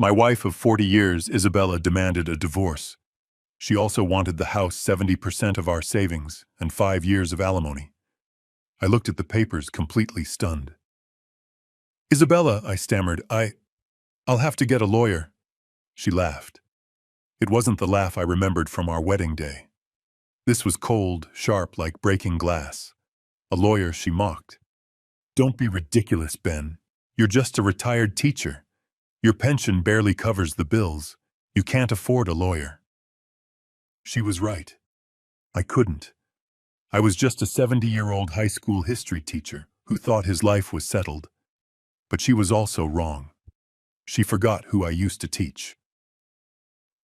My wife of 40 years, Isabella, demanded a divorce. She also wanted the house, 70% of our savings, and 5 years of alimony. I looked at the papers, completely stunned. Isabella, I stammered, I'll have to get a lawyer. She laughed. It wasn't the laugh I remembered from our wedding day. This was cold, sharp, like breaking glass. A lawyer, she mocked. Don't be ridiculous, Ben. You're just a retired teacher. Your pension barely covers the bills. You can't afford a lawyer. She was right. I couldn't. I was just a 70-year-old high school history teacher who thought his life was settled. But she was also wrong. She forgot who I used to teach.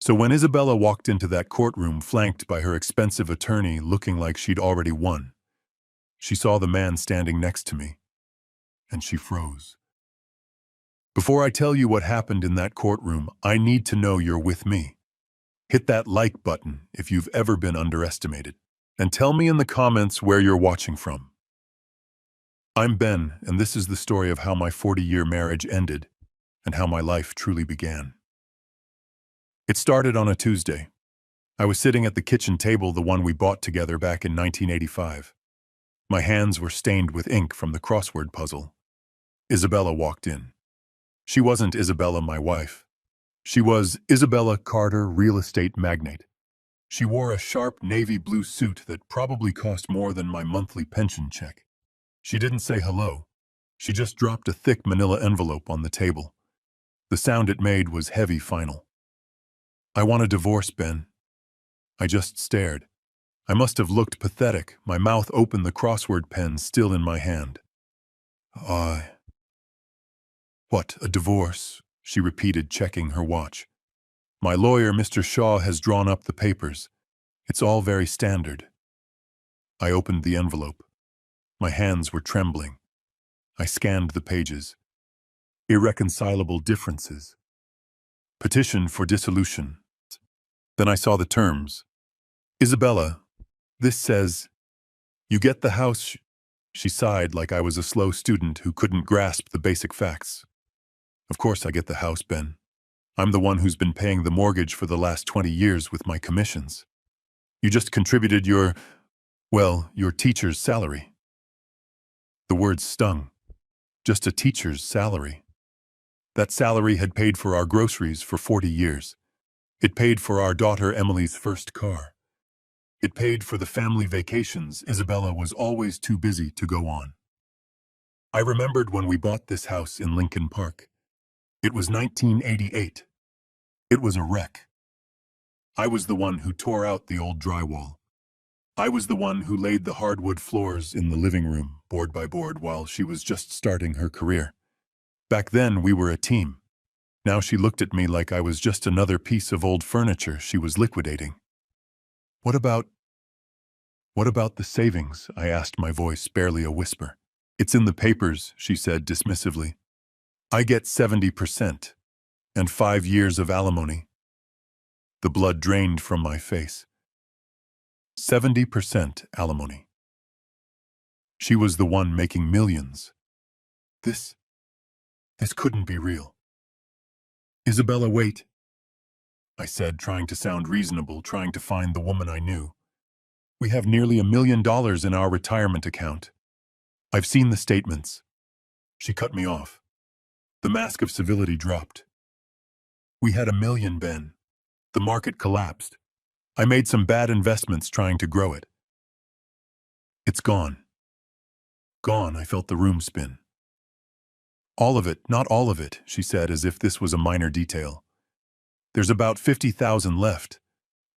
So when Isabella walked into that courtroom flanked by her expensive attorney looking like she'd already won, she saw the man standing next to me, and she froze. Before I tell you what happened in that courtroom, I need to know you're with me. Hit that like button if you've ever been underestimated, and tell me in the comments where you're watching from. I'm Ben, and this is the story of how my 40-year marriage ended and how my life truly began. It started on a Tuesday. I was sitting at the kitchen table, the one we bought together back in 1985. My hands were stained with ink from the crossword puzzle. Isabella walked in. She wasn't Isabella, my wife. She was Isabella Carter, real estate magnate. She wore a sharp navy blue suit that probably cost more than my monthly pension check. She didn't say hello. She just dropped a thick manila envelope on the table. The sound it made was heavy, final. I want a divorce, Ben. I just stared. I must have looked pathetic, my mouth open, the crossword pen still in my hand. What, a divorce? She repeated, checking her watch. My lawyer, Mr. Shaw, has drawn up the papers. It's all very standard. I opened the envelope. My hands were trembling. I scanned the pages. Irreconcilable differences. Petition for dissolution. Then I saw the terms. Isabella, this says, you get the house. She sighed like I was a slow student who couldn't grasp the basic facts. Of course I get the house, Ben. I'm the one who's been paying the mortgage for the last 20 years with my commissions. You just contributed your teacher's salary. The words stung. Just a teacher's salary. That salary had paid for our groceries for 40 years. It paid for our daughter Emily's first car. It paid for the family vacations Isabella was always too busy to go on. I remembered when we bought this house in Lincoln Park. It was 1988. It was a wreck. I was the one who tore out the old drywall. I was the one who laid the hardwood floors in the living room, board by board, while she was just starting her career. Back then, we were a team. Now she looked at me like I was just another piece of old furniture she was liquidating. What about the savings? I asked, my voice barely a whisper. It's in the papers, she said dismissively. I get 70% and 5 years of alimony. The blood drained from my face. 70% alimony. She was the one making millions. This couldn't be real. Isabella, wait, I said, trying to sound reasonable, trying to find the woman I knew. We have nearly $1 million in our retirement account. I've seen the statements. She cut me off. The mask of civility dropped. We had $1 million, Ben. The market collapsed. I made some bad investments trying to grow it. It's gone. Gone, I felt the room spin. All of it, not all of it, she said, as if this was a minor detail. There's about 50,000 left.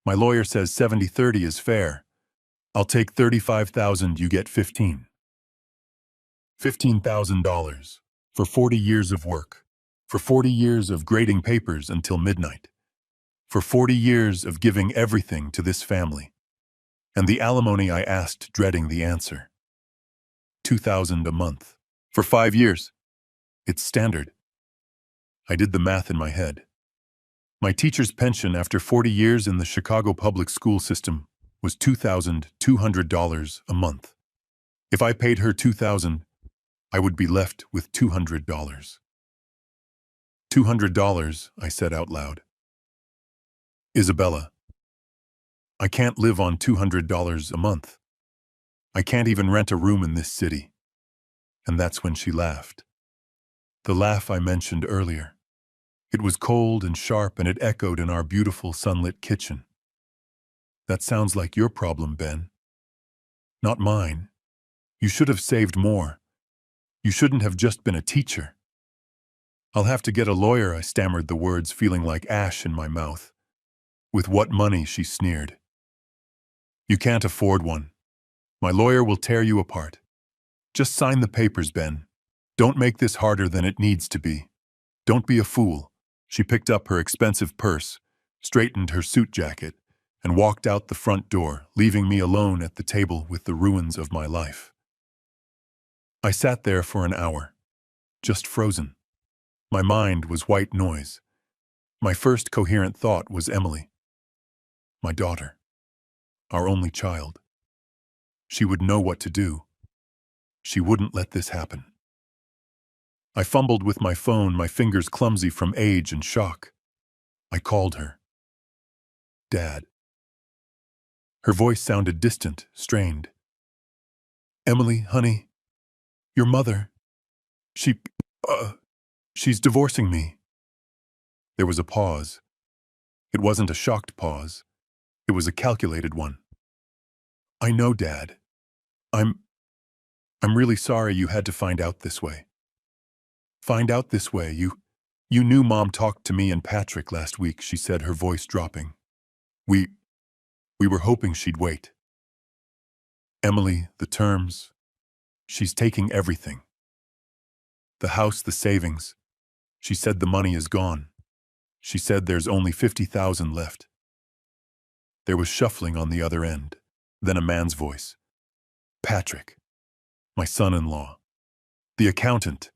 My lawyer says 70-30 is fair. I'll take 35,000, you get 15. $15,000 for 40 years of work, for 40 years of grading papers until midnight, for 40 years of giving everything to this family. And the alimony, I asked, dreading the answer. $2,000 a month. For 5 years. It's standard. I did the math in my head. My teacher's pension after 40 years in the Chicago public school system was $2,200 a month. If I paid her $2,000, I would be left with $200. $200, I said out loud. Isabella, I can't live on $200 a month. I can't even rent a room in this city. And that's when she laughed. The laugh I mentioned earlier. It was cold and sharp, and it echoed in our beautiful sunlit kitchen. That sounds like your problem, Ben. Not mine. You should have saved more. You shouldn't have just been a teacher. I'll have to get a lawyer, I stammered the words, feeling like ash in my mouth. With what money, she sneered. You can't afford one. My lawyer will tear you apart. Just sign the papers, Ben. Don't make this harder than it needs to be. Don't be a fool. She picked up her expensive purse, straightened her suit jacket, and walked out the front door, leaving me alone at the table with the ruins of my life. I sat there for an hour, just frozen. My mind was white noise. My first coherent thought was Emily. My daughter. Our only child. She would know what to do. She wouldn't let this happen. I fumbled with my phone, my fingers clumsy from age and shock. I called her. Dad. Her voice sounded distant, strained. Emily, honey, your mother, she's divorcing me. There was a pause. It wasn't a shocked pause. It was a calculated one. I know, Dad. I'm really sorry you had to find out this way. Find out this way? You knew Mom talked to me and Patrick last week, she said, her voice dropping. We were hoping she'd wait. Emily, the terms. She's taking everything. The house, the savings. She said the money is gone. She said there's only $50,000 left. There was shuffling on the other end, then a man's voice. Patrick, my son-in-law, the accountant.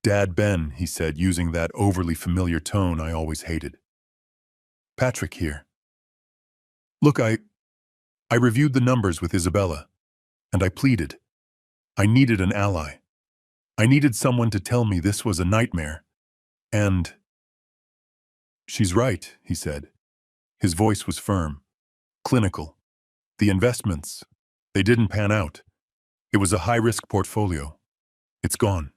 Dad, Ben, he said, using that overly familiar tone I always hated. Patrick here. Look, I reviewed the numbers with Isabella, and I pleaded. I needed an ally. I needed someone to tell me this was a nightmare. And she's right, he said. His voice was firm, clinical. The investments, they didn't pan out. It was a high-risk portfolio. It's gone.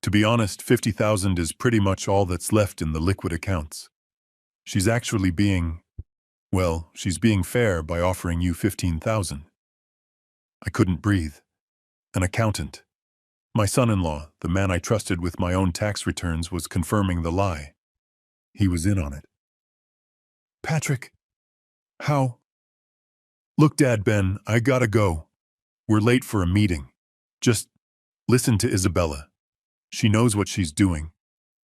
To be honest, $50,000 is pretty much all that's left in the liquid accounts. She's actually she's being fair by offering you $15,000. I couldn't breathe. An accountant. My son-in-law, the man I trusted with my own tax returns, was confirming the lie. He was in on it. Patrick, how? Look, Dad, Ben, I gotta go. We're late for a meeting. Just listen to Isabella. She knows what she's doing.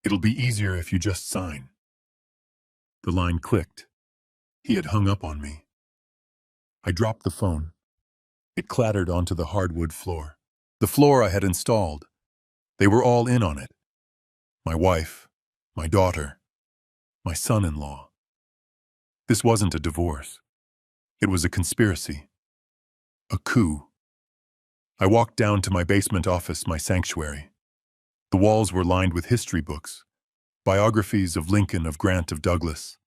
It'll be easier if you just sign. The line clicked. He had hung up on me. I dropped the phone. It clattered onto the hardwood floor. The floor I had installed. They were all in on it. My wife, my daughter, my son-in-law. This wasn't a divorce. It was a conspiracy. A coup. I walked down to my basement office, my sanctuary. The walls were lined with history books, biographies of Lincoln, of Grant, of Douglas,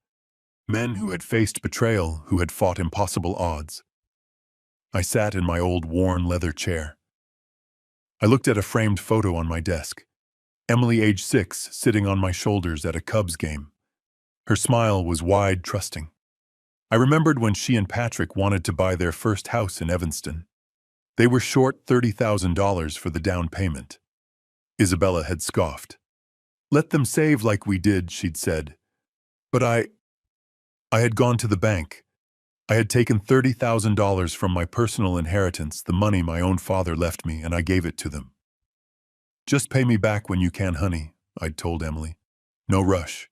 men who had faced betrayal, who had fought impossible odds. I sat in my old worn leather chair. I looked at a framed photo on my desk. Emily, age 6, sitting on my shoulders at a Cubs game. Her smile was wide, trusting. I remembered when she and Patrick wanted to buy their first house in Evanston. They were short $30,000 for the down payment. Isabella had scoffed. Let them save like we did, she'd said. But I had gone to the bank. I had taken $30,000 from my personal inheritance, the money my own father left me, and I gave it to them. Just pay me back when you can, honey, I'd told Emily. No rush.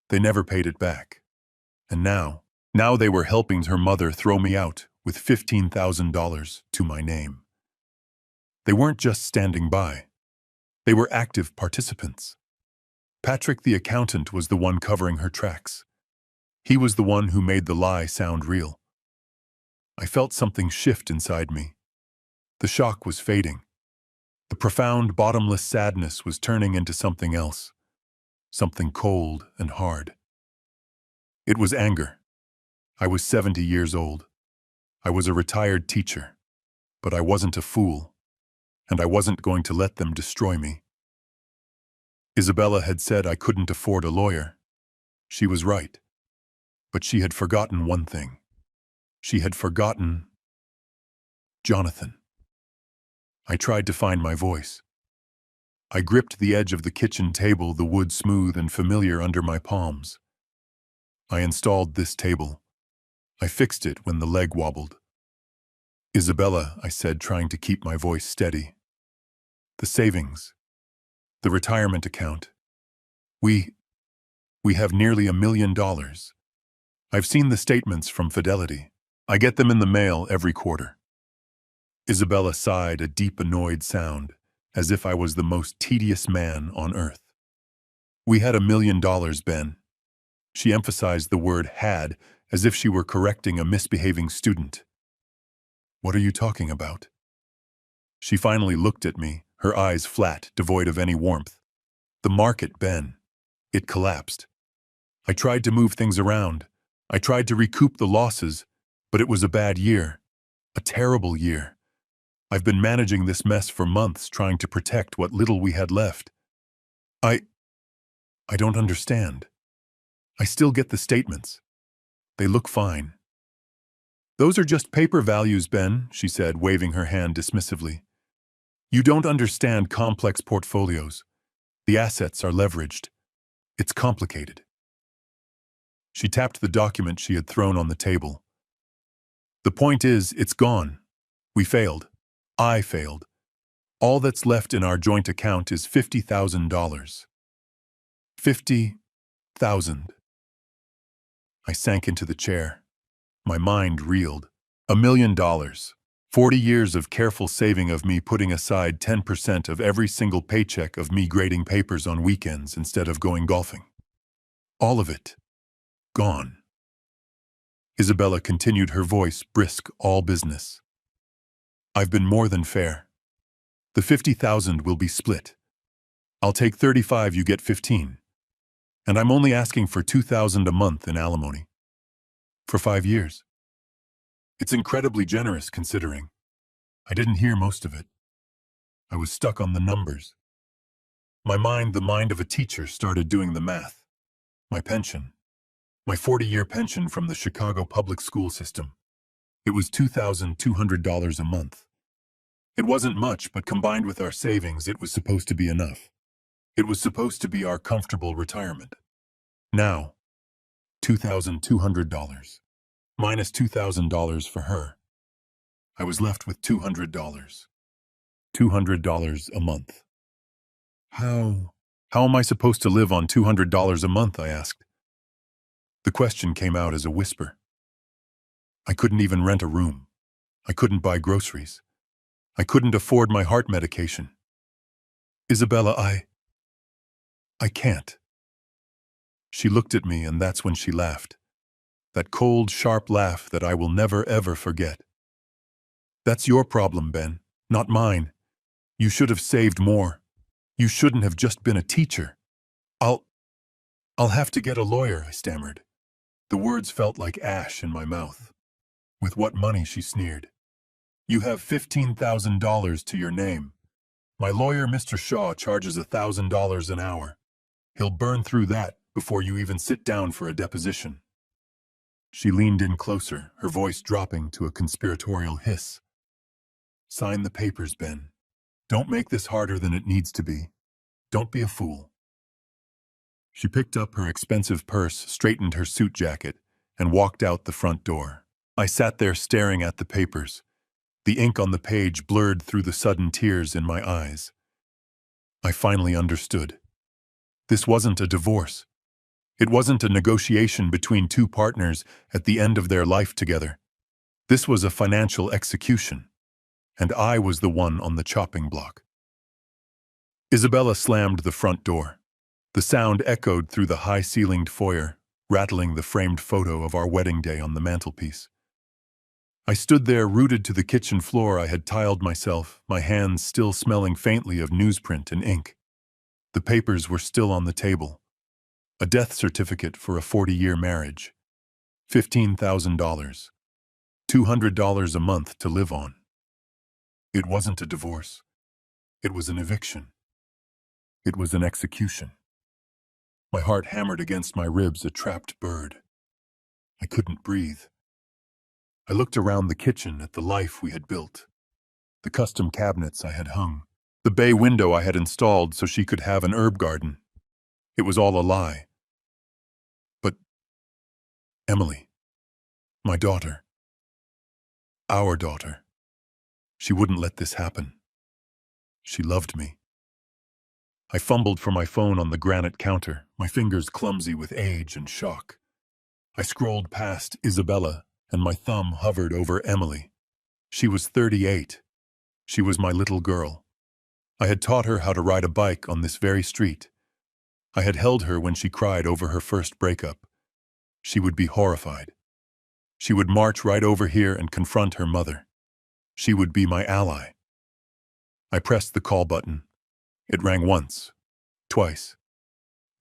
They never paid it back. And now they were helping her mother throw me out with $15,000 to my name. They weren't just standing by. They were active participants. Patrick, the accountant, was the one covering her tracks. He was the one who made the lie sound real. I felt something shift inside me. The shock was fading. The profound, bottomless sadness was turning into something else. something cold and hard. It was anger. I was 70 years old. I was a retired teacher, but I wasn't a fool, and I wasn't going to let them destroy me. Isabella had said I couldn't afford a lawyer. She was right. But she had forgotten one thing. She had forgotten Jonathan. I tried to find my voice. I gripped the edge of the kitchen table, the wood smooth and familiar under my palms. I installed this table. I fixed it when the leg wobbled. Isabella, I said, trying to keep my voice steady. The savings. The retirement account. We have nearly $1 million. I've seen the statements from Fidelity. I get them in the mail every quarter. Isabella sighed a deep, annoyed sound, as if I was the most tedious man on earth. We had $1 million, Ben. She emphasized the word had, as if she were correcting a misbehaving student. What are you talking about? She finally looked at me, her eyes flat, devoid of any warmth. The market, Ben. It collapsed. I tried to move things around. I tried to recoup the losses, but it was a bad year. A terrible year. I've been managing this mess for months, trying to protect what little we had left. I don't understand. I still get the statements. They look fine. Those are just paper values, Ben, she said, waving her hand dismissively. You don't understand complex portfolios. The assets are leveraged. It's complicated. She tapped the document she had thrown on the table. The point is, it's gone. We failed. I failed. All that's left in our joint account is $50,000. 50,000. I sank into the chair. My mind reeled. $1 million. 40 years of careful saving, of me putting aside 10% of every single paycheck, of me grading papers on weekends instead of going golfing. All of it. Gone. Isabella continued, her voice brisk, all business. I've been more than fair. The 50,000 will be split. I'll take 35, you get 15. And I'm only asking for 2,000 a month in alimony. For 5 years. It's incredibly generous, considering. I didn't hear most of it. I was stuck on the numbers. My mind, the mind of a teacher, started doing the math. My pension. My 40-year pension from the Chicago public school system. It was $2,200 a month. It wasn't much, but combined with our savings, it was supposed to be enough. It was supposed to be our comfortable retirement. Now, $2,200. Minus $2,000 for her. I was left with $200. $200 a month. How am I supposed to live on $200 a month, I asked. The question came out as a whisper. I couldn't even rent a room. I couldn't buy groceries. I couldn't afford my heart medication. Isabella, I can't. She looked at me, and that's when she laughed. That cold, sharp laugh that I will never, ever forget. That's your problem, Ben, not mine. You should have saved more. You shouldn't have just been a teacher. I'll have to get a lawyer, I stammered. The words felt like ash in my mouth. With what money, she sneered. You have $15,000 to your name. My lawyer, Mr. Shaw, charges $1,000 an hour. He'll burn through that before you even sit down for a deposition. She leaned in closer, her voice dropping to a conspiratorial hiss. Sign the papers, Ben. Don't make this harder than it needs to be. Don't be a fool. She picked up her expensive purse, straightened her suit jacket, and walked out the front door. I sat there staring at the papers. The ink on the page blurred through the sudden tears in my eyes. I finally understood. This wasn't a divorce. It wasn't a negotiation between two partners at the end of their life together. This was a financial execution, and I was the one on the chopping block. Isabella slammed the front door. The sound echoed through the high-ceilinged foyer, rattling the framed photo of our wedding day on the mantelpiece. I stood there, rooted to the kitchen floor I had tiled myself, my hands still smelling faintly of newsprint and ink. The papers were still on the table, A death certificate for a 40-year marriage. $15,000. $200 a month to live on. It wasn't a divorce. It was an eviction. It was an execution. My heart hammered against my ribs, a trapped bird. I couldn't breathe. I looked around the kitchen at the life we had built. The custom cabinets I had hung. The bay window I had installed so she could have an herb garden. It was all a lie. But Emily, my daughter, our daughter, she wouldn't let this happen. She loved me. I fumbled for my phone on the granite counter, my fingers clumsy with age and shock. I scrolled past Isabella, and my thumb hovered over Emily. She was 38. She was my little girl. I had taught her how to ride a bike on this very street. I had held her when she cried over her first breakup. She would be horrified. She would march right over here and confront her mother. She would be my ally. I pressed the call button. It rang once, twice,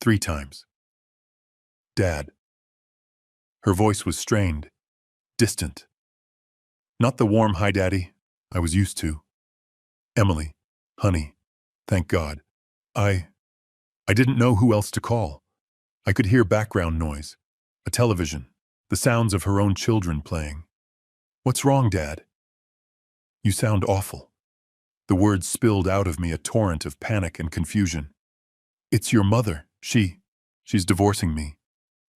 3 times. Dad. Her voice was strained, distant. Not the warm "Hi, Daddy" I was used to. Emily, honey, thank God. I didn't know who else to call. I could hear background noise, a television, the sounds of her own children playing. What's wrong, Dad? You sound awful. The words spilled out of me, a torrent of panic and confusion. It's your mother. She's divorcing me.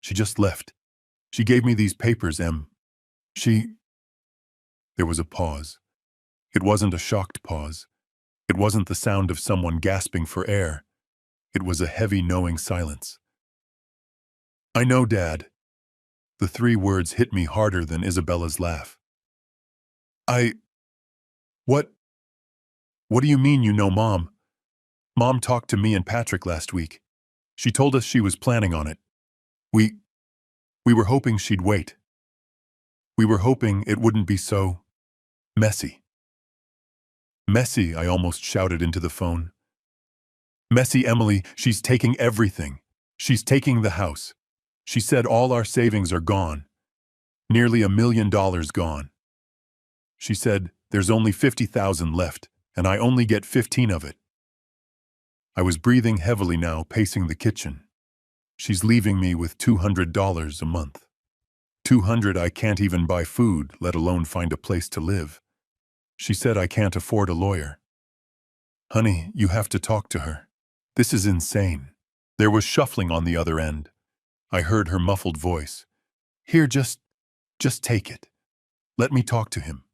She just left. She gave me these papers, Em. There was a pause. It wasn't a shocked pause. It wasn't the sound of someone gasping for air. It was a heavy, knowing silence. I know, Dad. The 3 words hit me harder than Isabella's laugh. What do you mean you know Mom? Mom talked to me and Patrick last week. She told us she was planning on it. We were hoping she'd wait. We were hoping it wouldn't be so messy. Messy, I almost shouted into the phone. Messy, Emily, she's taking everything. She's taking the house. She said all our savings are gone. Nearly $1 million gone. She said there's only 50,000 left, and I only get 15 of it. I was breathing heavily now, pacing the kitchen. She's leaving me with $200 a month. 200 I can't even buy food, let alone find a place to live. She said I can't afford a lawyer. Honey, you have to talk to her. This is insane. There was shuffling on the other end. I heard her muffled voice. Here, just take it. Let me talk to him.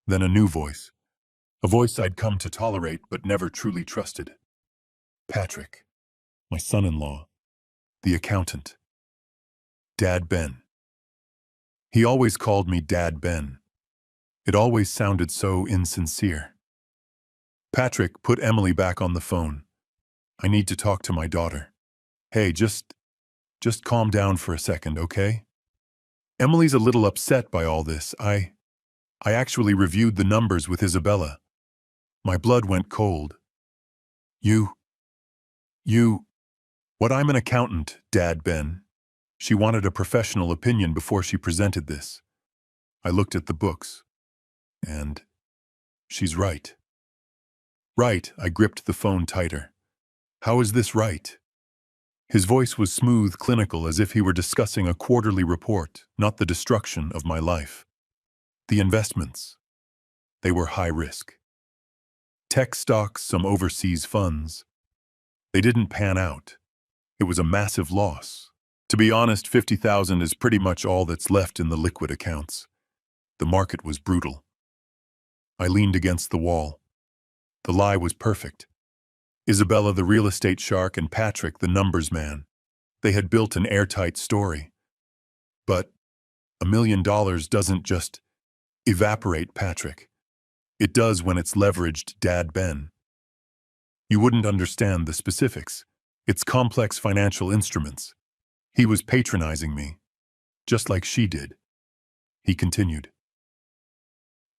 Then a new voice. A voice I'd come to tolerate but never truly trusted. Patrick, my son-in-law, the accountant. Dad Ben. He always called me Dad Ben. It always sounded so insincere. Patrick, put Emily back on the phone. I need to talk to my daughter. Hey, just calm down for a second, okay? Emily's a little upset by all this. I actually reviewed the numbers with Isabella. My blood went cold. What, I'm an accountant, Dad Ben. She wanted a professional opinion before she presented this. I looked at the books. And she's right. Right, I gripped the phone tighter. How is this right? His voice was smooth, clinical, as if he were discussing a quarterly report, not the destruction of my life. The investments. They were high risk. Tech stocks, some overseas funds. They didn't pan out. It was a massive loss. To be honest, 50,000 is pretty much all that's left in the liquid accounts. The market was brutal. I leaned against the wall. The lie was perfect. Isabella, the real estate shark, and Patrick, the numbers man. They had built an airtight story. But $1 million doesn't just evaporate, Patrick. It does when it's leveraged, Dad Ben. You wouldn't understand the specifics. It's complex financial instruments. He was patronizing me, just like she did. He continued.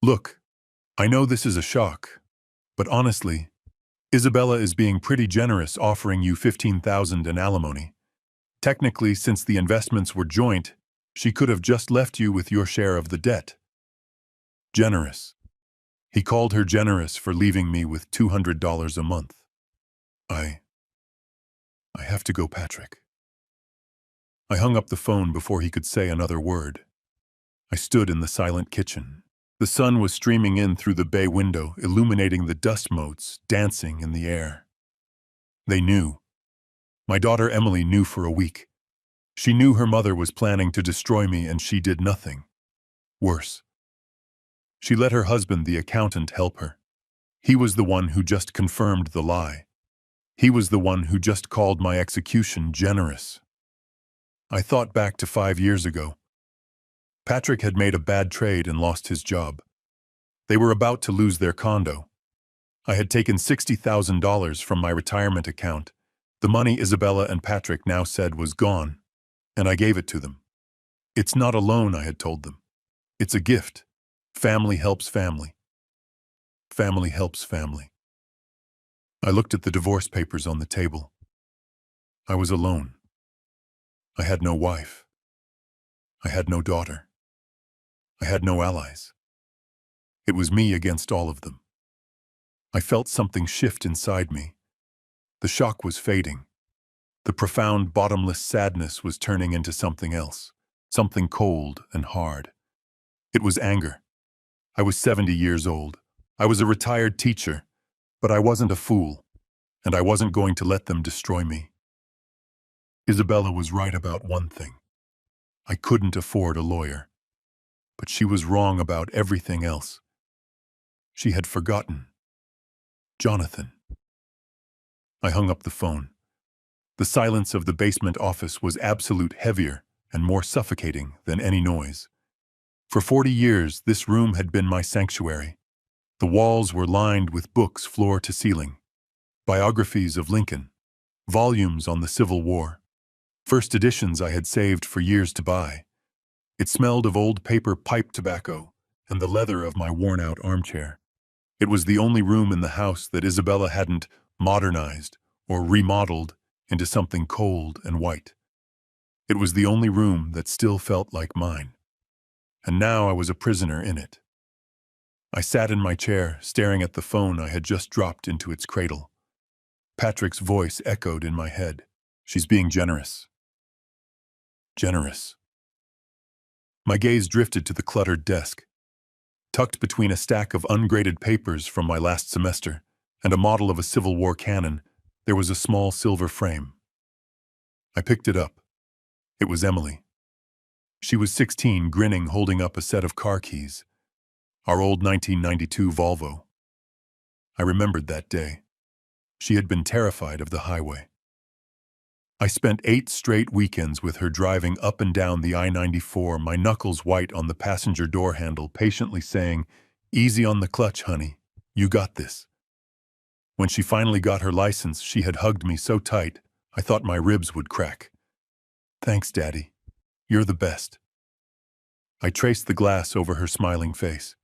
Look, I know this is a shock, but honestly, Isabella is being pretty generous, offering you 15,000 in alimony. Technically, since the investments were joint, she could have just left you with your share of the debt. Generous. He called her generous for leaving me with $200 a month. I have to go, Patrick. I hung up the phone before he could say another word. I stood in the silent kitchen. The sun was streaming in through the bay window, illuminating the dust motes dancing in the air. They knew. My daughter Emily knew for a week. She knew her mother was planning to destroy me, and she did nothing. Worse. She let her husband, the accountant, help her. He was the one who just confirmed the lie. He was the one who just called my execution generous. I thought back to 5 years ago. Patrick had made a bad trade and lost his job. They were about to lose their condo. I had taken $60,000 from my retirement account, the money Isabella and Patrick now said was gone, and I gave it to them. It's not a loan, I had told them. It's a gift. Family helps family. Family helps family. I looked at the divorce papers on the table. I was alone. I had no wife. I had no daughter. I had no allies. It was me against all of them. I felt something shift inside me. The shock was fading. The profound, bottomless sadness was turning into something else, something cold and hard. It was anger. I was 70 years old. I was a retired teacher, but I wasn't a fool, and I wasn't going to let them destroy me. Isabella was right about one thing. I couldn't afford a lawyer. But she was wrong about everything else. She had forgotten. Jonathan. I hung up the phone. The silence of the basement office was absolute, heavier and more suffocating than any noise. For 40 years, this room had been my sanctuary. The walls were lined with books floor to ceiling. Biographies of Lincoln. Volumes on the Civil War. First editions I had saved for years to buy. It smelled of old paper pipe tobacco and the leather of my worn-out armchair. It was the only room in the house that Isabella hadn't modernized or remodeled into something cold and white. It was the only room that still felt like mine. And now I was a prisoner in it. I sat in my chair, staring at the phone I had just dropped into its cradle. Patrick's voice echoed in my head. She's being generous. Generous. My gaze drifted to the cluttered desk. Tucked between a stack of ungraded papers from my last semester and a model of a Civil War cannon, there was a small silver frame. I picked it up. It was Emily. She was 16, grinning, holding up a set of car keys. Our old 1992 Volvo. I remembered that day. She had been terrified of the highway. I spent 8 straight weekends with her, driving up and down the I-94, my knuckles white on the passenger door handle, patiently saying, "Easy on the clutch, honey. You got this." When she finally got her license, she had hugged me so tight, I thought my ribs would crack. "Thanks, Daddy. You're the best." I traced the glass over her smiling face.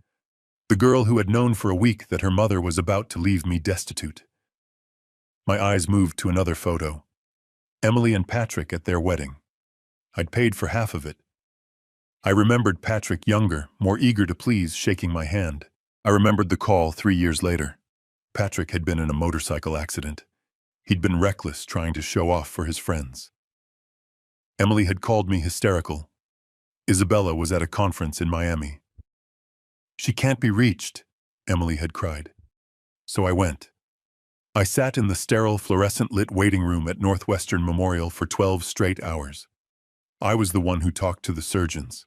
The girl who had known for a week that her mother was about to leave me destitute. My eyes moved to another photo. Emily and Patrick at their wedding. I'd paid for half of it. I remembered Patrick, younger, more eager to please, shaking my hand. I remembered the call 3 years later. Patrick had been in a motorcycle accident. He'd been reckless, trying to show off for his friends. Emily had called me hysterical. Isabella was at a conference in Miami. "She can't be reached," Emily had cried. So I went. I sat in the sterile, fluorescent-lit waiting room at Northwestern Memorial for 12 straight hours. I was the one who talked to the surgeons.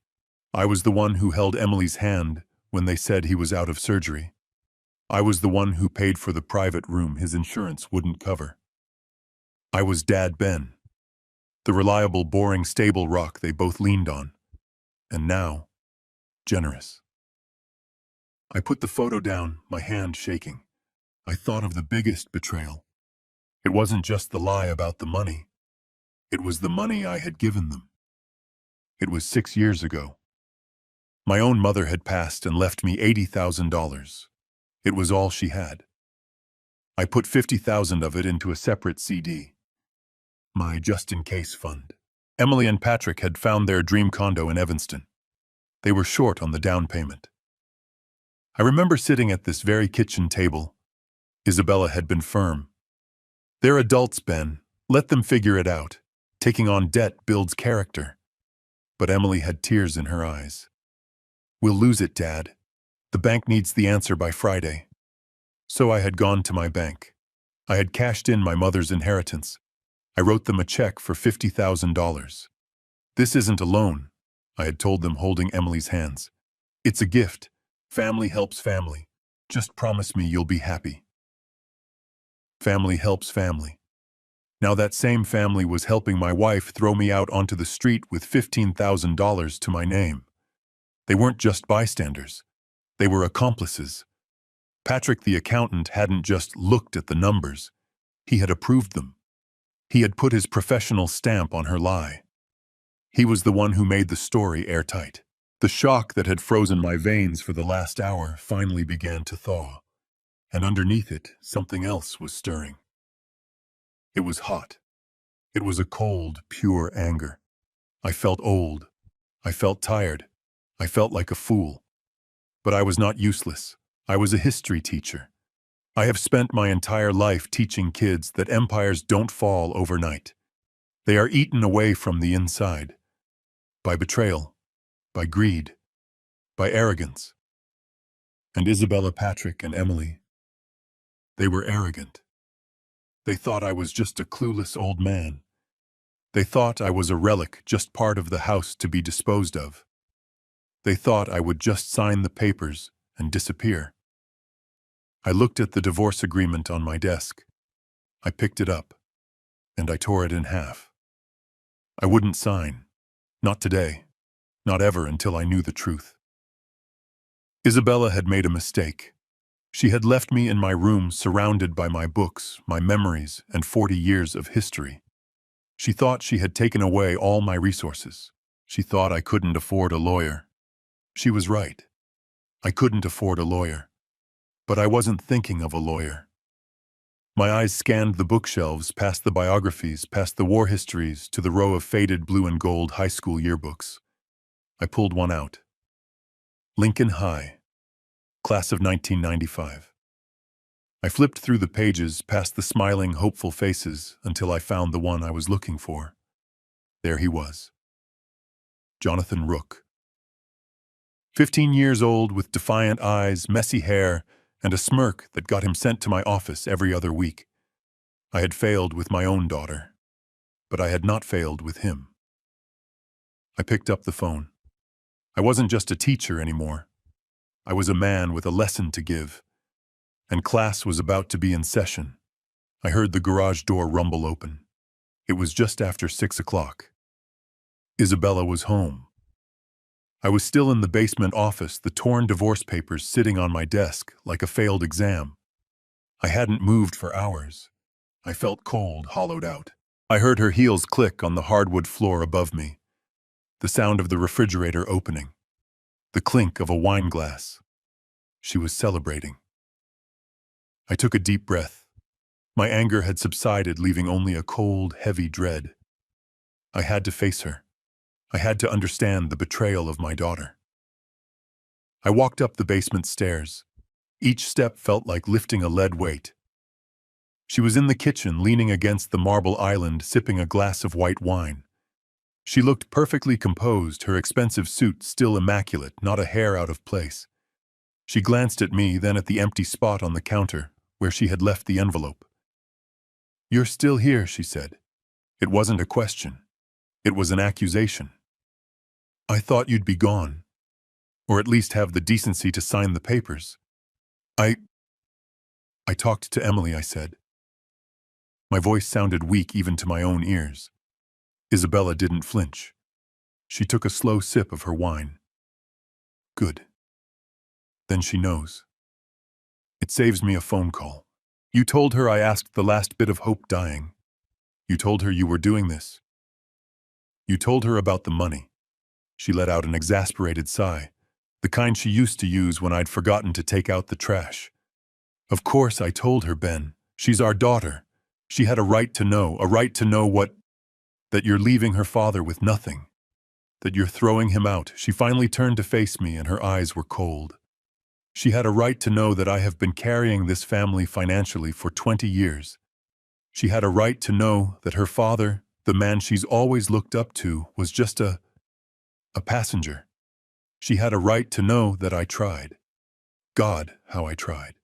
I was the one who held Emily's hand when they said he was out of surgery. I was the one who paid for the private room his insurance wouldn't cover. I was Dad Ben, the reliable, boring, stable rock they both leaned on. And now, generous. I put the photo down, my hand shaking. I thought of the biggest betrayal. It wasn't just the lie about the money. It was the money I had given them. It was 6 years ago. My own mother had passed and left me $80,000. It was all she had. I put $50,000 of it into a separate CD, my just-in-case fund. Emily and Patrick had found their dream condo in Evanston. They were short on the down payment. I remember sitting at this very kitchen table. Isabella had been firm. "They're adults, Ben. Let them figure it out. Taking on debt builds character." But Emily had tears in her eyes. "We'll lose it, Dad. The bank needs the answer by Friday." So I had gone to my bank. I had cashed in my mother's inheritance. I wrote them a check for $50,000. "This isn't a loan," I had told them, holding Emily's hands. "It's a gift. Family helps family. Just promise me you'll be happy." Family helps family. Now that same family was helping my wife throw me out onto the street with $15,000 to my name. They weren't just bystanders. They were accomplices. Patrick, the accountant, hadn't just looked at the numbers. He had approved them. He had put his professional stamp on her lie. He was the one who made the story airtight. The shock that had frozen my veins for the last hour finally began to thaw, and underneath it, something else was stirring. It was hot. It was a cold, pure anger. I felt old. I felt tired. I felt like a fool. But I was not useless. I was a history teacher. I have spent my entire life teaching kids that empires don't fall overnight. They are eaten away from the inside. By betrayal. By greed. By arrogance. And Isabella, Patrick, and Emily, they were arrogant. They thought I was just a clueless old man. They thought I was a relic, just part of the house to be disposed of. They thought I would just sign the papers and disappear. I looked at the divorce agreement on my desk. I picked it up, and I tore it in half. I wouldn't sign. Not today. Not ever, until I knew the truth. Isabella had made a mistake. She had left me in my room surrounded by my books, my memories, and 40 years of history. She thought she had taken away all my resources. She thought I couldn't afford a lawyer. She was right. I couldn't afford a lawyer. But I wasn't thinking of a lawyer. My eyes scanned the bookshelves, past the biographies, past the war histories, to the row of faded blue and gold high school yearbooks. I pulled one out. Lincoln High, class of 1995. I flipped through the pages, past the smiling, hopeful faces, until I found the one I was looking for. There he was. Jonathan Rook. 15 years old, with defiant eyes, messy hair, and a smirk that got him sent to my office every other week. I had failed with my own daughter, but I had not failed with him. I picked up the phone. I wasn't just a teacher anymore. I was a man with a lesson to give, and class was about to be in session. I heard the garage door rumble open. It was just after 6 o'clock. Isabella was home. I was still in the basement office, the torn divorce papers sitting on my desk like a failed exam. I hadn't moved for hours. I felt cold, hollowed out. I heard her heels click on the hardwood floor above me, the sound of the refrigerator opening, the clink of a wine glass. She was celebrating. I took a deep breath. My anger had subsided, leaving only a cold, heavy dread. I had to face her. I had to understand the betrayal of my daughter. I walked up the basement stairs. Each step felt like lifting a lead weight. She was in the kitchen, leaning against the marble island, sipping a glass of white wine. She looked perfectly composed, her expensive suit still immaculate, not a hair out of place. She glanced at me, then at the empty spot on the counter, where she had left the envelope. "You're still here," she said. It wasn't a question. It was an accusation. "I thought you'd be gone, or at least have the decency to sign the papers." I talked to Emily," I said. My voice sounded weak even to my own ears. Isabella didn't flinch. She took a slow sip of her wine. "Good. Then she knows. It saves me a phone call. You told her I asked the last bit of hope dying. You told her you were doing this. You told her about the money." She let out an exasperated sigh, the kind she used to use when I'd forgotten to take out the trash. "Of course I told her, Ben. She's our daughter. She had a right to know what—" that you're leaving her father with nothing, that you're throwing him out. She finally turned to face me and her eyes were cold. She had a right to know that I have been carrying this family financially for 20 years. She had a right to know that her father, the man she's always looked up to, was just a passenger. She had a right to know that I tried. God, how I tried.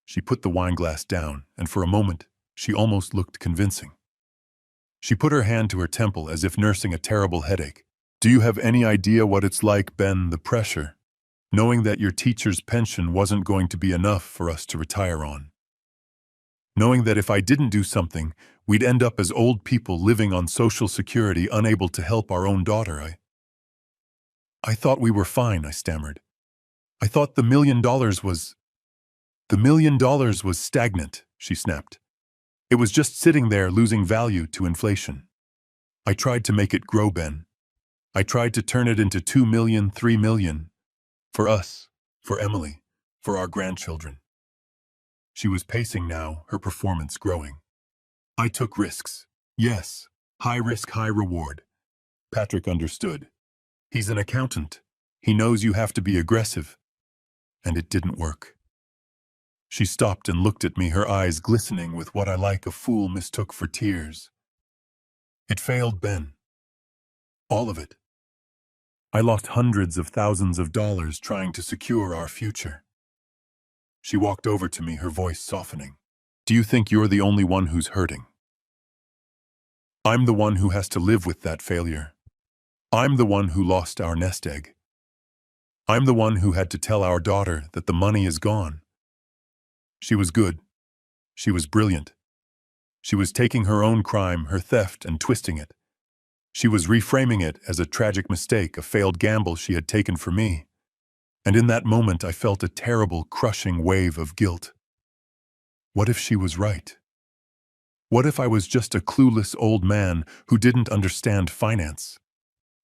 She put the wineglass down, and for a moment, she almost looked convincing. She put her hand to her temple as if nursing a terrible headache. Do you have any idea what it's like, Ben, the pressure, knowing that your teacher's pension wasn't going to be enough for us to retire on? Knowing that if I didn't do something, we'd end up as old people living on Social Security, unable to help our own daughter. I thought we were fine, I stammered. I thought the $1 million was... The $1 million was stagnant, she snapped. It was just sitting there losing value to inflation. I tried to make it grow, Ben. I tried to turn it into 2 million, 3 million. For us, for Emily, for our grandchildren. She was pacing now, her performance growing. I took risks. Yes, high risk, high reward. Patrick understood. He's an accountant. He knows you have to be aggressive. And it didn't work. She stopped and looked at me, her eyes glistening with what I like a fool mistook for tears. It failed, Ben. All of it. I lost hundreds of thousands of dollars trying to secure our future. She walked over to me, her voice softening. Do you think you're the only one who's hurting? I'm the one who has to live with that failure. I'm the one who lost our nest egg. I'm the one who had to tell our daughter that the money is gone. She was good. She was brilliant. She was taking her own crime, her theft, and twisting it. She was reframing it as a tragic mistake, a failed gamble she had taken for me. And in that moment I felt a terrible, crushing wave of guilt. What if she was right? What if I was just a clueless old man who didn't understand finance?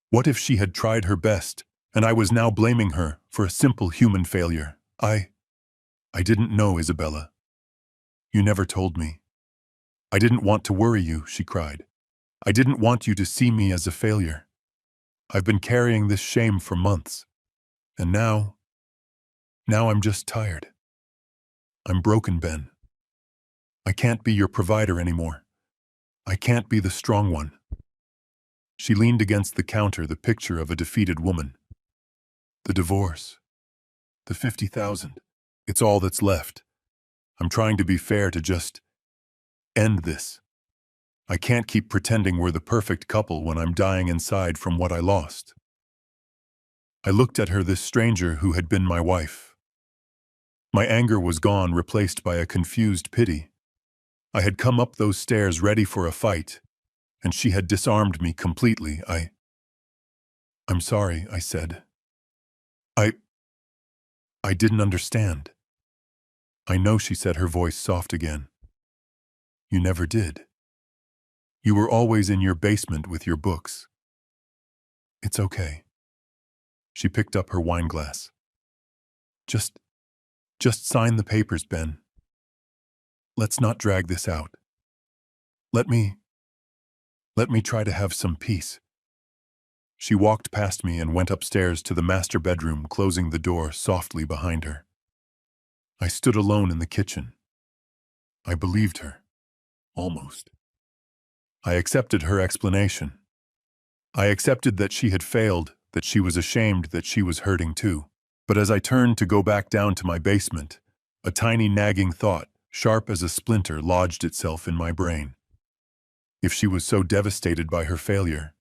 What if she had tried her best, and I was now blaming her for a simple human failure? I didn't know, Isabella. You never told me. I didn't want to worry you, she cried. I didn't want you to see me as a failure. I've been carrying this shame for months. And now I'm just tired. I'm broken, Ben. I can't be your provider anymore. I can't be the strong one. She leaned against the counter, the picture of a defeated woman. The divorce. The 50,000. It's all that's left. I'm trying to be fair, to just end this. I can't keep pretending we're the perfect couple when I'm dying inside from what I lost. I looked at her, this stranger who had been my wife. My anger was gone, replaced by a confused pity. I had come up those stairs ready for a fight, and she had disarmed me completely. I'm sorry, I said. I didn't understand. I know, she said, her voice soft again. You never did. You were always in your basement with your books. It's okay. She picked up her wineglass. Just sign the papers, Ben. Let's not drag this out. Let me try to have some peace. She walked past me and went upstairs to the master bedroom, closing the door softly behind her. I stood alone in the kitchen. I believed her. Almost. I accepted her explanation. I accepted that she had failed, that she was ashamed, that she was hurting too. But as I turned to go back down to my basement, a tiny nagging thought, sharp as a splinter, lodged itself in my brain. If she was so devastated by her failure,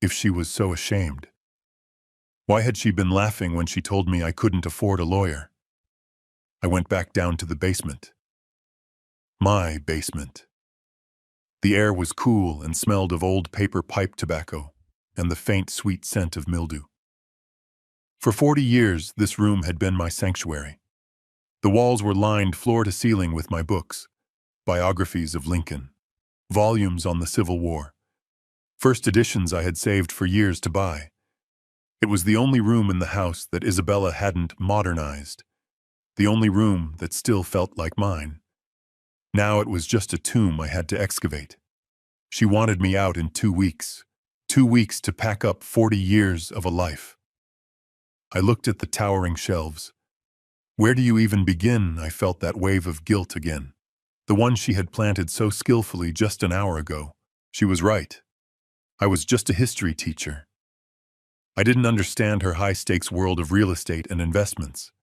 if she was so ashamed, why had she been laughing when she told me I couldn't afford a lawyer? I went back down to the basement. My basement. The air was cool and smelled of old paper pipe tobacco and the faint, sweet scent of mildew. For 40 years, this room had been my sanctuary. The walls were lined floor to ceiling with my books, biographies of Lincoln, volumes on the Civil War, first editions I had saved for years to buy. It was the only room in the house that Isabella hadn't modernized, the only room that still felt like mine. Now it was just a tomb I had to excavate. She wanted me out in 2 weeks. 2 weeks to pack up 40 years of a life. I looked at the towering shelves. Where do you even begin? I felt that wave of guilt again. The one she had planted so skillfully just an hour ago. She was right. I was just a history teacher. I didn't understand her high-stakes world of real estate and investments.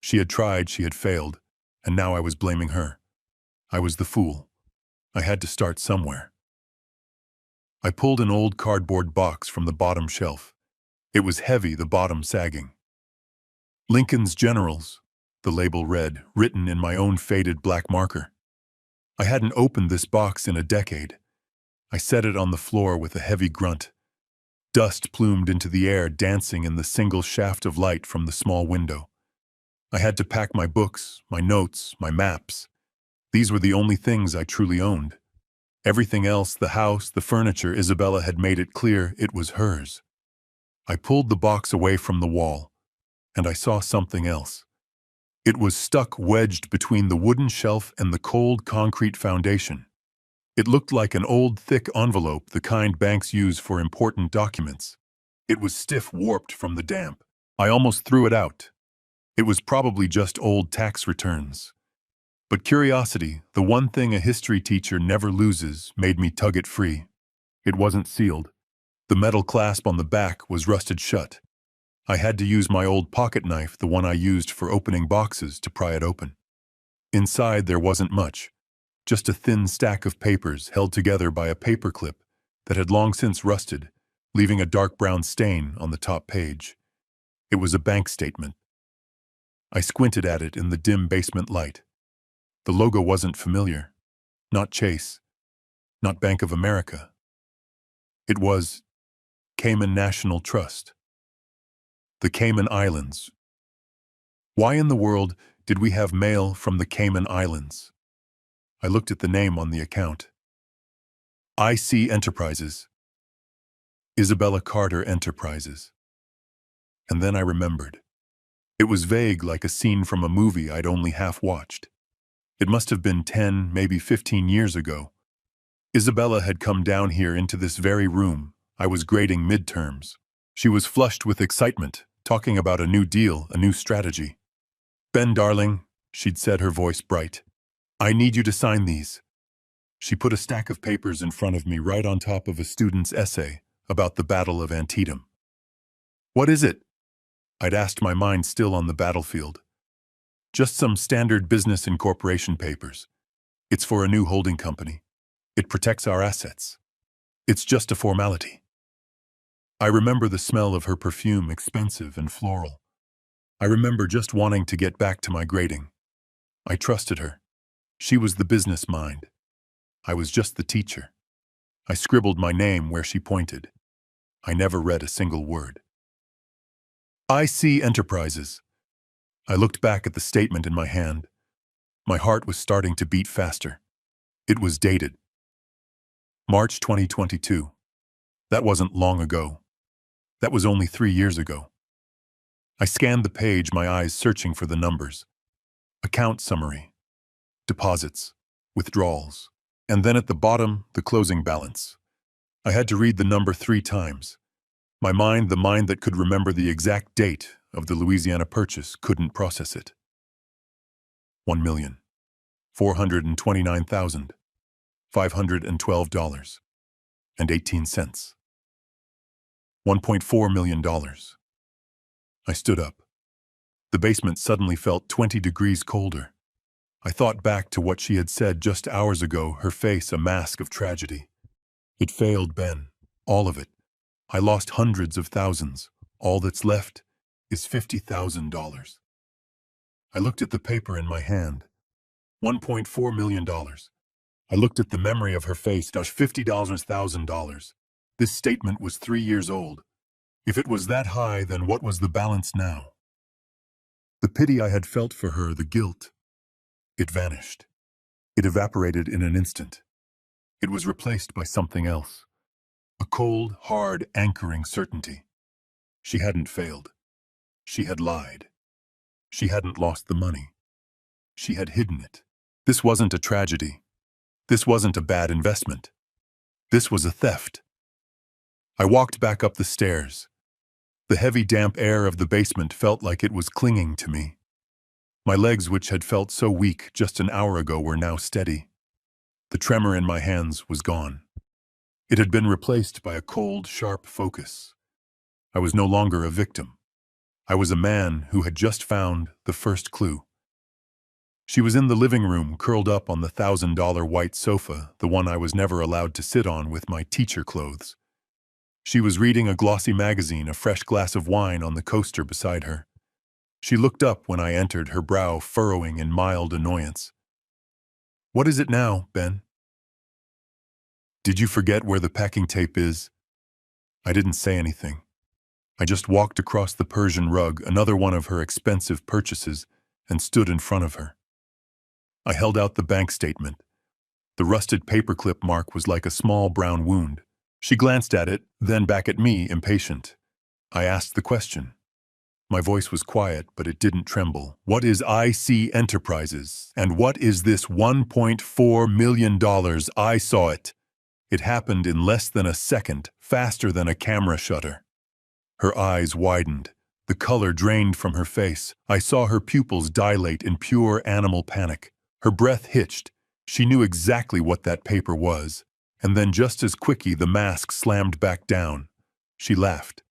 She had tried, she had failed, and now I was blaming her. I was the fool. I had to start somewhere. I pulled an old cardboard box from the bottom shelf. It was heavy, the bottom sagging. Lincoln's Generals, the label read, written in my own faded black marker. I hadn't opened this box in a decade. I set it on the floor with a heavy grunt. Dust plumed into the air, dancing in the single shaft of light from the small window. I had to pack my books, my notes, my maps. These were the only things I truly owned. Everything else, the house, the furniture, Isabella had made it clear it was hers. I pulled the box away from the wall, and I saw something else. It was stuck wedged between the wooden shelf and the cold concrete foundation. It looked like an old, thick envelope, the kind banks use for important documents. It was stiff, warped from the damp. I almost threw it out. It was probably just old tax returns. But curiosity, the one thing a history teacher never loses, made me tug it free. It wasn't sealed. The metal clasp on the back was rusted shut. I had to use my old pocket knife, the one I used for opening boxes, to pry it open. Inside there wasn't much. Just a thin stack of papers held together by a paper clip that had long since rusted, leaving a dark brown stain on the top page. It was a bank statement. I squinted at it in the dim basement light. The logo wasn't familiar. Not Chase. Not Bank of America. It was Cayman National Trust. The Cayman Islands. Why in the world did we have mail from the Cayman Islands? I looked at the name on the account. IC Enterprises. Isabella Carter Enterprises. And then I remembered. It was vague, like a scene from a movie I'd only half watched. It must have been 10, maybe 15 years ago. Isabella had come down here into this very room. I was grading midterms. She was flushed with excitement, talking about a new deal, a new strategy. "Ben, darling," she'd said, her voice bright, "I need you to sign these." She put a stack of papers in front of me right on top of a student's essay about the Battle of Antietam. "What is it?" I'd asked, my mind still on the battlefield. "Just some standard business incorporation papers. It's for a new holding company. It protects our assets. It's just a formality." I remember the smell of her perfume, expensive and floral. I remember just wanting to get back to my grading. I trusted her. She was the business mind. I was just the teacher. I scribbled my name where she pointed. I never read a single word. IC Enterprises. I looked back at the statement in my hand. My heart was starting to beat faster. It was dated March 2022. That wasn't long ago. That was only 3 years ago. I scanned the page, my eyes searching for the numbers. Account summary. Deposits. Withdrawals. And then at the bottom, the closing balance. I had to read the number 3 times. My mind, the mind that could remember the exact date of the Louisiana purchase, couldn't process it. $1,429,512.18. $1.4 million. I stood up. The basement suddenly felt 20 degrees colder. I thought back to what she had said just hours ago, her face a mask of tragedy. It failed, Ben. All of it. I lost hundreds of thousands. All that's left is $50,000. I looked at the paper in my hand. $1.4 million. I looked at the memory of her face. $50,000. This statement was 3 years old. If it was that high, then what was the balance now? The pity I had felt for her, the guilt, it vanished. It evaporated in an instant. It was replaced by something else. A cold, hard, anchoring certainty. She hadn't failed. She had lied. She hadn't lost the money. She had hidden it. This wasn't a tragedy. This wasn't a bad investment. This was a theft. I walked back up the stairs. The heavy, damp air of the basement felt like it was clinging to me. My legs, which had felt so weak just an hour ago, were now steady. The tremor in my hands was gone. It had been replaced by a cold, sharp focus. I was no longer a victim. I was a man who had just found the first clue. She was in the living room, curled up on the $1,000 white sofa, the one I was never allowed to sit on with my teacher clothes. She was reading a glossy magazine, a fresh glass of wine on the coaster beside her. She looked up when I entered, her brow furrowing in mild annoyance. "What is it now, Ben?" "Did you forget where the packing tape is?" I didn't say anything. I just walked across the Persian rug, another one of her expensive purchases, and stood in front of her. I held out the bank statement. The rusted paperclip mark was like a small brown wound. She glanced at it, then back at me, impatient. I asked the question. My voice was quiet, but it didn't tremble. "What is IC Enterprises? And what is this $1.4 million? I saw it. It happened in less than a second, faster than a camera shutter." Her eyes widened. The color drained from her face. I saw her pupils dilate in pure animal panic. Her breath hitched. She knew exactly what that paper was. And then just as quickly the mask slammed back down. She laughed.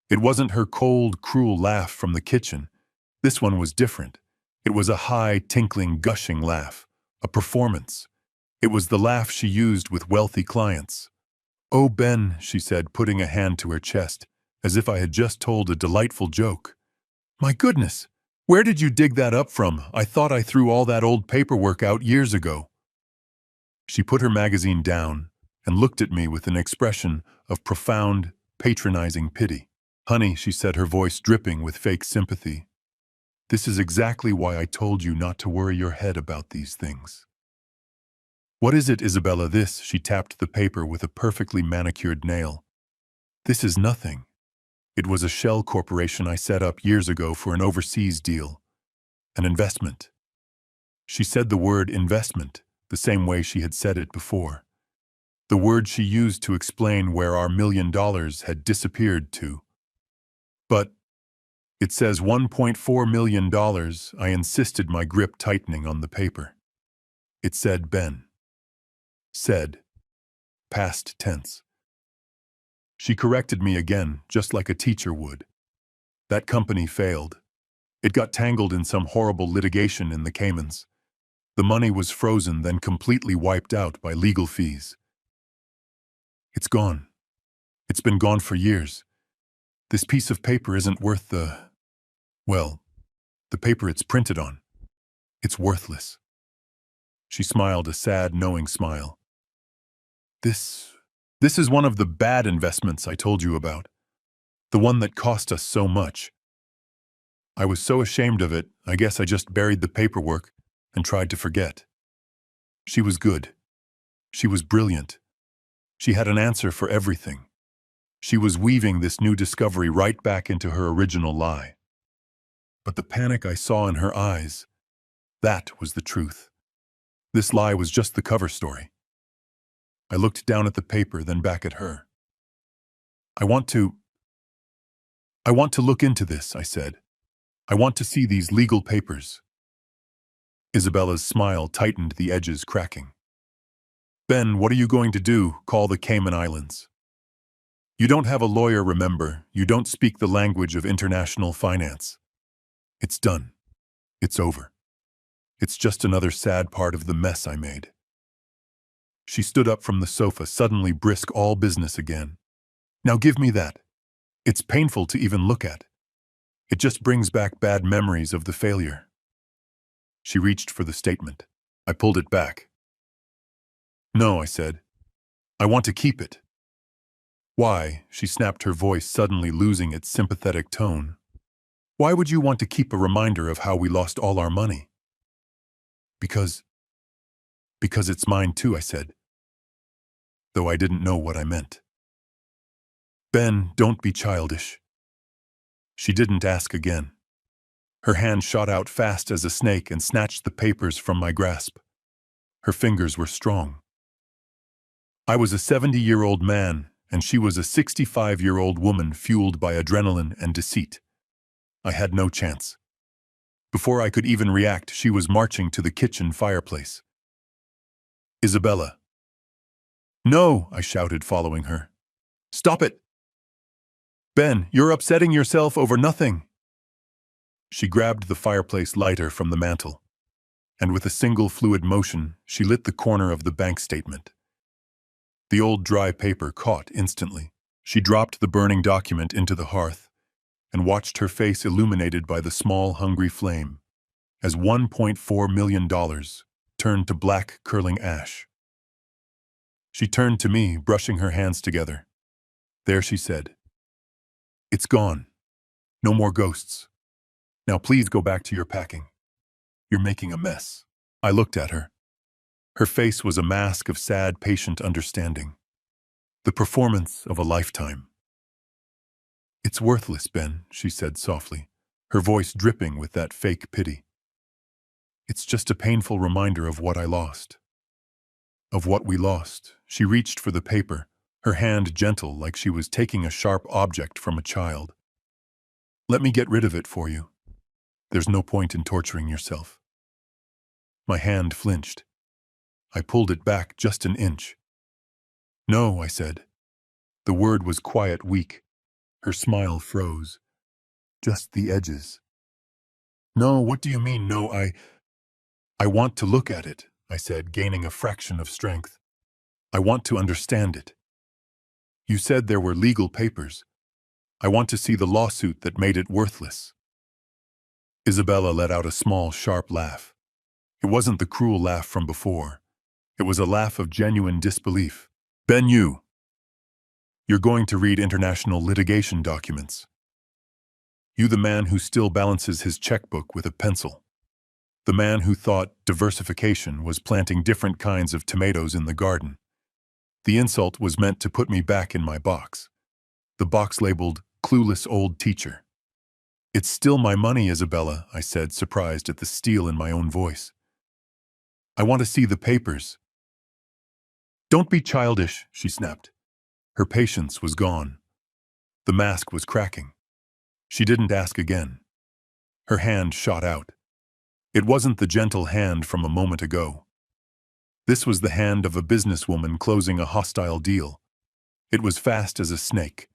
It wasn't her cold, cruel laugh from the kitchen. This one was different. It was a high, tinkling, gushing laugh. A performance. It was the laugh she used with wealthy clients. "Oh, Ben," she said, putting a hand to her chest, as if I had just told a delightful joke. "My goodness, where did you dig that up from? I thought I threw all that old paperwork out years ago." She put her magazine down and looked at me with an expression of profound, patronizing pity. "Honey," she said, her voice dripping with fake sympathy, "this is exactly why I told you not to worry your head about these things." "What is it, Isabella?" "This," she tapped the paper with a perfectly manicured nail. "This is nothing. It was a shell corporation I set up years ago for an overseas deal. An investment." She said the word investment the same way she had said it before. The word she used to explain where our $1 million had disappeared to. "But it says $1.4 million, I insisted, my grip tightening on the paper. "It said Ben." Said. Past tense. She corrected me again, just like a teacher would. "That company failed. It got tangled in some horrible litigation in the Caymans. The money was frozen, then completely wiped out by legal fees. It's gone. It's been gone for years. This piece of paper isn't worth the paper it's printed on. It's worthless." She smiled, a sad, knowing smile. This is one of the bad investments I told you about. The one that cost us so much. I was so ashamed of it, I guess I just buried the paperwork and tried to forget. She was good. She was brilliant. She had an answer for everything. She was weaving this new discovery right back into her original lie. But the panic I saw in her eyes, that was the truth. This lie was just the cover story. I looked down at the paper, then back at her. I want to look into this," I said. "I want to see these legal papers." Isabella's smile tightened, the edges cracking. "Ben, what are you going to do? Call the Cayman Islands? You don't have a lawyer, remember. You don't speak the language of international finance. It's done. It's over. It's just another sad part of the mess I made." She stood up from the sofa, suddenly brisk, all business again. "Now give me that. It's painful to even look at. It just brings back bad memories of the failure." She reached for the statement. I pulled it back. "No," I said. "I want to keep it." "Why?" She snapped, her voice suddenly losing its sympathetic tone. "Why would you want to keep a reminder of how we lost all our money?" Because it's mine too," I said, though I didn't know what I meant. "Ben, don't be childish." She didn't ask again. Her hand shot out fast as a snake and snatched the papers from my grasp. Her fingers were strong. I was a 70-year-old man, and she was a 65-year-old woman fueled by adrenaline and deceit. I had no chance. Before I could even react, she was marching to the kitchen fireplace. Isabella. No, I shouted, following her. Stop it! Ben, you're upsetting yourself over nothing. She grabbed the fireplace lighter from the mantel, and with a single fluid motion, she lit the corner of the bank statement. The old dry paper caught instantly. She dropped the burning document into the hearth and watched her face illuminated by the small, hungry flame as $1.4 million turned to black, curling ash. She turned to me, brushing her hands together. There, she said, "It's gone. No more ghosts. Now please go back to your packing. You're making a mess." I looked at her. Her face was a mask of sad, patient understanding. The performance of a lifetime. "It's worthless, Ben," she said softly, her voice dripping with that fake pity. "It's just a painful reminder of what I lost. Of what we lost." She reached for the paper, her hand gentle like she was taking a sharp object from a child. "Let me get rid of it for you. There's no point in torturing yourself." My hand flinched. I pulled it back just an inch. "No," I said. The word was quiet, weak. Her smile froze. "Just the edges." "No, what do you mean, no? I want to look at it," I said, gaining a fraction of strength. "I want to understand it. You said there were legal papers. I want to see the lawsuit that made it worthless." Isabella let out a small, sharp laugh. It wasn't the cruel laugh from before. It was a laugh of genuine disbelief. "Ben, you're going to read international litigation documents. You, the man who still balances his checkbook with a pencil. The man who thought diversification was planting different kinds of tomatoes in the garden. The insult was meant to put me back in my box. The box labeled, clueless old teacher. "It's still my money, Isabella," I said, surprised at the steel in my own voice. "I want to see the papers." "Don't be childish," she snapped. Her patience was gone. The mask was cracking. She didn't ask again. Her hand shot out. It wasn't the gentle hand from a moment ago. This was the hand of a businesswoman closing a hostile deal. It was fast as a snake.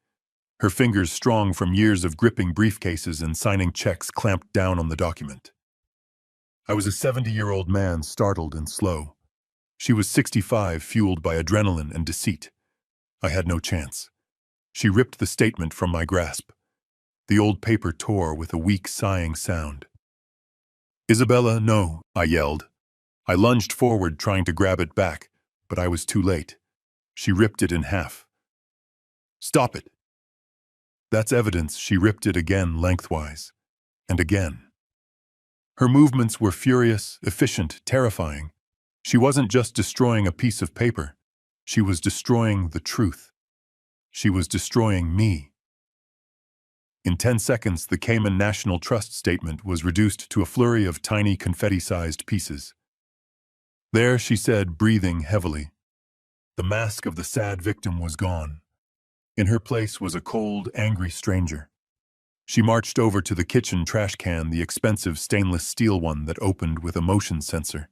Her fingers, strong from years of gripping briefcases and signing checks, clamped down on the document. I was a 70-year-old man, startled and slow. She was 65, fueled by adrenaline and deceit. I had no chance. She ripped the statement from my grasp. The old paper tore with a weak, sighing sound. "Isabella, no," I yelled. I lunged forward, trying to grab it back, but I was too late. She ripped it in half. "Stop it." "That's evidence." She ripped it again, lengthwise. And again. Her movements were furious, efficient, terrifying. She wasn't just destroying a piece of paper. She was destroying the truth. She was destroying me. In 10 seconds, the Cayman National Trust statement was reduced to a flurry of tiny confetti-sized pieces. "There," she said, breathing heavily. The mask of the sad victim was gone. In her place was a cold, angry stranger. She marched over to the kitchen trash can, the expensive stainless steel one that opened with a motion sensor.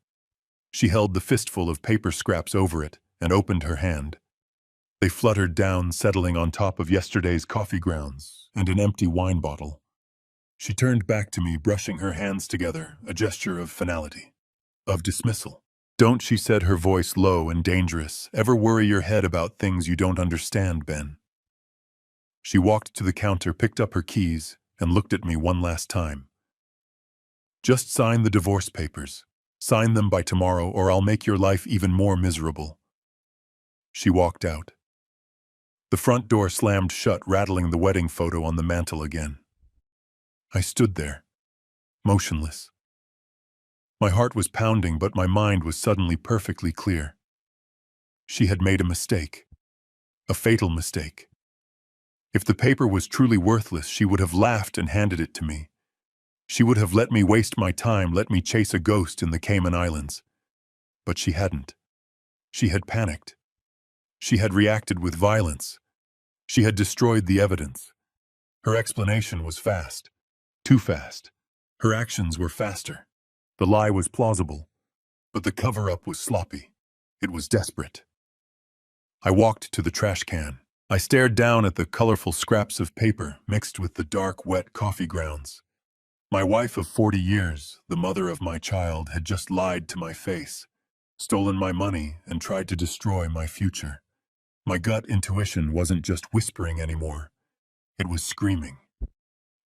She held the fistful of paper scraps over it and opened her hand. They fluttered down, settling on top of yesterday's coffee grounds and an empty wine bottle. She turned back to me, brushing her hands together, a gesture of finality, of dismissal. "Don't," she said, her voice low and dangerous, "ever worry your head about things you don't understand, Ben." She walked to the counter, picked up her keys, and looked at me one last time. "Just sign the divorce papers. Sign them by tomorrow, or I'll make your life even more miserable." She walked out. The front door slammed shut, rattling the wedding photo on the mantel again. I stood there, motionless. My heart was pounding, but my mind was suddenly perfectly clear. She had made a mistake. A fatal mistake. If the paper was truly worthless, she would have laughed and handed it to me. She would have let me waste my time, let me chase a ghost in the Cayman Islands. But she hadn't. She had panicked. She had reacted with violence. She had destroyed the evidence. Her explanation was fast. Too fast. Her actions were faster. The lie was plausible, but the cover-up was sloppy. It was desperate. I walked to the trash can. I stared down at the colorful scraps of paper mixed with the dark, wet coffee grounds. My wife of 40 years, the mother of my child, had just lied to my face, stolen my money, and tried to destroy my future. My gut intuition wasn't just whispering anymore. It was screaming.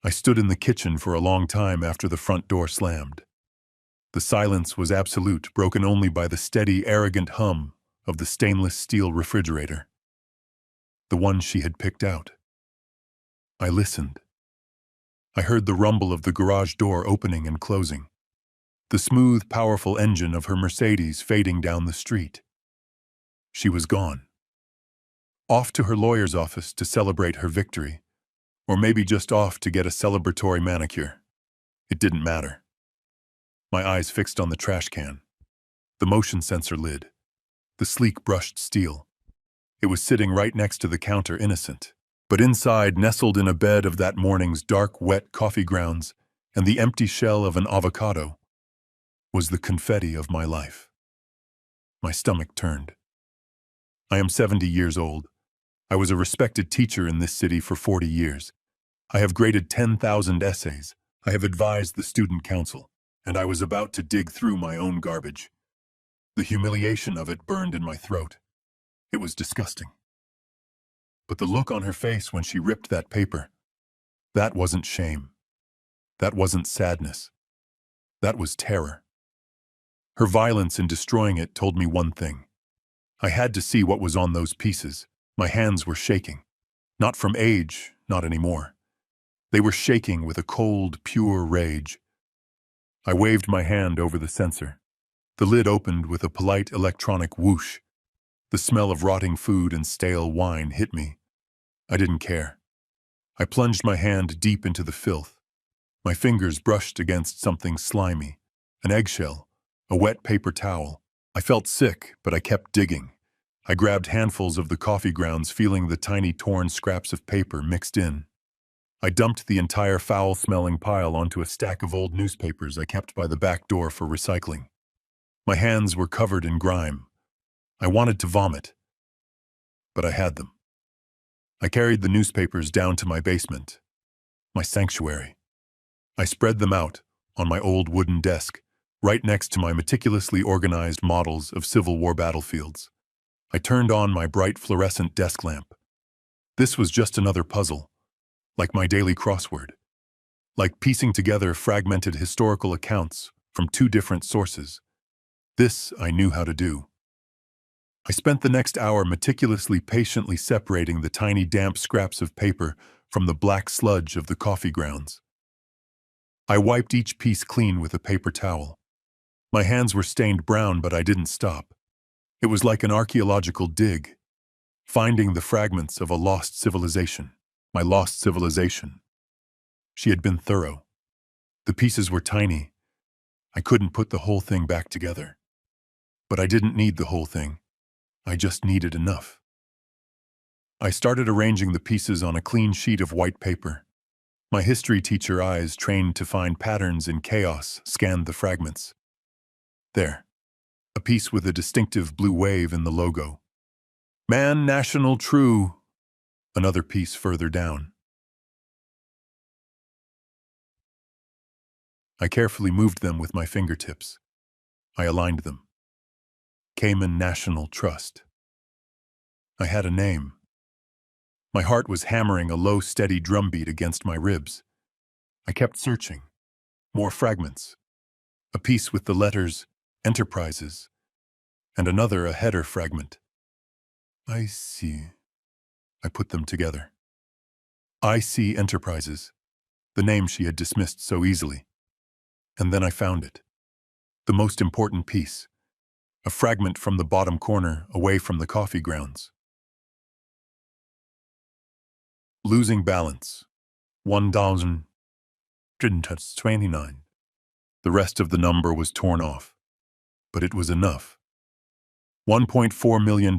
I stood in the kitchen for a long time after the front door slammed. The silence was absolute, broken only by the steady, arrogant hum of the stainless steel refrigerator. The one she had picked out. I listened. I heard the rumble of the garage door opening and closing, the smooth, powerful engine of her Mercedes fading down the street. She was gone. Off to her lawyer's office to celebrate her victory, or maybe just off to get a celebratory manicure. It didn't matter. My eyes fixed on the trash can, the motion sensor lid, the sleek brushed steel. It was sitting right next to the counter, innocent. But inside, nestled in a bed of that morning's dark, wet coffee grounds and the empty shell of an avocado, was the confetti of my life. My stomach turned. I am 70 years old. I was a respected teacher in this city for 40 years. I have graded 10,000 essays. I have advised the student council, and I was about to dig through my own garbage. The humiliation of it burned in my throat. It was disgusting. But the look on her face when she ripped that paper, that wasn't shame. That wasn't sadness. That was terror. Her violence in destroying it told me one thing. I had to see what was on those pieces. My hands were shaking. Not from age, not anymore. They were shaking with a cold, pure rage. I waved my hand over the sensor. The lid opened with a polite electronic whoosh. The smell of rotting food and stale wine hit me. I didn't care. I plunged my hand deep into the filth. My fingers brushed against something slimy, an eggshell, a wet paper towel. I felt sick, but I kept digging. I grabbed handfuls of the coffee grounds, feeling the tiny torn scraps of paper mixed in. I dumped the entire foul-smelling pile onto a stack of old newspapers I kept by the back door for recycling. My hands were covered in grime. I wanted to vomit, but I had them. I carried the newspapers down to my basement, my sanctuary. I spread them out on my old wooden desk, right next to my meticulously organized models of Civil War battlefields. I turned on my bright fluorescent desk lamp. This was just another puzzle, like my daily crossword, like piecing together fragmented historical accounts from two different sources. This I knew how to do. I spent the next hour meticulously, patiently separating the tiny damp scraps of paper from the black sludge of the coffee grounds. I wiped each piece clean with a paper towel. My hands were stained brown, but I didn't stop. It was like an archaeological dig, finding the fragments of a lost civilization. My lost civilization. She had been thorough. The pieces were tiny. I couldn't put the whole thing back together. But I didn't need the whole thing. I just needed enough. I started arranging the pieces on a clean sheet of white paper. My history teacher eyes, trained to find patterns in chaos, scanned the fragments. There, a piece with a distinctive blue wave in the logo. Man National True. Another piece further down. I carefully moved them with my fingertips. I aligned them. Cayman National Trust. I had a name. My heart was hammering a low, steady drumbeat against my ribs. I kept searching. More fragments. A piece with the letters Enterprises, and another a header fragment. I see. I put them together. I see Enterprises, the name she had dismissed so easily. And then I found it. The most important piece. A fragment from the bottom corner, away from the coffee grounds. Losing balance. 1,029. The rest of the number was torn off. But it was enough. $1.4 million.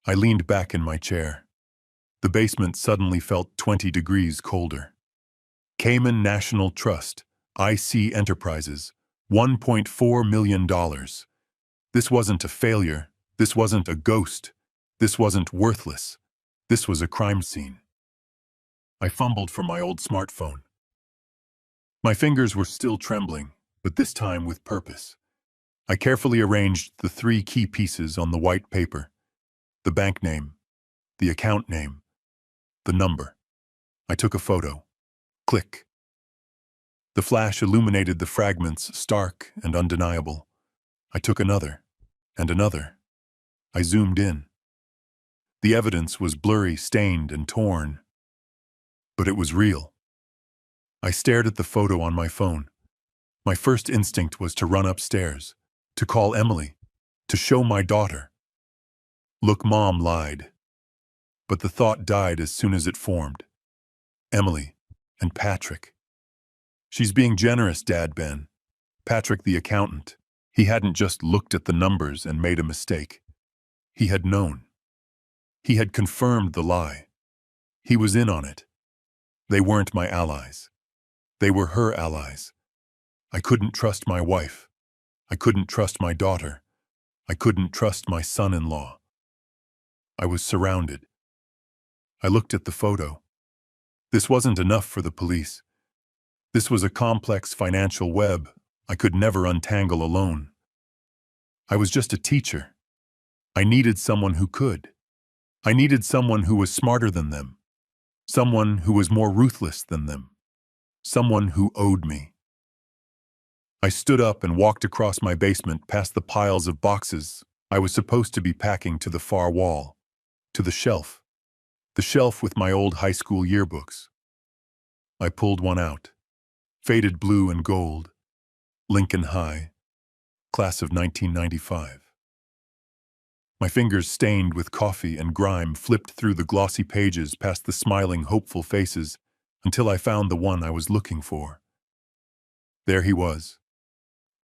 I leaned back in my chair. The basement suddenly felt 20 degrees colder. Cayman National Trust, IC Enterprises, $1.4 million. This wasn't a failure. This wasn't a ghost. This wasn't worthless. This was a crime scene. I fumbled for my old smartphone. My fingers were still trembling, but this time with purpose. I carefully arranged the 3 key pieces on the white paper: the bank name, the account name, the number. I took a photo. Click. The flash illuminated the fragments, stark and undeniable. I took another, and another. I zoomed in. The evidence was blurry, stained, and torn. But it was real. I stared at the photo on my phone. My first instinct was to run upstairs, to call Emily, to show my daughter. Look, Mom lied. But the thought died as soon as it formed. Emily and Patrick. She's being generous, Dad, Ben. Patrick, the accountant. He hadn't just looked at the numbers and made a mistake. He had known. He had confirmed the lie. He was in on it. They weren't my allies. They were her allies. I couldn't trust my wife. I couldn't trust my daughter. I couldn't trust my son-in-law. I was surrounded. I looked at the photo. This wasn't enough for the police. This was a complex financial web I could never untangle alone. I was just a teacher. I needed someone who could. I needed someone who was smarter than them. Someone who was more ruthless than them. Someone who owed me. I stood up and walked across my basement past the piles of boxes I was supposed to be packing to the far wall, to the shelf with my old high school yearbooks. I pulled one out. Faded blue and gold. Lincoln High. Class of 1995. My fingers, stained with coffee and grime, flipped through the glossy pages past the smiling, hopeful faces until I found the one I was looking for. There he was.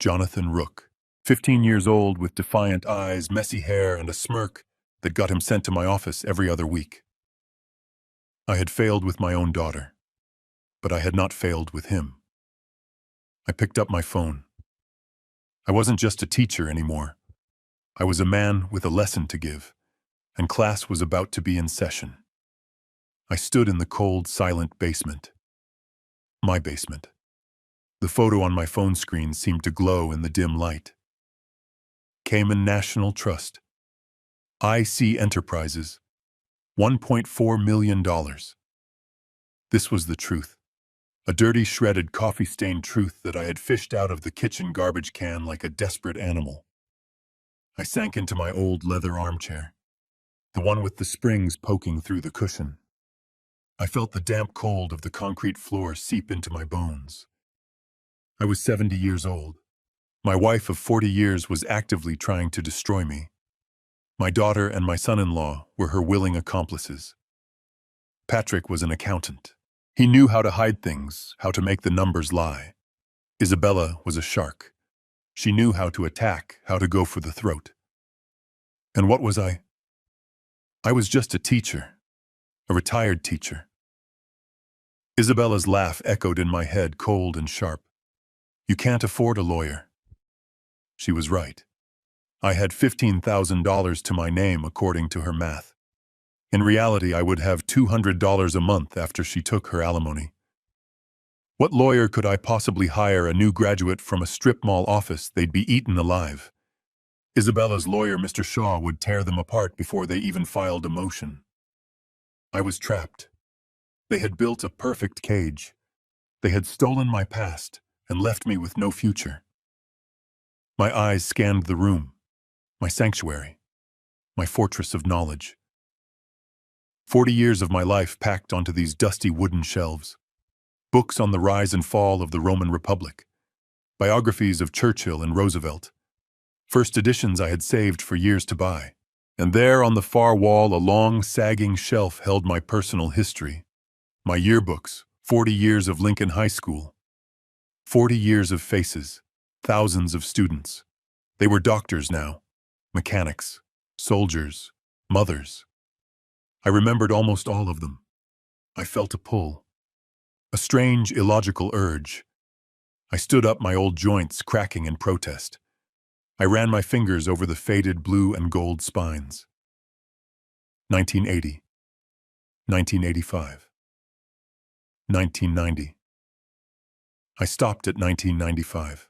Jonathan Rook, 15 years old, with defiant eyes, messy hair, and a smirk that got him sent to my office every other week. I had failed with my own daughter, but I had not failed with him. I picked up my phone. I wasn't just a teacher anymore. I was a man with a lesson to give, and class was about to be in session. I stood in the cold, silent basement. My basement. The photo on my phone screen seemed to glow in the dim light. Cayman National Trust. IC Enterprises. $1.4 million. This was the truth. A dirty, shredded, coffee-stained truth that I had fished out of the kitchen garbage can like a desperate animal. I sank into my old leather armchair, the one with the springs poking through the cushion. I felt the damp cold of the concrete floor seep into my bones. I was 70 years old. My wife of 40 years was actively trying to destroy me. My daughter and my son-in-law were her willing accomplices. Patrick was an accountant. He knew how to hide things, how to make the numbers lie. Isabella was a shark. She knew how to attack, how to go for the throat. And what was I? I was just a teacher, a retired teacher. Isabella's laugh echoed in my head, cold and sharp. You can't afford a lawyer. She was right. I had $15,000 to my name according to her math. In reality, I would have $200 a month after she took her alimony. What lawyer could I possibly hire? A new graduate from a strip mall office? They'd be eaten alive. Isabella's lawyer, Mr. Shaw, would tear them apart before they even filed a motion. I was trapped. They had built a perfect cage. They had stolen my past and left me with no future. My eyes scanned the room, my sanctuary, my fortress of knowledge. 40 years of my life packed onto these dusty wooden shelves. Books on the rise and fall of the Roman Republic. Biographies of Churchill and Roosevelt. First editions I had saved for years to buy. And there on the far wall, a long, sagging shelf held my personal history. My yearbooks, 40 years of Lincoln High School. 40 years of faces, thousands of students. They were doctors now, mechanics, soldiers, Mothers. I remembered almost all of them. I felt a pull. A strange, illogical urge. I stood up, my old joints cracking in protest. I ran my fingers over the faded blue and gold spines. 1980. 1985. 1990. I stopped at 1995.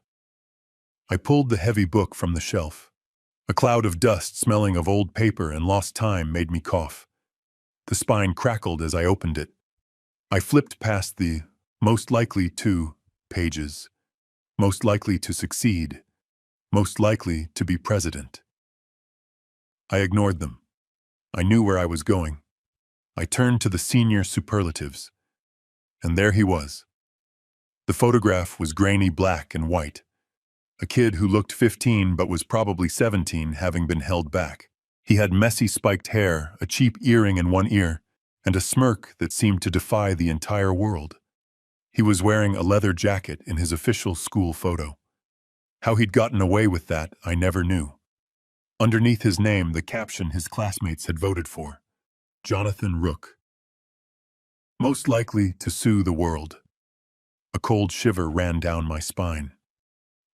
I pulled the heavy book from the shelf. A cloud of dust smelling of old paper and lost time made me cough. The spine crackled as I opened it. I flipped past the most likely to pages. Most likely to succeed. Most likely to be president. I ignored them. I knew where I was going. I turned to the senior superlatives. And there he was. The photograph was grainy black and white. A kid who looked 15 but was probably 17, having been held back. He had messy spiked hair, a cheap earring in one ear, and a smirk that seemed to defy the entire world. He was wearing a leather jacket in his official school photo. How he'd gotten away with that, I never knew. Underneath his name, the caption his classmates had voted for. Jonathan Rook. Most likely to sue the world. A cold shiver ran down my spine.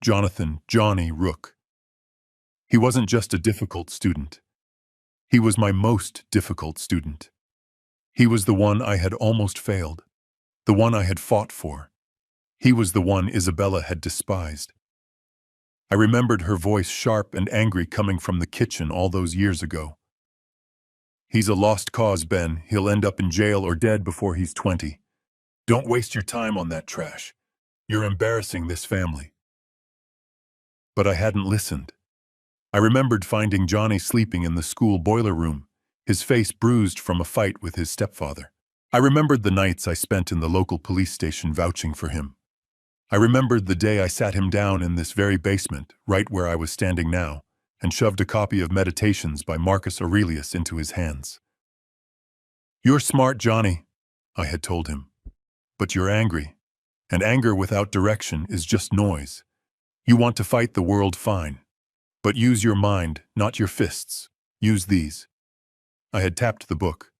Johnny Rook. He wasn't just a difficult student. He was my most difficult student. He was the one I had almost failed. The one I had fought for. He was the one Isabella had despised. I remembered her voice, sharp and angry, coming from the kitchen all those years ago. He's a lost cause, Ben. He'll end up in jail or dead before he's 20. Don't waste your time on that trash. You're embarrassing this family. But I hadn't listened. I remembered finding Johnny sleeping in the school boiler room, his face bruised from a fight with his stepfather. I remembered the nights I spent in the local police station vouching for him. I remembered the day I sat him down in this very basement, right where I was standing now, and shoved a copy of Meditations by Marcus Aurelius into his hands. You're smart, Johnny, I had told him, but you're angry, and anger without direction is just noise. You want to fight the world, fine, but use your mind, not your fists. Use these. I had tapped the book.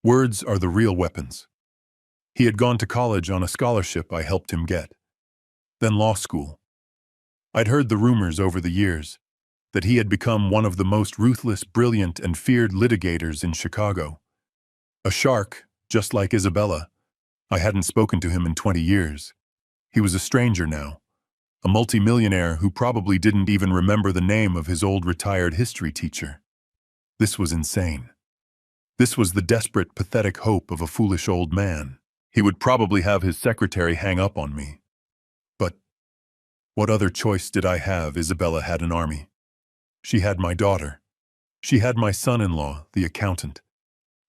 Words are the real weapons. He had gone to college on a scholarship I helped him get. Then law school. I'd heard the rumors over the years that he had become one of the most ruthless, brilliant, and feared litigators in Chicago. A shark, just like Isabella. I hadn't spoken to him in 20 years. He was a stranger now, a multimillionaire who probably didn't even remember the name of his old retired history teacher. This was insane. This was the desperate, pathetic hope of a foolish old man. He would probably have his secretary hang up on me. But what other choice did I have? Isabella had an army. She had my daughter. She had my son-in-law, the accountant.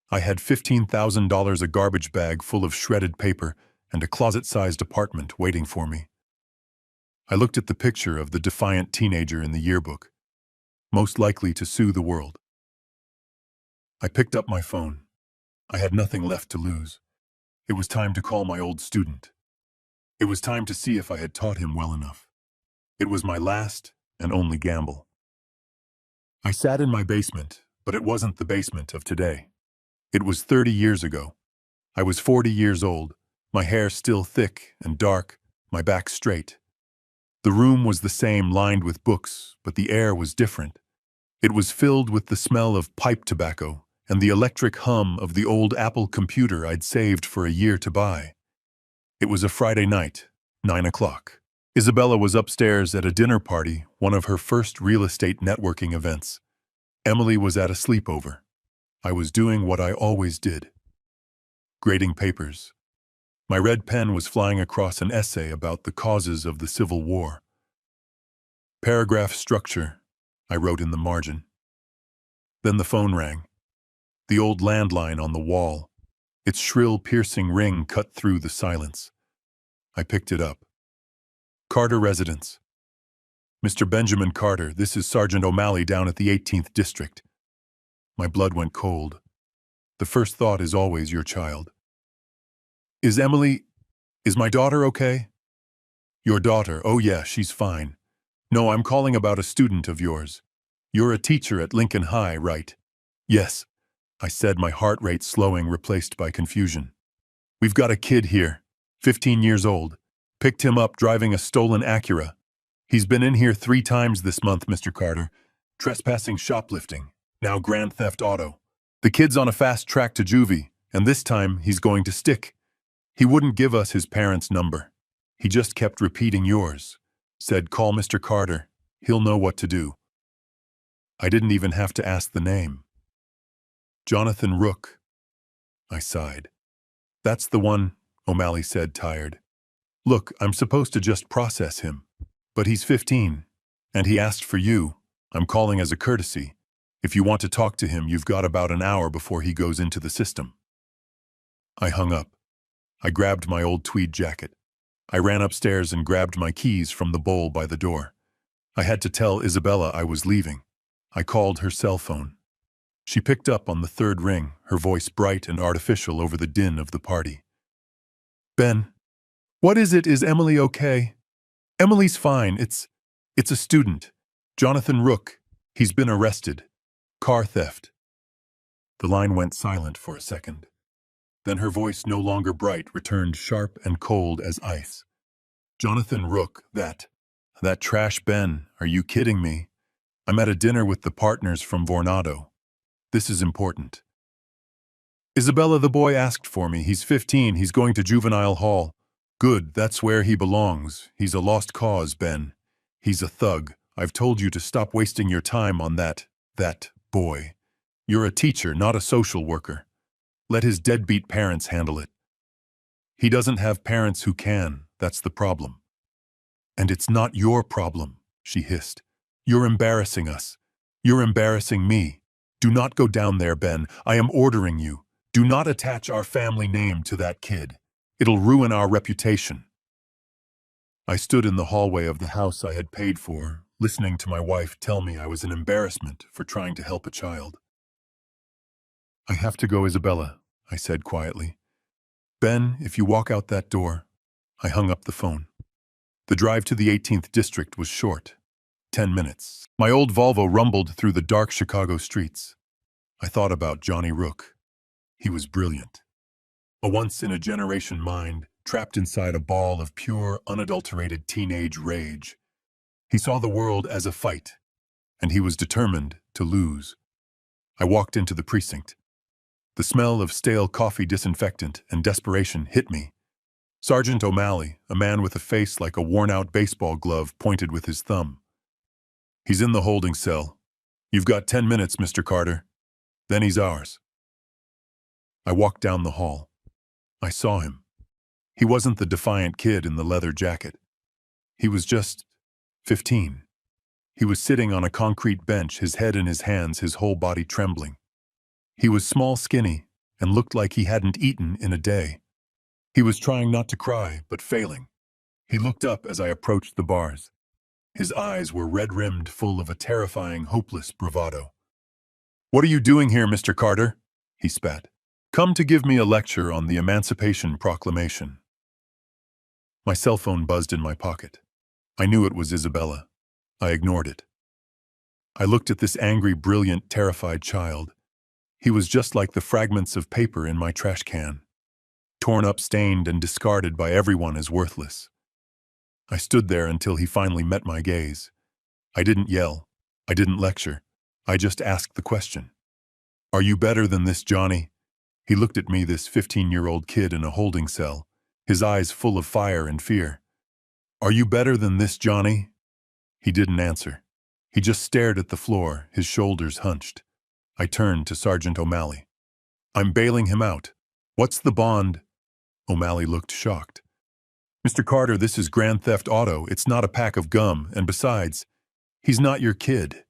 I had $15,000, a garbage bag full of shredded paper, and a closet-sized apartment waiting for me. I looked at the picture of the defiant teenager in the yearbook, most likely to sue the world. I picked up my phone. I had nothing left to lose. It was time to call my old student. It was time to see if I had taught him well enough. It was my last and only gamble. I sat in my basement, but it wasn't the basement of today. It was 30 years ago. I was 40 years old, my hair still thick and dark, my back straight. The room was the same, lined with books, but the air was different. It was filled with the smell of pipe tobacco and the electric hum of the old Apple computer I'd saved for a year to buy. It was a Friday night, 9 o'clock. Isabella was upstairs at a dinner party, one of her first real estate networking events. Emily was at a sleepover. I was doing what I always did. Grading papers. My red pen was flying across an essay about the causes of the Civil War. Paragraph structure, I wrote in the margin. Then the phone rang. The old landline on the wall. Its shrill, piercing ring cut through the silence. I picked it up. Carter Residence. Mr. Benjamin Carter, this is Sergeant O'Malley down at the 18th District. My blood went cold. The first thought is always your child. Is my daughter okay? Your daughter, oh yeah, she's fine. No, I'm calling about a student of yours. You're a teacher at Lincoln High, right? Yes, I said, my heart rate slowing, replaced by confusion. We've got a kid here, 15 years old. Picked him up driving a stolen Acura. He's been in here 3 times this month, Mr. Carter. Trespassing, shoplifting, now grand theft auto. The kid's on a fast track to juvie, and this time he's going to stick. He wouldn't give us his parents' number. He just kept repeating yours. Said, call Mr. Carter. He'll know what to do. I didn't even have to ask the name. Jonathan Rook. I sighed. That's the one, O'Malley said, tired. Look, I'm supposed to just process him. But he's 15, and he asked for you. I'm calling as a courtesy. If you want to talk to him, you've got about an hour before he goes into the system. I hung up. I grabbed my old tweed jacket. I ran upstairs and grabbed my keys from the bowl by the door. I had to tell Isabella I was leaving. I called her cell phone. She picked up on the 3rd ring, her voice bright and artificial over the din of the party. Ben, what is it? Is Emily okay? Emily's fine. It's a student. Jonathan Rook. He's been arrested. Car theft. The line went silent for a second. Then her voice, no longer bright, returned sharp and cold as ice. Jonathan Rook, that trash Ben, are you kidding me? I'm at a dinner with the partners from Vornado. This is important. Isabella, the boy asked for me. He's 15. He's going to juvenile hall. Good, that's where he belongs. He's a lost cause, Ben. He's a thug. I've told you to stop wasting your time on that boy. You're a teacher, not a social worker. Let his deadbeat parents handle it. He doesn't have parents who can, that's the problem. And it's not your problem, she hissed. You're embarrassing us. You're embarrassing me. Do not go down there, Ben. I am ordering you. Do not attach our family name to that kid. It'll ruin our reputation. I stood in the hallway of the house I had paid for, listening to my wife tell me I was an embarrassment for trying to help a child. I have to go, Isabella, I said quietly. Ben, if you walk out that door. I hung up the phone. The drive to the 18th district was short. 10 minutes. My old Volvo rumbled through the dark Chicago streets. I thought about Johnny Rook. He was brilliant. A once-in-a-generation mind, trapped inside a ball of pure, unadulterated teenage rage. He saw the world as a fight, and he was determined to lose. I walked into the precinct. The smell of stale coffee disinfectant and desperation hit me. Sergeant O'Malley, a man with a face like a worn-out baseball glove, pointed with his thumb. He's in the holding cell. You've got 10 minutes, Mr. Carter. Then he's ours. I walked down the hall. I saw him. He wasn't the defiant kid in the leather jacket. He was just 15. He was sitting on a concrete bench, his head in his hands, his whole body trembling. He was small, skinny, and looked like he hadn't eaten in a day. He was trying not to cry, but failing. He looked up as I approached the bars. His eyes were red-rimmed, full of a terrifying, hopeless bravado. "What are you doing here, Mr. Carter?" he spat. "Come to give me a lecture on the Emancipation Proclamation." My cell phone buzzed in my pocket. I knew it was Isabella. I ignored it. I looked at this angry, brilliant, terrified child. He was just like the fragments of paper in my trash can, torn up, stained, and discarded by everyone as worthless. I stood there until he finally met my gaze. I didn't yell. I didn't lecture. I just asked the question. "Are you better than this, Johnny?" He looked at me, this 15-year-old kid in a holding cell, his eyes full of fire and fear. "Are you better than this, Johnny?" He didn't answer. He just stared at the floor, his shoulders hunched. I turned to Sergeant O'Malley. "I'm bailing him out. What's the bond?" O'Malley looked shocked. "Mr. Carter, this is grand theft auto. It's not a pack of gum, and besides, he's not your kid."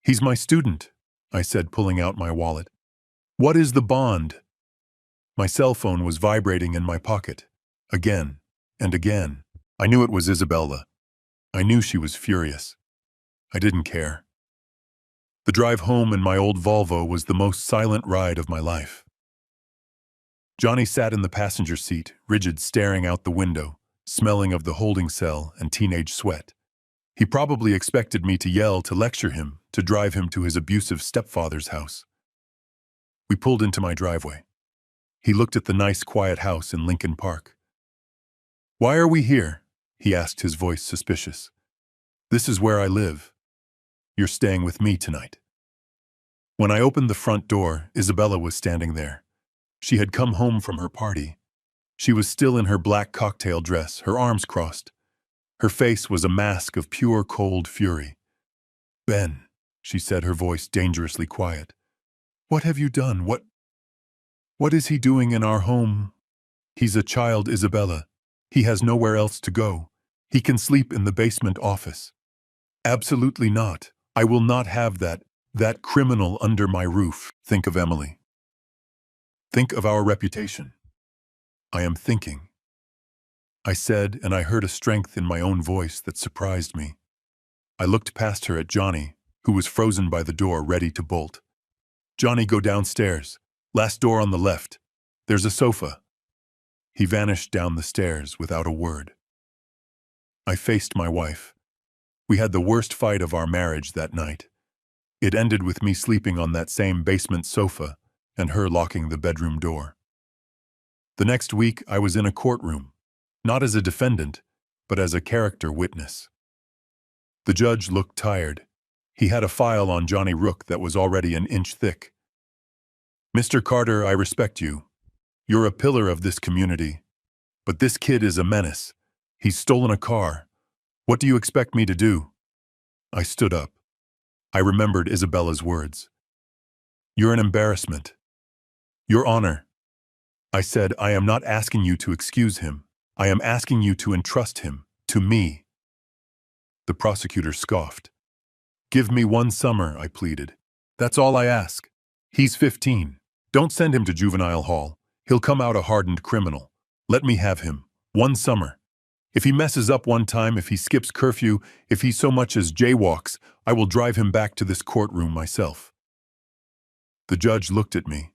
"He's my student," I said, pulling out my wallet. "What is the bond?" My cell phone was vibrating in my pocket. Again and again. I knew it was Isabella. I knew she was furious. I didn't care. The drive home in my old Volvo was the most silent ride of my life. Johnny sat in the passenger seat, rigid, staring out the window, smelling of the holding cell and teenage sweat. He probably expected me to yell, to lecture him, to drive him to his abusive stepfather's house. We pulled into my driveway. He looked at the nice, quiet house in Lincoln Park. "Why are we here?" he asked, his voice suspicious. "This is where I live. You're staying with me tonight." When I opened the front door, Isabella was standing there. She had come home from her party. She was still in her black cocktail dress, her arms crossed. Her face was a mask of pure, cold fury. "Ben," she said, her voice dangerously quiet. "What have you done? What is he doing in our home?" "He's a child, Isabella. He has nowhere else to go. He can sleep in the basement office." "Absolutely not. I will not have that criminal under my roof." "Think of Emily. Think of our reputation." "I am thinking," I said, and I heard a strength in my own voice that surprised me. I looked past her at Johnny, who was frozen by the door, ready to bolt. "Johnny, go downstairs. Last door on the left. There's a sofa." He vanished down the stairs without a word. I faced my wife. We had the worst fight of our marriage that night. It ended with me sleeping on that same basement sofa and her locking the bedroom door. The next week, I was in a courtroom, not as a defendant, but as a character witness. The judge looked tired. He had a file on Johnny Rook that was already an inch thick. "Mr. Carter, I respect you. You're a pillar of this community. But this kid is a menace. He's stolen a car. What do you expect me to do?" I stood up. I remembered Isabella's words. "You're an embarrassment. Your Honor," I said, "I am not asking you to excuse him. I am asking you to entrust him to me." The prosecutor scoffed. "Give me 1 summer," I pleaded. "That's all I ask. He's 15. Don't send him to juvenile hall. He'll come out a hardened criminal. Let me have him. 1 summer. If he messes up one time, if he skips curfew, if he so much as jaywalks, I will drive him back to this courtroom myself." The judge looked at me.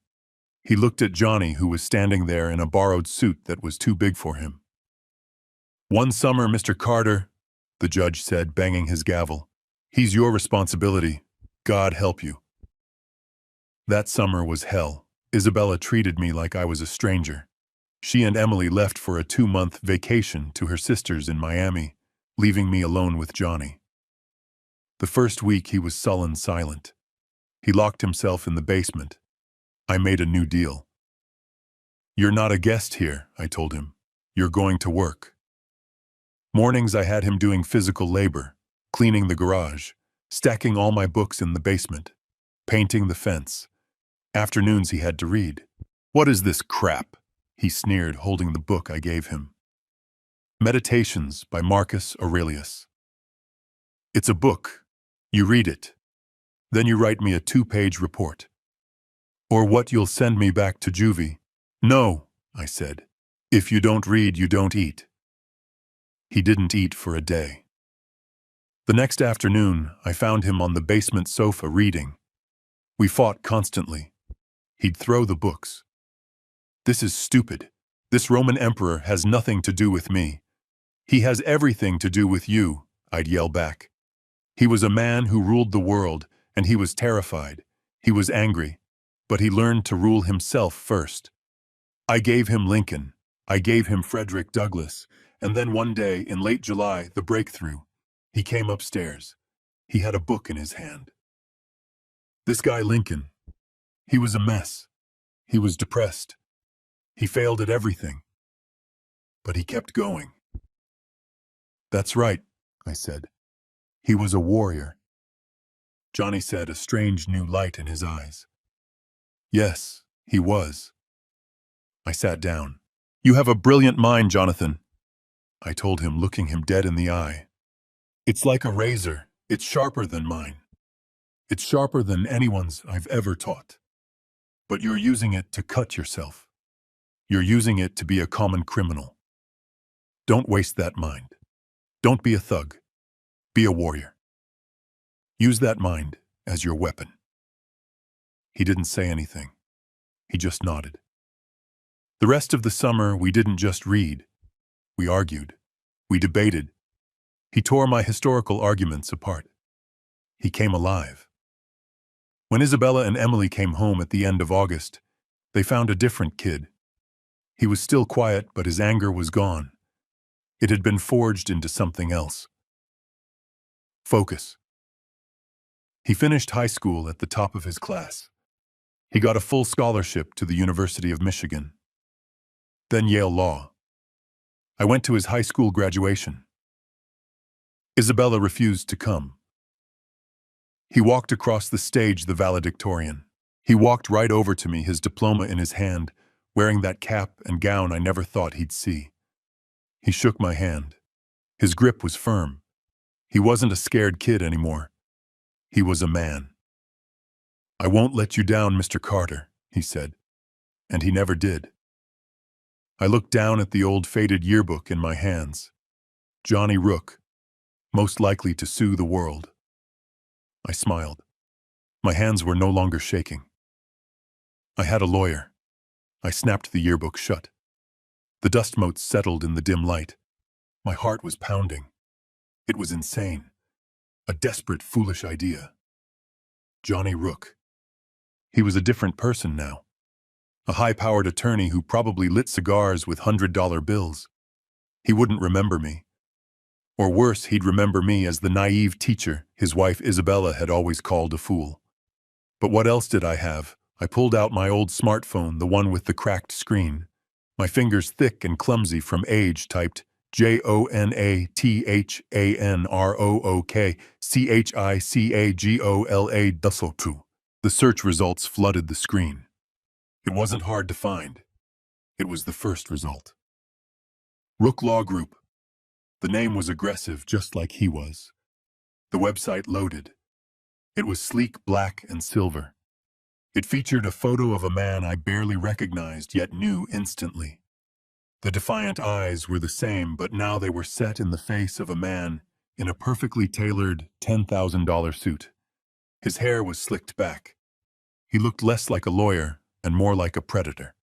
He looked at Johnny, who was standing there in a borrowed suit that was too big for him. "1 summer, Mr. Carter," the judge said, banging his gavel. "He's your responsibility. God help you." That summer was hell. Isabella treated me like I was a stranger. She and Emily left for a 2-month vacation to her sisters in Miami, leaving me alone with Johnny. The first week he was sullen silent. He locked himself in the basement. I made a new deal. "You're not a guest here," I told him. "You're going to work." Mornings I had him doing physical labor, cleaning the garage, stacking all my books in the basement, painting the fence. Afternoons he had to read. "What is this crap?" he sneered, holding the book I gave him. Meditations by Marcus Aurelius. "It's a book. You read it. Then you write me a 2-page report. Or what, you'll send me back to juvie." "No," I said. "If you don't read, you don't eat." He didn't eat for a day. The next afternoon, I found him on the basement sofa reading. We fought constantly. He'd throw the books. "This is stupid. This Roman emperor has nothing to do with me. He has everything to do with you," I'd yell back. He was a man who ruled the world, and he was terrified. He was angry, but he learned to rule himself first. I gave him Lincoln. I gave him Frederick Douglass. And then one day, in late July, the breakthrough. He came upstairs. He had a book in his hand. This guy Lincoln, he was a mess. He was depressed. He failed at everything. But he kept going. "That's right," I said. "He was a warrior." Johnny said, a strange new light in his eyes. "Yes, he was." I sat down. "You have a brilliant mind, Jonathan," I told him, looking him dead in the eye. "It's like a razor. It's sharper than mine. It's sharper than anyone's I've ever taught. But you're using it to cut yourself. You're using it to be a common criminal. Don't waste that mind. Don't be a thug. Be a warrior. Use that mind as your weapon." He didn't say anything. He just nodded. The rest of the summer, we didn't just read. We argued. We debated. He tore my historical arguments apart. He came alive. When Isabella and Emily came home at the end of August, they found a different kid. He was still quiet, but his anger was gone. It had been forged into something else. Focus. He finished high school at the top of his class. He got a full scholarship to the University of Michigan, then Yale Law. I went to his high school graduation. Isabella refused to come. He walked across the stage, the valedictorian. He walked right over to me, his diploma in his hand, wearing that cap and gown I never thought he'd see. He shook my hand. His grip was firm. He wasn't a scared kid anymore. He was a man. "I won't let you down, Mr. Carter," he said. And he never did. I looked down at the old faded yearbook in my hands. Johnny Rook, most likely to sue the world. I smiled. My hands were no longer shaking. I had a lawyer. I snapped the yearbook shut. The dust motes settled in the dim light. My heart was pounding. It was insane. A desperate, foolish idea. Johnny Rook. He was a different person now. A high-powered attorney who probably lit cigars with $100 bills. He wouldn't remember me. Or worse, he'd remember me as the naive teacher his wife Isabella had always called a fool. But what else did I have? I pulled out my old smartphone, the one with the cracked screen. My fingers thick and clumsy from age, typed JONATHANROOKCHICAGOLA Dusseltu. The search results flooded the screen. It wasn't hard to find. It was the first result. Rook Law Group. The name was aggressive, just like he was. The website loaded. It was sleek, black, and silver. It featured a photo of a man I barely recognized, yet knew instantly. The defiant eyes were the same, but now they were set in the face of a man in a perfectly tailored $10,000 suit. His hair was slicked back. He looked less like a lawyer and more like a predator.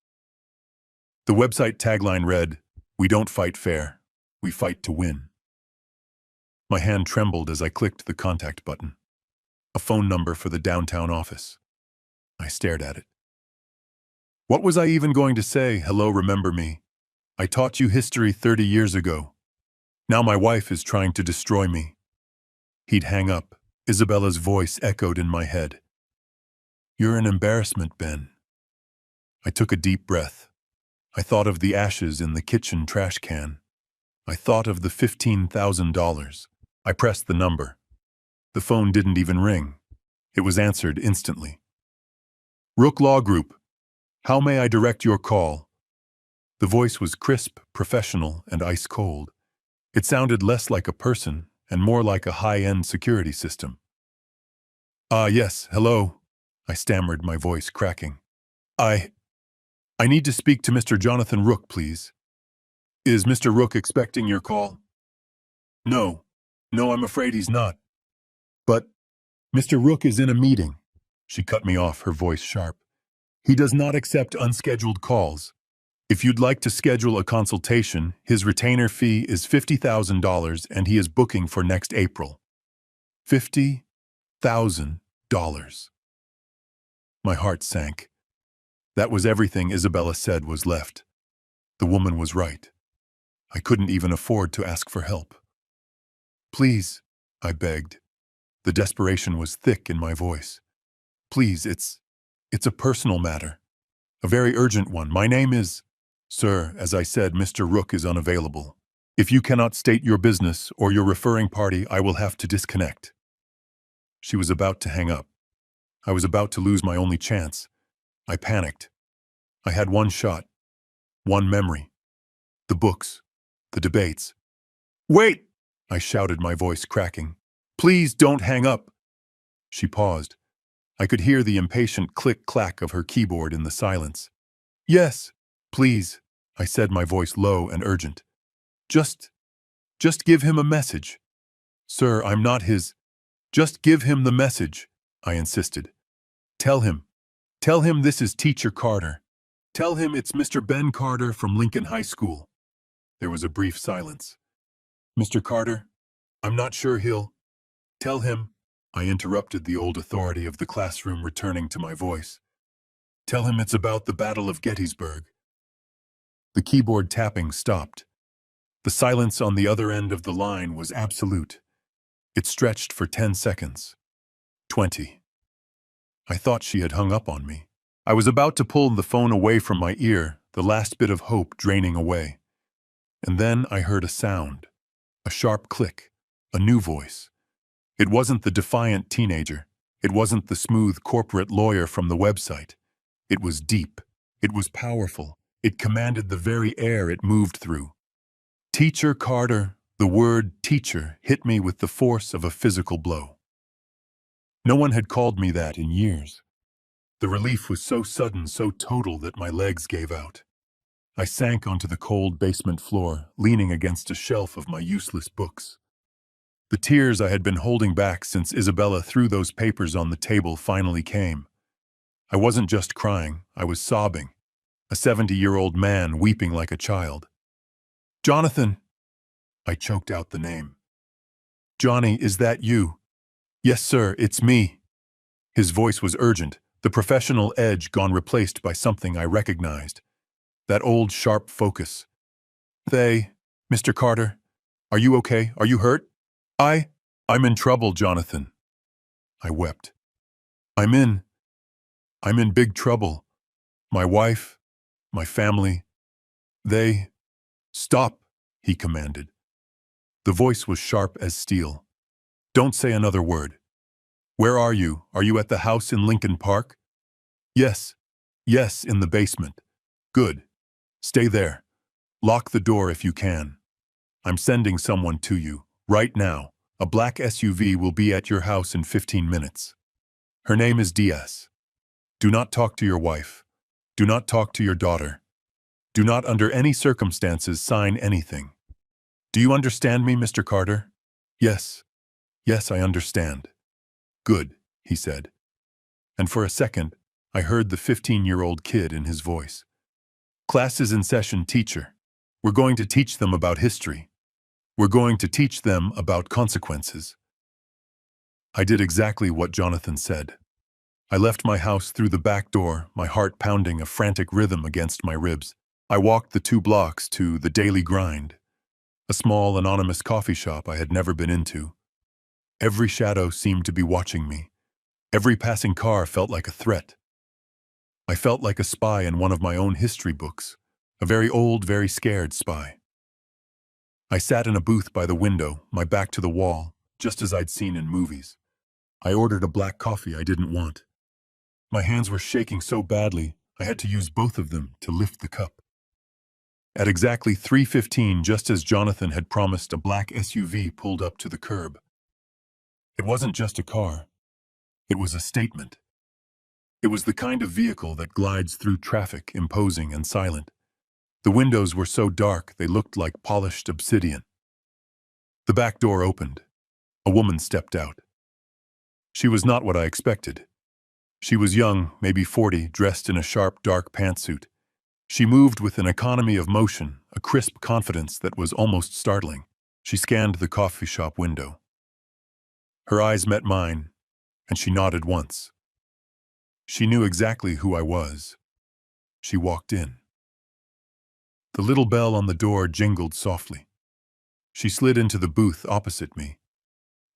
The website tagline read, "We don't fight fair, we fight to win." My hand trembled as I clicked the contact button. A phone number for the downtown office. I stared at it. What was I even going to say? "Hello, remember me? I taught you history 30 years ago. Now my wife is trying to destroy me." He'd hang up. Isabella's voice echoed in my head. "You're an embarrassment, Ben." I took a deep breath. I thought of the ashes in the kitchen trash can. I thought of the $15,000. I pressed the number. The phone didn't even ring. It was answered instantly. "Rook Law Group. How may I direct your call?" The voice was crisp, professional, and ice cold. It sounded less like a person and more like a high-end security system. Yes, hello," I stammered, my voice cracking. I need to speak to Mr. Jonathan Rook, please." "Is Mr. Rook expecting your call?" No, I'm afraid he's not." "But Mr. Rook is in a meeting." She cut me off, her voice sharp. "He does not accept unscheduled calls. If you'd like to schedule a consultation, his retainer fee is $50,000 and he is booking for next April." $50,000. My heart sank. That was everything Isabella said was left. The woman was right. I couldn't even afford to ask for help. "Please," I begged. The desperation was thick in my voice. "Please, it's a personal matter. A very urgent one. My name is—" "Sir, as I said, Mr. Rook is unavailable. If you cannot state your business or your referring party, I will have to disconnect." She was about to hang up. I was about to lose my only chance. I panicked. I had one shot, one memory. The books, the debates. "Wait!" I shouted, my voice cracking. "Please don't hang up." She paused. I could hear the impatient click-clack of her keyboard in the silence. "Yes, please," I said, my voice low and urgent. Just give him a message." "Sir, I'm not his—" "Just give him the message," I insisted. Tell him this is Teacher Carter. Tell him it's Mr. Ben Carter from Lincoln High School." There was a brief silence. "Mr. Carter, I'm not sure he'll—" "Tell him I interrupted the old authority of the classroom, returning to my voice. Tell him it's about the Battle of Gettysburg. The keyboard tapping stopped. The silence on the other end of the line was absolute. It stretched for 10 seconds. 20. I thought she had hung up on me. I was about to pull the phone away from my ear, the last bit of hope draining away. And then I heard a sound. A sharp click. A new voice. It wasn't the defiant teenager. It wasn't the smooth corporate lawyer from the website. It was deep. It was powerful. It commanded the very air it moved through. Teacher Carter. The word teacher hit me with the force of a physical blow. No one had called me that in years. The relief was so sudden, so total that my legs gave out. I sank onto the cold basement floor, leaning against a shelf of my useless books. The tears I had been holding back since Isabella threw those papers on the table finally came. I wasn't just crying, I was sobbing. A 70-year-old man weeping like a child. Jonathan! I choked out the name. Johnny, is that you? Yes, sir, it's me. His voice was urgent, the professional edge gone, replaced by something I recognized. That old sharp focus. Mr. Carter, are you okay? Are you hurt? I'm in trouble, Jonathan. I wept. I'm in big trouble. My wife, my family, Stop, he commanded. The voice was sharp as steel. Don't say another word. Where are you? Are you at the house in Lincoln Park? Yes, in the basement. Good. Stay there. Lock the door if you can. I'm sending someone to you, right now. A black SUV will be at your house in 15 minutes. Her name is Diaz. Do not talk to your wife. Do not talk to your daughter. Do not under any circumstances sign anything. Do you understand me, Mr. Carter? Yes, I understand. Good, he said. And for a second, I heard the 15-year-old kid in his voice. Class is in session, teacher. We're going to teach them about history. We're going to teach them about consequences. I did exactly what Jonathan said. I left my house through the back door, my heart pounding a frantic rhythm against my ribs. I walked the 2 blocks to the Daily Grind, a small, anonymous coffee shop I had never been into. Every shadow seemed to be watching me. Every passing car felt like a threat. I felt like a spy in one of my own history books, a very old, very scared spy. I sat in a booth by the window, my back to the wall, just as I'd seen in movies. I ordered a black coffee I didn't want. My hands were shaking so badly, I had to use both of them to lift the cup. At exactly 3:15, just as Jonathan had promised, a black SUV pulled up to the curb. It wasn't just a car. It was a statement. It was the kind of vehicle that glides through traffic, imposing and silent. The windows were so dark they looked like polished obsidian. The back door opened. A woman stepped out. She was not what I expected. She was young, maybe 40, dressed in a sharp, dark pantsuit. She moved with an economy of motion, a crisp confidence that was almost startling. She scanned the coffee shop window. Her eyes met mine, and she nodded once. She knew exactly who I was. She walked in. The little bell on the door jingled softly. She slid into the booth opposite me.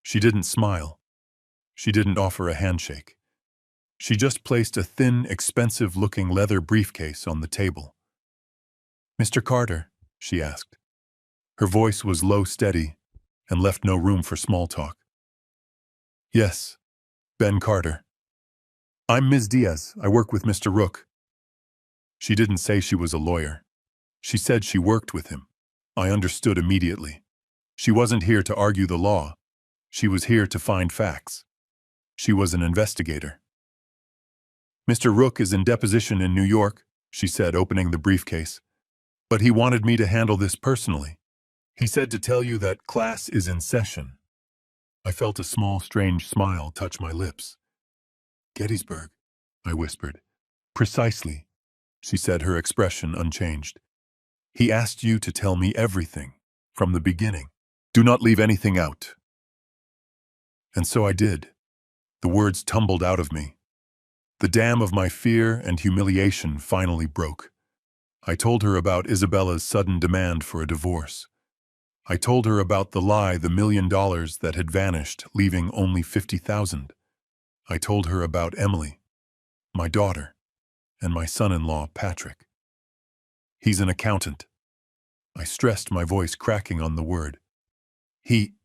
She didn't smile. She didn't offer a handshake. She just placed a thin, expensive-looking leather briefcase on the table. "Mr. Carter?" she asked. Her voice was low, steady, and left no room for small talk. "Yes, Ben Carter. I'm Ms. Diaz. I work with Mr. Rook." She didn't say she was a lawyer. She said she worked with him. I understood immediately. She wasn't here to argue the law. She was here to find facts. She was an investigator. "Mr. Rook is in deposition in New York," she said, opening the briefcase. "But he wanted me to handle this personally. He said to tell you that class is in session." I felt a small, strange smile touch my lips. "Gettysburg," I whispered. "Precisely," she said, her expression unchanged. "He asked you to tell me everything, from the beginning. Do not leave anything out." And so I did. The words tumbled out of me. The dam of my fear and humiliation finally broke. I told her about Isabella's sudden demand for a divorce. I told her about the lie, the $1 million that had vanished, leaving only 50,000. I told her about Emily, my daughter, and my son-in-law, Patrick. He's an accountant. I stressed, my voice cracking on the word. He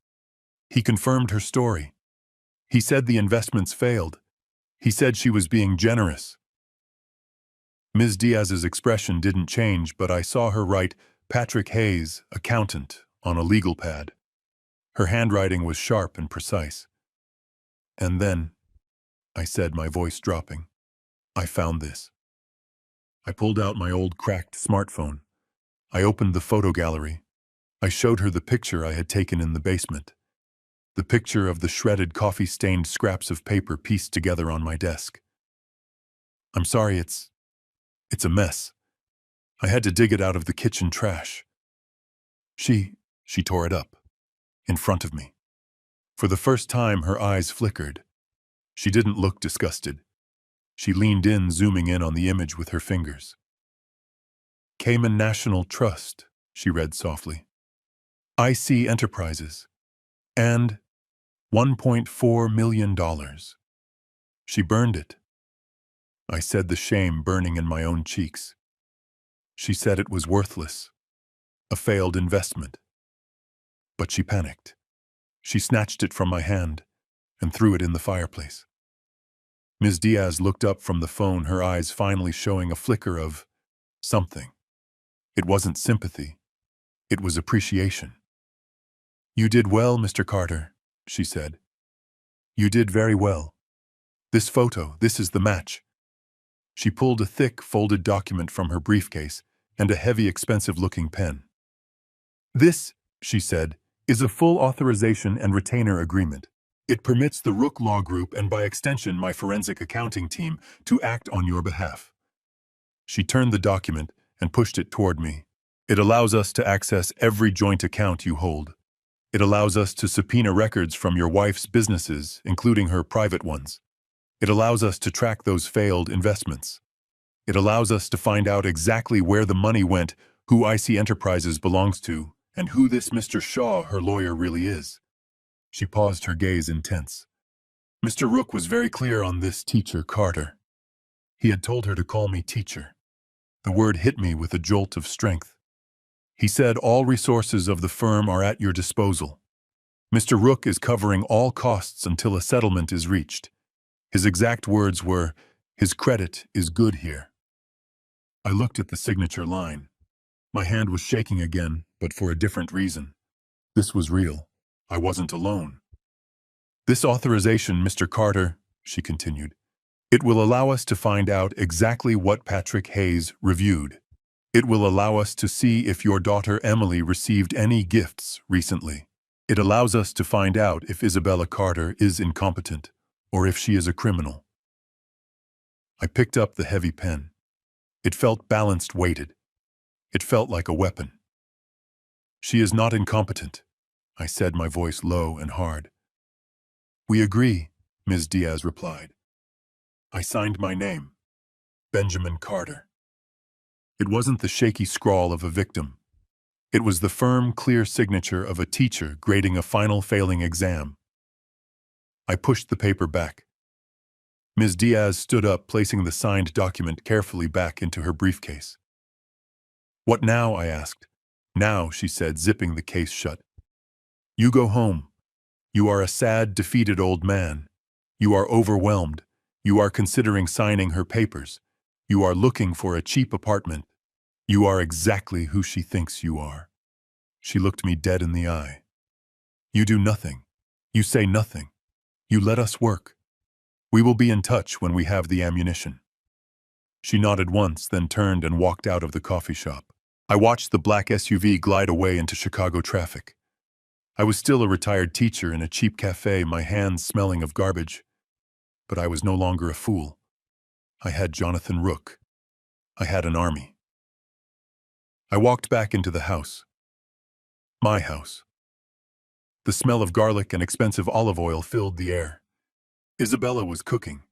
confirmed her story. He said the investments failed. He said she was being generous. Ms. Diaz's expression didn't change, but I saw her write Patrick Hayes, accountant, on a legal pad. Her handwriting was sharp and precise. And then, I said, my voice dropping, I found this. I pulled out my old cracked smartphone. I opened the photo gallery. I showed her the picture I had taken in the basement. The picture of the shredded, coffee-stained scraps of paper pieced together on my desk. I'm sorry, it's a mess. I had to dig it out of the kitchen trash. She tore it up, in front of me. For the first time, her eyes flickered. She didn't look disgusted. She leaned in, zooming in on the image with her fingers. Cayman National Trust, she read softly. IC Enterprises. And $1.4 million. She burned it. I said, the shame burning in my own cheeks. She said it was worthless, a failed investment. But she panicked. She snatched it from my hand and threw it in the fireplace. Ms. Diaz looked up from the phone, her eyes finally showing a flicker of something. It wasn't sympathy. It was appreciation. You did well, Mr. Carter, she said. You did very well. This photo, this is the match. She pulled a thick, folded document from her briefcase and a heavy, expensive-looking pen. This, she said, is a full authorization and retainer agreement. It permits the Rook Law Group and by extension my forensic accounting team to act on your behalf. She turned the document and pushed it toward me. It allows us to access every joint account you hold. It allows us to subpoena records from your wife's businesses, including her private ones. It allows us to track those failed investments. It allows us to find out exactly where the money went, who IC Enterprises belongs to, and who this Mr. Shaw, her lawyer, really is. She paused, her gaze intense. Mr. Rook was very clear on this, Teacher Carter. He had told her to call me teacher. The word hit me with a jolt of strength. He said all resources of the firm are at your disposal. Mr. Rook is covering all costs until a settlement is reached. His exact words were, his credit is good here. I looked at the signature line. My hand was shaking again, but for a different reason. This was real. I wasn't alone. This authorization, Mr. Carter, she continued, it will allow us to find out exactly what Patrick Hayes reviewed. It will allow us to see if your daughter Emily received any gifts recently. It allows us to find out if Isabella Carter is incompetent or if she is a criminal. I picked up the heavy pen. It felt balanced, weighted. It felt like a weapon. She is not incompetent, I said, my voice low and hard. We agree, Ms. Diaz replied. I signed my name, Benjamin Carter. It wasn't the shaky scrawl of a victim. It was the firm, clear signature of a teacher grading a final failing exam. I pushed the paper back. Ms. Diaz stood up, placing the signed document carefully back into her briefcase. What now? I asked. Now, she said, zipping the case shut. You go home. You are a sad, defeated old man. You are overwhelmed. You are considering signing her papers. You are looking for a cheap apartment. You are exactly who she thinks you are. She looked me dead in the eye. You do nothing. You say nothing. You let us work. We will be in touch when we have the ammunition. She nodded once, then turned and walked out of the coffee shop. I watched the black SUV glide away into Chicago traffic. I was still a retired teacher in a cheap cafe, my hands smelling of garbage. But I was no longer a fool. I had Jonathan Rook. I had an army. I walked back into the house. My house. The smell of garlic and expensive olive oil filled the air. Isabella was cooking.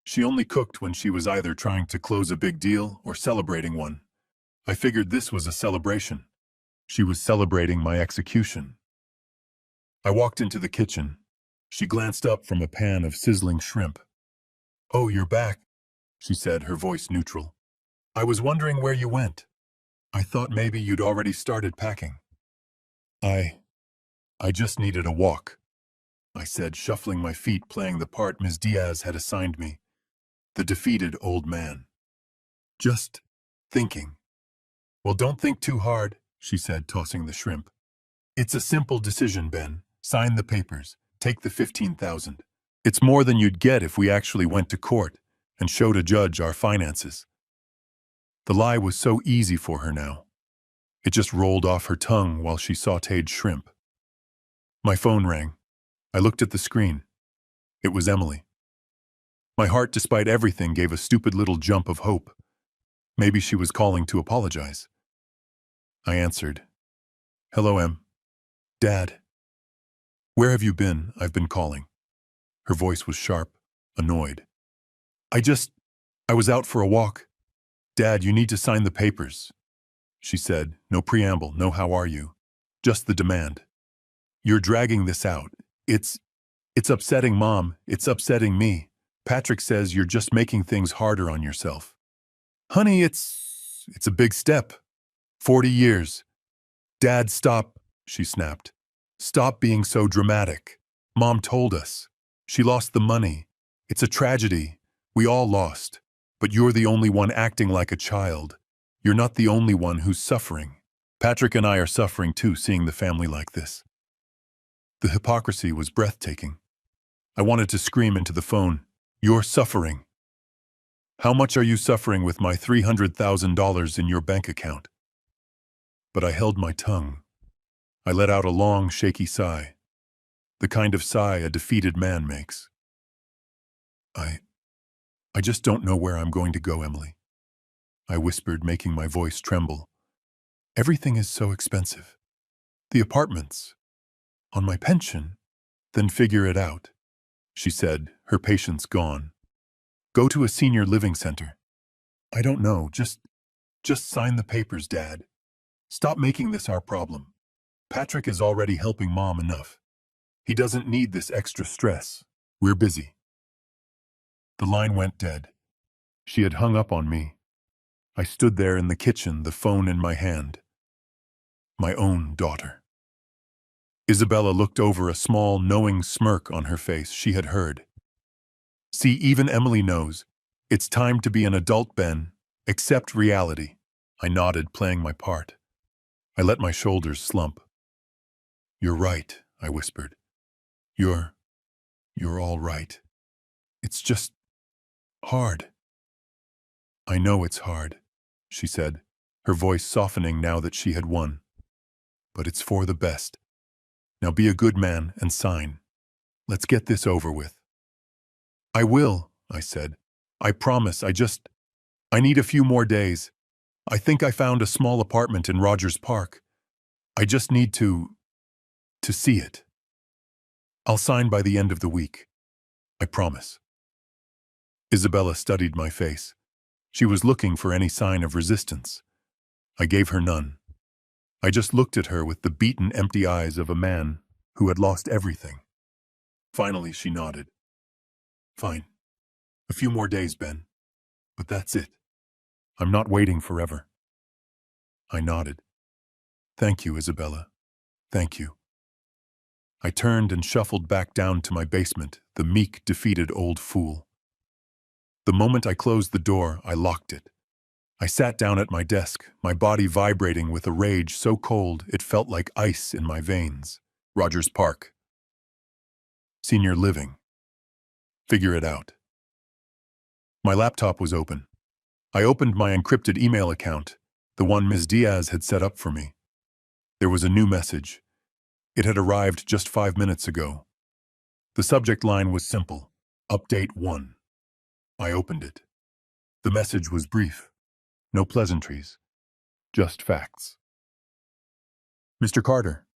She only cooked when she was either trying to close a big deal or celebrating one. I figured this was a celebration. She was celebrating my execution. I walked into the kitchen. She glanced up from a pan of sizzling shrimp. "Oh, you're back," she said, her voice neutral. "I was wondering where you went. I thought maybe you'd already started packing." I just needed a walk," I said, shuffling my feet, playing the part Ms. Diaz had assigned me, the defeated old man. "Just thinking." "Well, don't think too hard," she said, tossing the shrimp. "It's a simple decision, Ben. Sign the papers. Take the 15,000. It's more than you'd get if we actually went to court and showed a judge our finances." The lie was so easy for her now. It just rolled off her tongue while she sautéed shrimp. My phone rang. I looked at the screen. It was Emily. My heart, despite everything, gave a stupid little jump of hope. Maybe she was calling to apologize. I answered. "Hello, Em. Dad. Where have you been? I've been calling." Her voice was sharp, annoyed. I was out for a walk. Dad, you need to sign the papers," she said. No preamble, no how are you. Just the demand. "You're dragging this out. It's upsetting Mom. It's upsetting me. Patrick says you're just making things harder on yourself." "Honey, it's a big step. 40 years. Dad, stop," she snapped. "Stop being so dramatic. Mom told us. She lost the money. It's a tragedy. We all lost. But you're the only one acting like a child. You're not the only one who's suffering. Patrick and I are suffering too, seeing the family like this." The hypocrisy was breathtaking. I wanted to scream into the phone, "You're suffering. How much are you suffering with my $300,000 in your bank account?" But I held my tongue. I let out a long, shaky sigh, the kind of sigh a defeated man makes. I just don't know where I'm going to go, Emily," I whispered, making my voice tremble. "Everything is so expensive. The apartments, on my pension, then figure it out," she said, her patience gone. "Go to a senior living center. I don't know, just sign the papers, Dad. Stop making this our problem. Patrick is already helping Mom enough. He doesn't need this extra stress. We're busy." The line went dead. She had hung up on me. I stood there in the kitchen, the phone in my hand. My own daughter. Isabella looked over, a small, knowing smirk on her face. She had heard. "See, even Emily knows. It's time to be an adult, Ben. Accept reality." I nodded, playing my part. I let my shoulders slump. "You're right," I whispered. You're all right. It's just hard." "I know it's hard," she said, her voice softening now that she had won. "But it's for the best. Now be a good man and sign. Let's get this over with." "I will," I said. "I promise. I need a few more days. I think I found a small apartment in Rogers Park. I just need to see it. I'll sign by the end of the week. I promise." Isabella studied my face. She was looking for any sign of resistance. I gave her none. I just looked at her with the beaten, empty eyes of a man who had lost everything. Finally, she nodded. "Fine. A few more days, Ben. But that's it. I'm not waiting forever." I nodded. "Thank you, Isabella. Thank you." I turned and shuffled back down to my basement, the meek, defeated old fool. The moment I closed the door, I locked it. I sat down at my desk, my body vibrating with a rage so cold it felt like ice in my veins. Rogers Park. Senior living. Figure it out. My laptop was open. I opened my encrypted email account, the one Ms. Diaz had set up for me. There was a new message. It had arrived just 5 minutes ago. The subject line was simple. Update 1. I opened it. The message was brief. No pleasantries. Just facts. "Mr. Carter,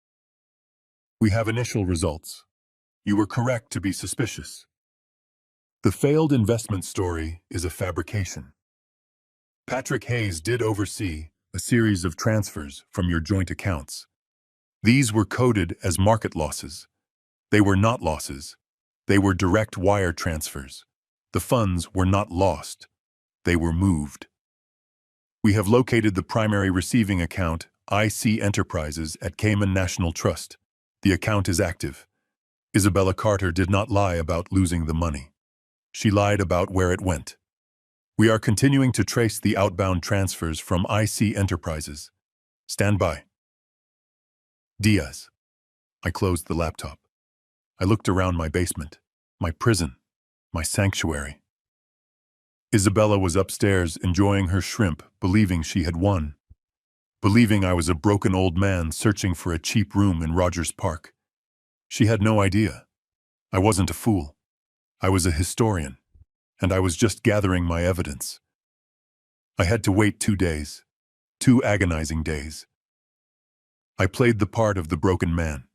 we have initial results. You were correct to be suspicious. The failed investment story is a fabrication. Patrick Hayes did oversee a series of transfers from your joint accounts. These were coded as market losses. They were not losses. They were direct wire transfers. The funds were not lost. They were moved. We have located the primary receiving account, IC Enterprises, at Cayman National Trust. The account is active. Isabella Carter did not lie about losing the money. She lied about where it went. We are continuing to trace the outbound transfers from IC Enterprises. Stand by. Diaz. I closed the laptop. I looked around my basement, my prison, my sanctuary. Isabella was upstairs enjoying her shrimp, believing she had won. Believing I was a broken old man searching for a cheap room in Rogers Park. She had no idea. I wasn't a fool. I was a historian, and I was just gathering my evidence. I had to wait 2 days, 2 agonizing days. I played the part of the broken man.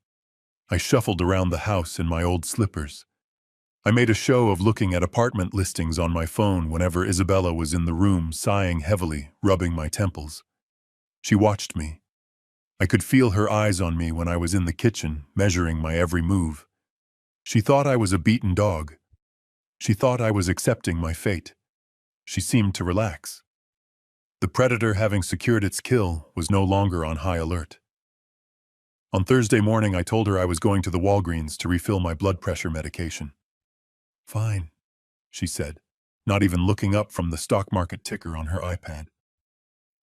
I shuffled around the house in my old slippers. I made a show of looking at apartment listings on my phone whenever Isabella was in the room, sighing heavily, rubbing my temples. She watched me. I could feel her eyes on me when I was in the kitchen, measuring my every move. She thought I was a beaten dog. She thought I was accepting my fate. She seemed to relax. The predator, having secured its kill, was no longer on high alert. On Thursday morning, I told her I was going to the Walgreens to refill my blood pressure medication. Fine, she said, not even looking up from the stock market ticker on her iPad.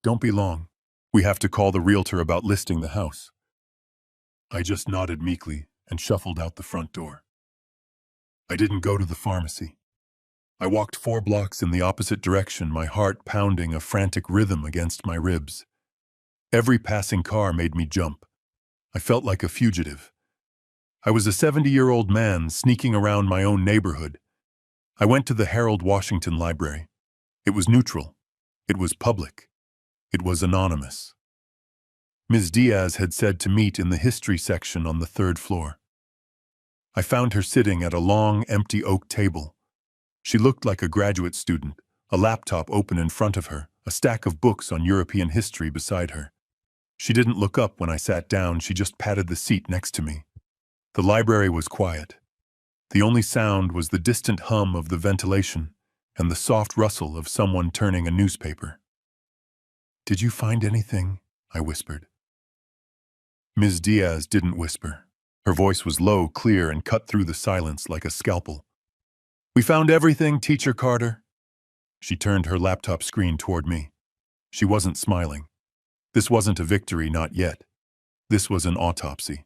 Don't be long. We have to call the realtor about listing the house. I just nodded meekly and shuffled out the front door. I didn't go to the pharmacy. I walked 4 blocks in the opposite direction, my heart pounding a frantic rhythm against my ribs. Every passing car made me jump. I felt like a fugitive. I was a 70-year-old man sneaking around my own neighborhood. I went to the Harold Washington Library. It was neutral. It was public. It was anonymous. Ms. Diaz had said to meet in the history section on the 3rd floor. I found her sitting at a long, empty oak table. She looked like a graduate student, a laptop open in front of her, a stack of books on European history beside her. She didn't look up when I sat down, she just patted the seat next to me. The library was quiet. The only sound was the distant hum of the ventilation and the soft rustle of someone turning a newspaper. "Did you find anything?" I whispered. Ms. Diaz didn't whisper. Her voice was low, clear, and cut through the silence like a scalpel. "We found everything, Teacher Carter." She turned her laptop screen toward me. She wasn't smiling. This wasn't a victory, not yet. This was an autopsy.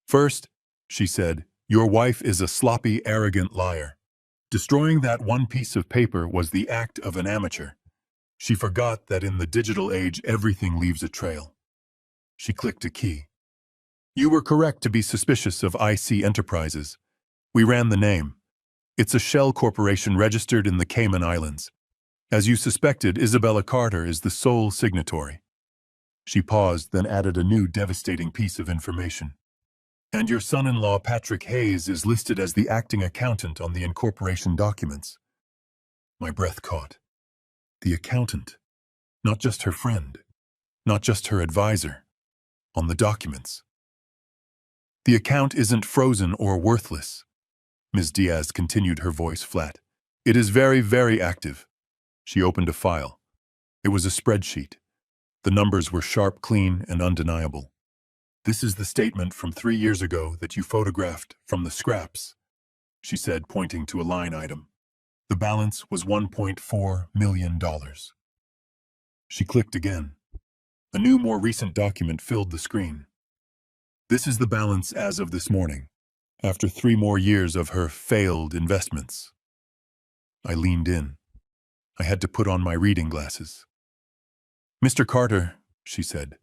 "First," she said, "your wife is a sloppy, arrogant liar. Destroying that one piece of paper was the act of an amateur. She forgot that in the digital age, everything leaves a trail." She clicked a key. "You were correct to be suspicious of IC Enterprises. We ran the name. It's a shell corporation registered in the Cayman Islands. As you suspected, Isabella Carter is the sole signatory." She paused, then added a new devastating piece of information. "And your son-in-law, Patrick Hayes, is listed as the acting accountant on the incorporation documents." My breath caught. The accountant. Not just her friend. Not just her advisor. On the documents. "The account isn't frozen or worthless." Ms. Diaz continued, her voice flat. "It is very, very active." She opened a file. It was a spreadsheet. The numbers were sharp, clean, and undeniable. "This is the statement from 3 years ago that you photographed from the scraps," she said, pointing to a line item. The balance was $1.4 million. She clicked again. A new, more recent document filled the screen. "This is the balance as of this morning, after 3 more years of her failed investments." I leaned in. I had to put on my reading glasses. "Mr. Carter," she said,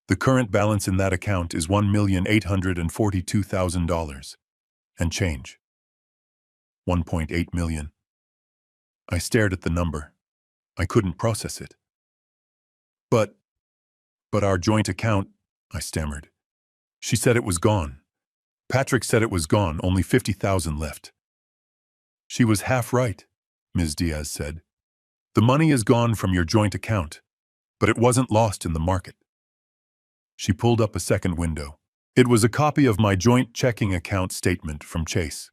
"the current balance in that account is $1,842,000 and change. 1.8 million. I stared at the number. I couldn't process it. But our joint account," I stammered. "She said it was gone. Patrick said it was gone, only 50,000 left." She was half right, Ms. Diaz said. The money is gone from your joint account, but it wasn't lost in the market. She pulled up a second window. It was a copy of my joint checking account statement from Chase,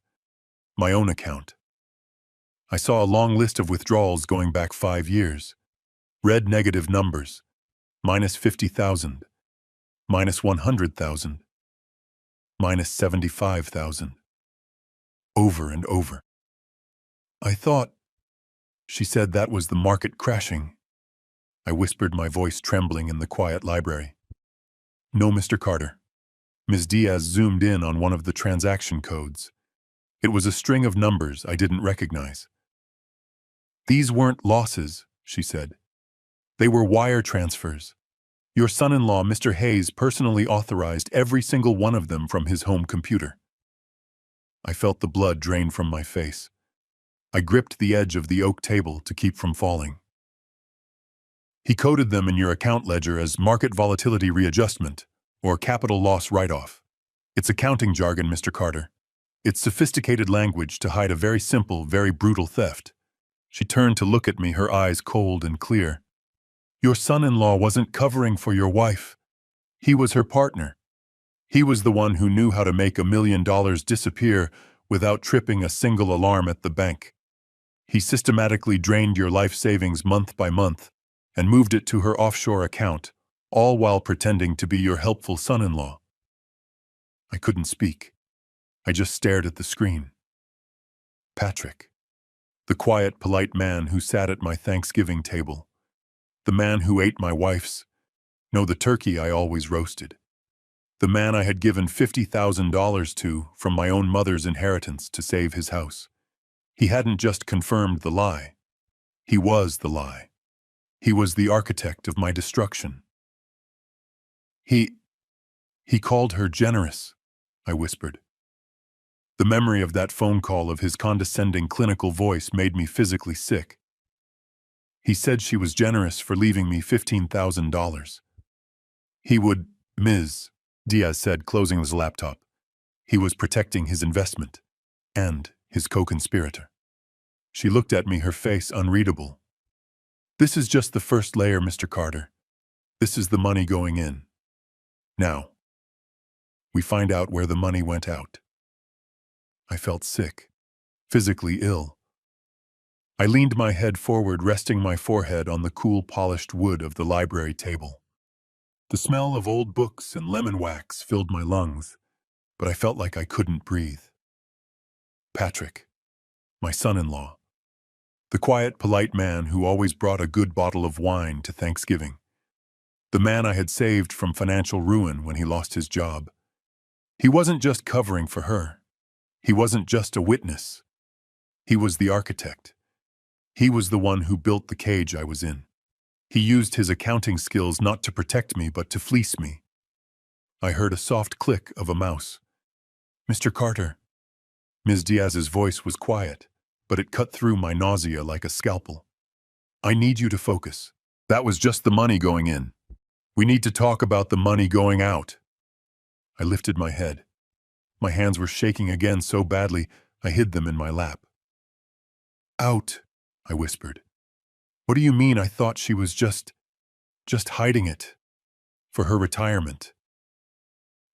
my own account. I saw a long list of withdrawals going back 5 years. Red negative numbers, minus 50,000, minus 100,000, minus 75,000. Over and over. I thought, she said that was the market crashing. I whispered, my voice trembling in the quiet library. No, Mr. Carter. Ms. Diaz zoomed in on one of the transaction codes. It was a string of numbers I didn't recognize. These weren't losses, she said. They were wire transfers. Your son-in-law, Mr. Hayes, personally authorized every single one of them from his home computer. I felt the blood drain from my face. I gripped the edge of the oak table to keep from falling. He coded them in your account ledger as market volatility readjustment, or capital loss write-off. It's accounting jargon, Mr. Carter. It's sophisticated language to hide a very simple, very brutal theft. She turned to look at me, her eyes cold and clear. Your son-in-law wasn't covering for your wife. He was her partner. He was the one who knew how to make $1 million disappear without tripping a single alarm at the bank. He systematically drained your life savings month by month and moved it to her offshore account, all while pretending to be your helpful son-in-law. I couldn't speak. I just stared at the screen. Patrick, the quiet, polite man who sat at my Thanksgiving table, the man who ate my wife's, no, the turkey I always roasted, the man I had given $50,000 to from my own mother's inheritance to save his house. He hadn't just confirmed the lie. He was the lie. He was the architect of my destruction. He called her generous, I whispered. The memory of that phone call, of his condescending clinical voice, made me physically sick. He said she was generous for leaving me $15,000. He would, Ms. Diaz said, closing his laptop. He was protecting his investment and his co-conspirator. She looked at me, her face unreadable. This is just the first layer, Mr. Carter. This is the money going in. Now, we find out where the money went out. I felt sick, physically ill. I leaned my head forward, resting my forehead on the cool, polished wood of the library table. The smell of old books and lemon wax filled my lungs, but I felt like I couldn't breathe. Patrick, my son-in-law, the quiet, polite man who always brought a good bottle of wine to Thanksgiving, the man I had saved from financial ruin when he lost his job. He wasn't just covering for her. He wasn't just a witness. He was the architect. He was the one who built the cage I was in. He used his accounting skills not to protect me, but to fleece me. I heard a soft click of a mouse. Mr. Carter. Ms. Diaz's voice was quiet, but it cut through my nausea like a scalpel. I need you to focus. That was just the money going in. We need to talk about the money going out. I lifted my head. My hands were shaking again so badly, I hid them in my lap. Out, I whispered. What do you mean? I thought she was just hiding it. For her retirement.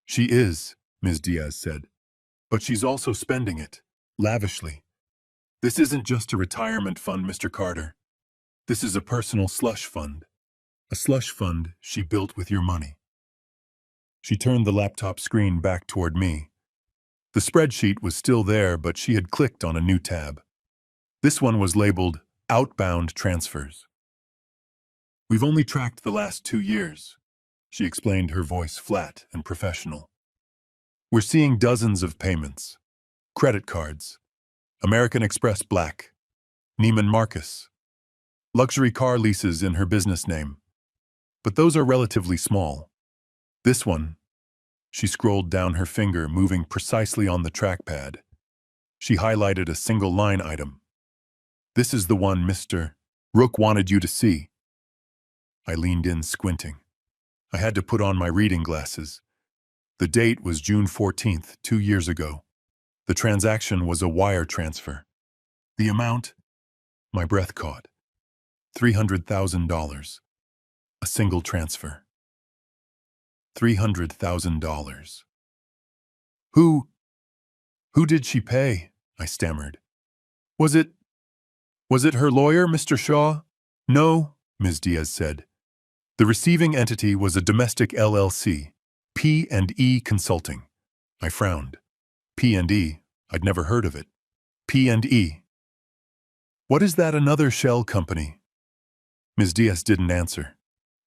She is, Ms. Diaz said. But she's also spending it, lavishly. This isn't just a retirement fund, Mr. Carter. This is a personal slush fund. A slush fund she built with your money. She turned the laptop screen back toward me. The spreadsheet was still there, but she had clicked on a new tab. This one was labeled Outbound Transfers. We've only tracked the last 2 years, she explained, her voice flat and professional. We're seeing dozens of payments. Credit cards, American Express Black, Neiman Marcus, luxury car leases in her business name. But those are relatively small. This one, she scrolled down her finger, moving precisely on the trackpad. She highlighted a single line item. This is the one Mr. Rook wanted you to see. I leaned in, squinting. I had to put on my reading glasses. The date was June 14th, 2 years ago. The transaction was a wire transfer. The amount? My breath caught. $300,000. A single transfer. $300,000. Who? Who did she pay? I stammered. Was it her lawyer, Mr. Shaw? No, Ms. Diaz said. The receiving entity was a domestic LLC, P&E Consulting. I frowned. P&E? I'd never heard of it. P&E. What is that, another shell company? Ms. Diaz didn't answer.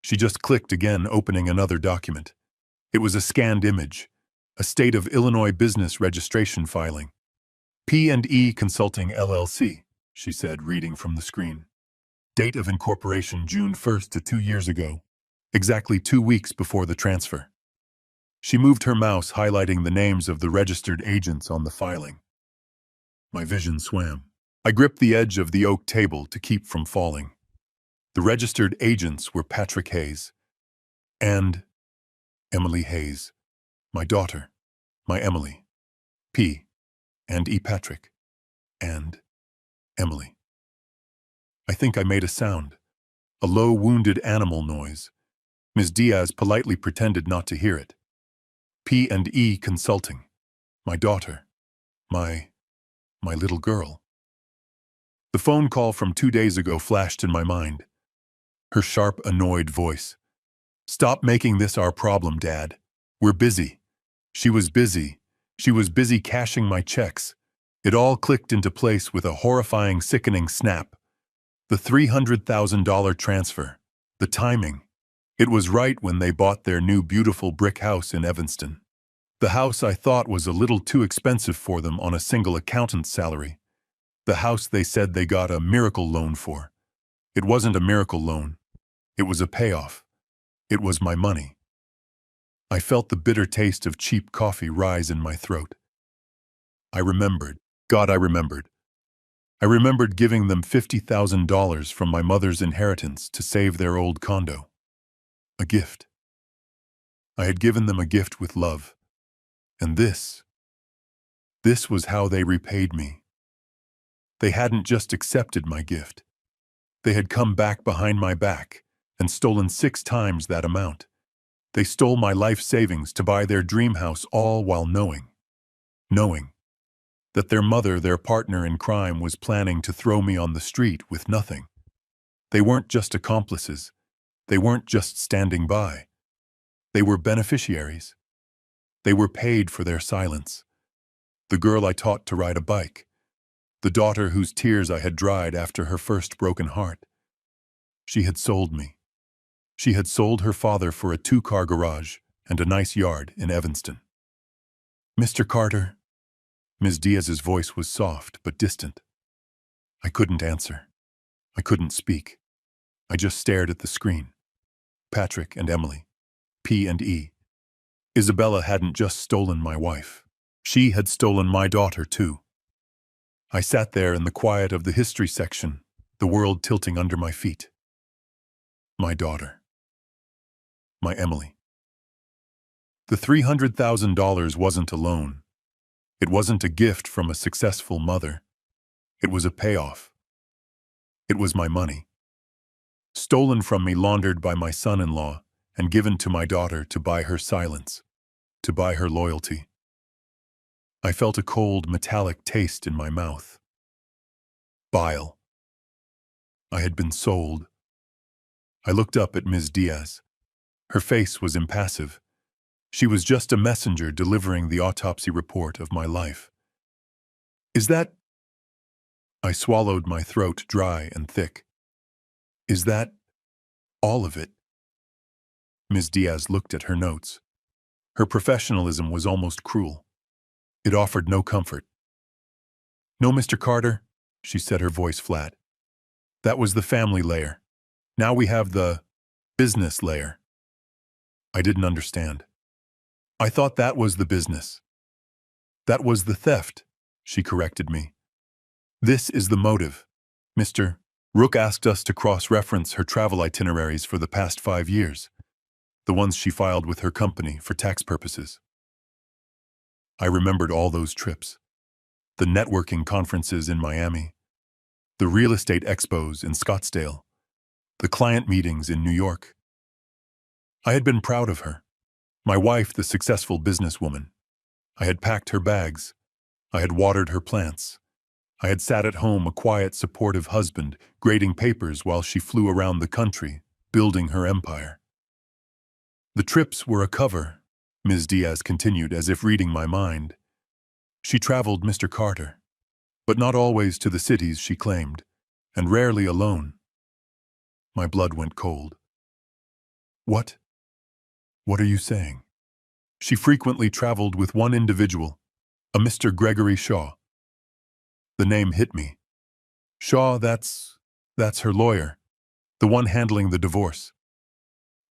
She just clicked again, opening another document. It was a scanned image, a state of Illinois business registration filing. P&E Consulting LLC, she said, reading from the screen. Date of incorporation June 1st to 2 years ago, exactly 2 weeks before the transfer. She moved her mouse, highlighting the names of the registered agents on the filing. My vision swam. I gripped the edge of the oak table to keep from falling. The registered agents were Patrick Hayes and Emily Hayes, my daughter, my Emily, P. and E. Patrick, and Emily. I think I made a sound, a low, wounded animal noise. Ms. Diaz politely pretended not to hear it. P&E Consulting, my daughter, my little girl. The phone call from 2 days ago flashed in my mind. Her sharp, annoyed voice. Stop making this our problem, Dad. We're busy. She was busy. She was busy cashing my checks. It all clicked into place with a horrifying, sickening snap. The $300,000 transfer. The timing. It was right when they bought their new beautiful brick house in Evanston. The house I thought was a little too expensive for them on a single accountant's salary. The house they said they got a miracle loan for. It wasn't a miracle loan. It was a payoff. It was my money. I felt the bitter taste of cheap coffee rise in my throat. I remembered. God, I remembered. I remembered giving them $50,000 from my mother's inheritance to save their old condo. A gift. I had given them a gift with love. And this was how they repaid me. They hadn't just accepted my gift. They had come back behind my back and stolen 6 times that amount. They stole my life savings to buy their dream house, all while knowing that their mother, their partner in crime, was planning to throw me on the street with nothing. They weren't just accomplices. They weren't just standing by. They were beneficiaries. They were paid for their silence. The girl I taught to ride a bike. The daughter whose tears I had dried after her first broken heart. She had sold me. She had sold her father for a 2-car garage and a nice yard in Evanston. Mr. Carter. Ms. Diaz's voice was soft but distant. I couldn't answer. I couldn't speak. I just stared at the screen. Patrick and Emily. P&E. Isabella hadn't just stolen my wife. She had stolen my daughter, too. I sat there in the quiet of the history section, the world tilting under my feet. My daughter. My Emily. The $300,000 wasn't a loan. It wasn't a gift from a successful mother. It was a payoff. It was my money. Stolen from me, laundered by my son-in-law, and given to my daughter to buy her silence, to buy her loyalty. I felt a cold, metallic taste in my mouth. Bile. I had been sold. I looked up at Ms. Diaz. Her face was impassive. She was just a messenger delivering the autopsy report of my life. Is that... I swallowed, my throat dry and thick. Is that all of it? Ms. Diaz looked at her notes. Her professionalism was almost cruel. It offered no comfort. No, Mr. Carter, she said, her voice flat. That was the family layer. Now we have the business layer. I didn't understand. I thought that was the business. That was the theft, she corrected me. This is the motive. Mr. Rook asked us to cross-reference her travel itineraries for the past 5 years, the ones she filed with her company for tax purposes. I remembered all those trips, the networking conferences in Miami, the real estate expos in Scottsdale, the client meetings in New York. I had been proud of her. My wife, the successful businesswoman. I had packed her bags. I had watered her plants. I had sat at home a quiet, supportive husband, grading papers while she flew around the country, building her empire. The trips were a cover, Ms. Diaz continued as if reading my mind. She traveled, Mr. Carter, but not always to the cities she claimed, and rarely alone. My blood went cold. What? What are you saying? She frequently traveled with one individual, a Mr. Gregory Shaw. The name hit me. Shaw, that's her lawyer, the one handling the divorce.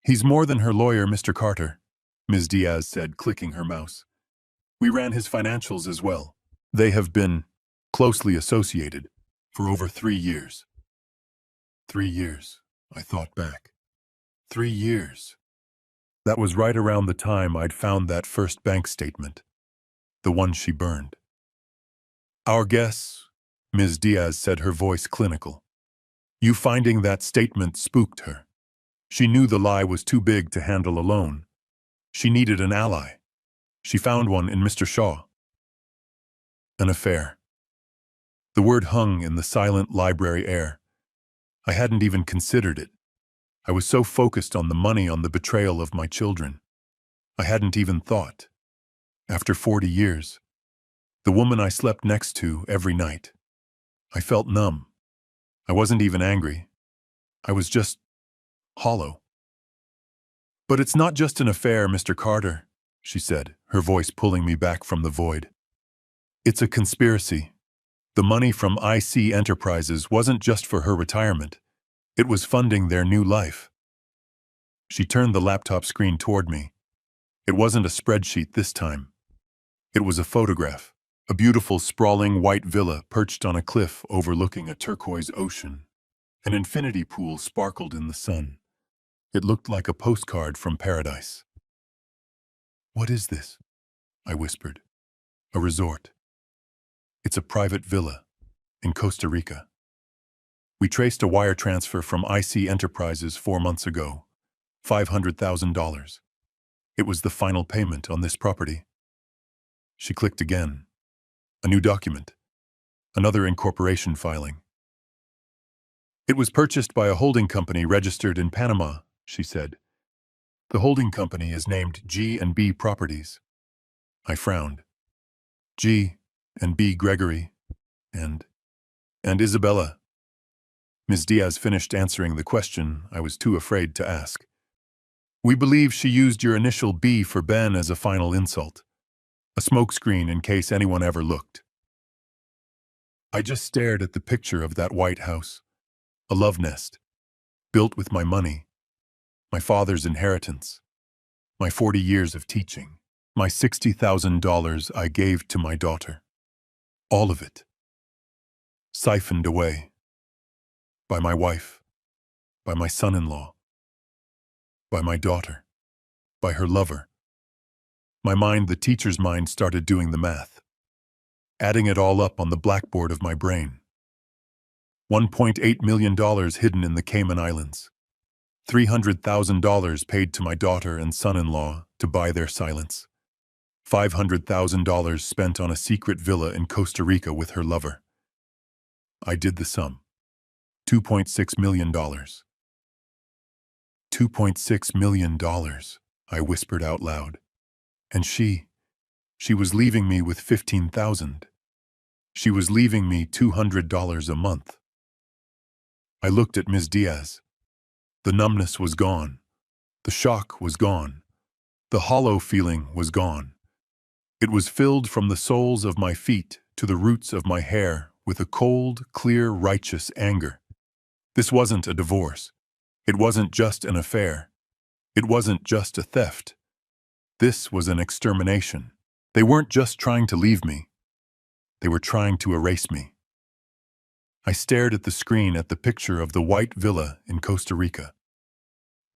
He's more than her lawyer, Mr. Carter, Ms. Diaz said, clicking her mouse. We ran his financials as well. They have been closely associated for over 3 years. 3 years, I thought back. 3 years. That was right around the time I'd found that first bank statement, the one she burned. Our guess, Ms. Diaz said, her voice clinical. You finding that statement spooked her. She knew the lie was too big to handle alone. She needed an ally. She found one in Mr. Shaw. An affair. The word hung in the silent library air. I hadn't even considered it. I was so focused on the money, on the betrayal of my children. I hadn't even thought. After 40 years, the woman I slept next to every night. I felt numb. I wasn't even angry. I was just hollow. But it's not just an affair, Mr. Carter, she said, her voice pulling me back from the void. It's a conspiracy. The money from IC Enterprises wasn't just for her retirement. It was funding their new life. She turned the laptop screen toward me. It wasn't a spreadsheet this time. It was a photograph, a beautiful, sprawling white villa perched on a cliff overlooking a turquoise ocean. An infinity pool sparkled in the sun. It looked like a postcard from paradise. What is this? I whispered. A resort. It's a private villa in Costa Rica. We traced a wire transfer from IC Enterprises 4 months ago, $500,000. It was the final payment on this property. She clicked again. A new document. Another incorporation filing. It was purchased by a holding company registered in Panama, she said. The holding company is named G&B Properties. I frowned. G and B Gregory and Isabella. Ms. Diaz finished answering the question I was too afraid to ask. We believe she used your initial B for Ben as a final insult. A smokescreen in case anyone ever looked. I just stared at the picture of that White House. A love nest. Built with my money. My father's inheritance. My 40 years of teaching. My $60,000 I gave to my daughter. All of it. Siphoned away. By my wife. By my son-in-law. By my daughter. By her lover. My mind, the teacher's mind, started doing the math. Adding it all up on the blackboard of my brain. $1.8 million hidden in the Cayman Islands. $300,000 paid to my daughter and son-in-law to buy their silence. $500,000 spent on a secret villa in Costa Rica with her lover. I did the sum. $2.6 million. $2.6 million, I whispered out loud. And she was leaving me with $15,000. She was leaving me $200 a month. I looked at Ms. Diaz. The numbness was gone. The shock was gone. The hollow feeling was gone. It was filled from the soles of my feet to the roots of my hair with a cold, clear, righteous anger. This wasn't a divorce. It wasn't just an affair. It wasn't just a theft. This was an extermination. They weren't just trying to leave me. They were trying to erase me. I stared at the screen at the picture of the white villa in Costa Rica.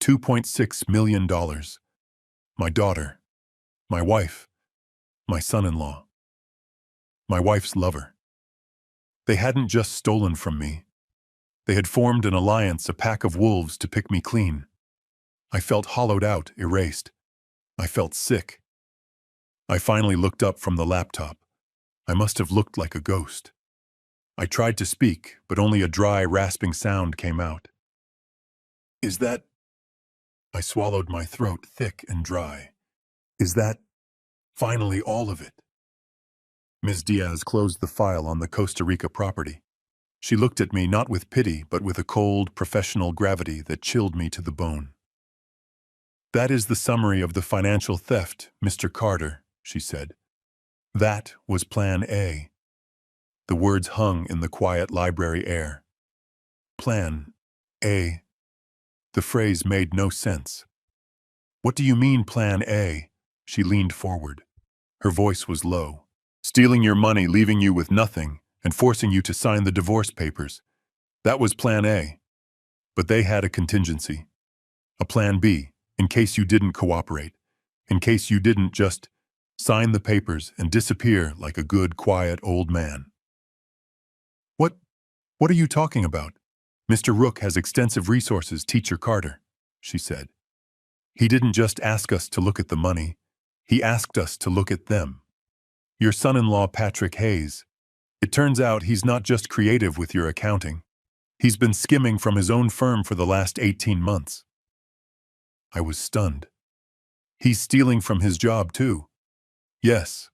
$2.6 million. My daughter. My wife. My son-in-law. My wife's lover. They hadn't just stolen from me. They had formed an alliance, a pack of wolves to pick me clean. I felt hollowed out, erased. I felt sick. I finally looked up from the laptop. I must have looked like a ghost. I tried to speak, but only a dry, rasping sound came out. Is that... I swallowed my throat thick and dry. Is that finally all of it? Ms. Diaz closed the file on the Costa Rica property. She looked at me not with pity, but with a cold, professional gravity that chilled me to the bone. That is the summary of the financial theft, Mr. Carter, she said. That was Plan A. The words hung in the quiet library air. Plan A. The phrase made no sense. What do you mean, Plan A? She leaned forward. Her voice was low. Stealing your money, leaving you with nothing, and forcing you to sign the divorce papers. That was Plan A. But they had a contingency. A Plan B, in case you didn't cooperate. In case you didn't just sign the papers and disappear like a good, quiet old man. What are you talking about? Mr. Rook has extensive resources, Teacher Carter, she said. He didn't just ask us to look at the money. He asked us to look at them. Your son-in-law, Patrick Hayes. It turns out he's not just creative with your accounting. He's been skimming from his own firm for the last 18 months. I was stunned. He's stealing from his job, too. Yes.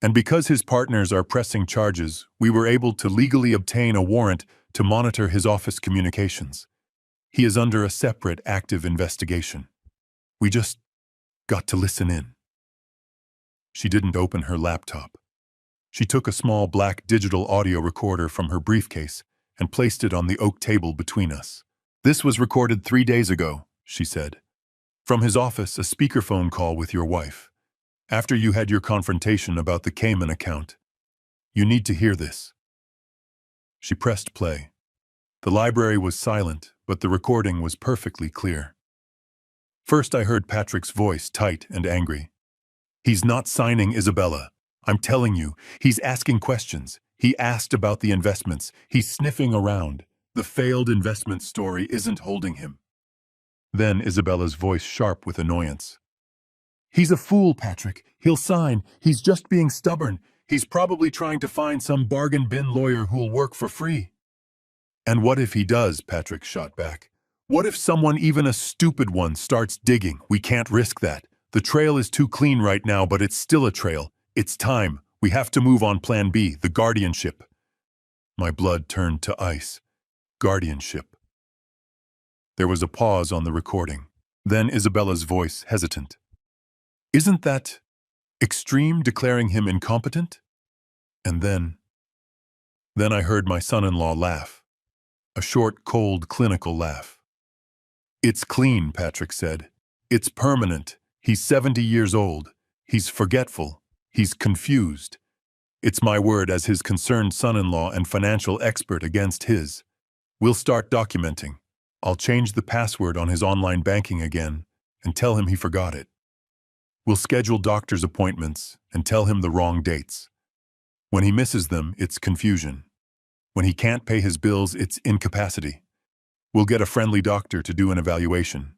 And because his partners are pressing charges, we were able to legally obtain a warrant to monitor his office communications. He is under a separate, active investigation. We just got to listen in. She didn't open her laptop. She took a small black digital audio recorder from her briefcase and placed it on the oak table between us. This was recorded 3 days ago, she said. From his office, a speakerphone call with your wife. After you had your confrontation about the Cayman account. You need to hear this. She pressed play. The library was silent, but the recording was perfectly clear. First, I heard Patrick's voice, tight and angry. He's not signing, Isabella. I'm telling you, he's asking questions. He asked about the investments. He's sniffing around. The failed investment story isn't holding him. Then Isabella's voice sharp with annoyance. He's a fool, Patrick. He'll sign. He's just being stubborn. He's probably trying to find some bargain bin lawyer who'll work for free. And what if he does? Patrick shot back. What if someone, even a stupid one, starts digging? We can't risk that. The trail is too clean right now, but it's still a trail. It's time. We have to move on Plan B, the guardianship. My blood turned to ice. Guardianship. There was a pause on the recording. Then Isabella's voice, hesitant. Isn't that extreme, declaring him incompetent? And then I heard my son-in-law laugh. A short, cold, clinical laugh. It's clean, Patrick said. It's permanent. He's 70 years old. He's forgetful. He's confused. It's my word as his concerned son-in-law and financial expert against his. We'll start documenting. I'll change the password on his online banking again and tell him he forgot it. We'll schedule doctor's appointments and tell him the wrong dates. When he misses them, it's confusion. When he can't pay his bills, it's incapacity. We'll get a friendly doctor to do an evaluation.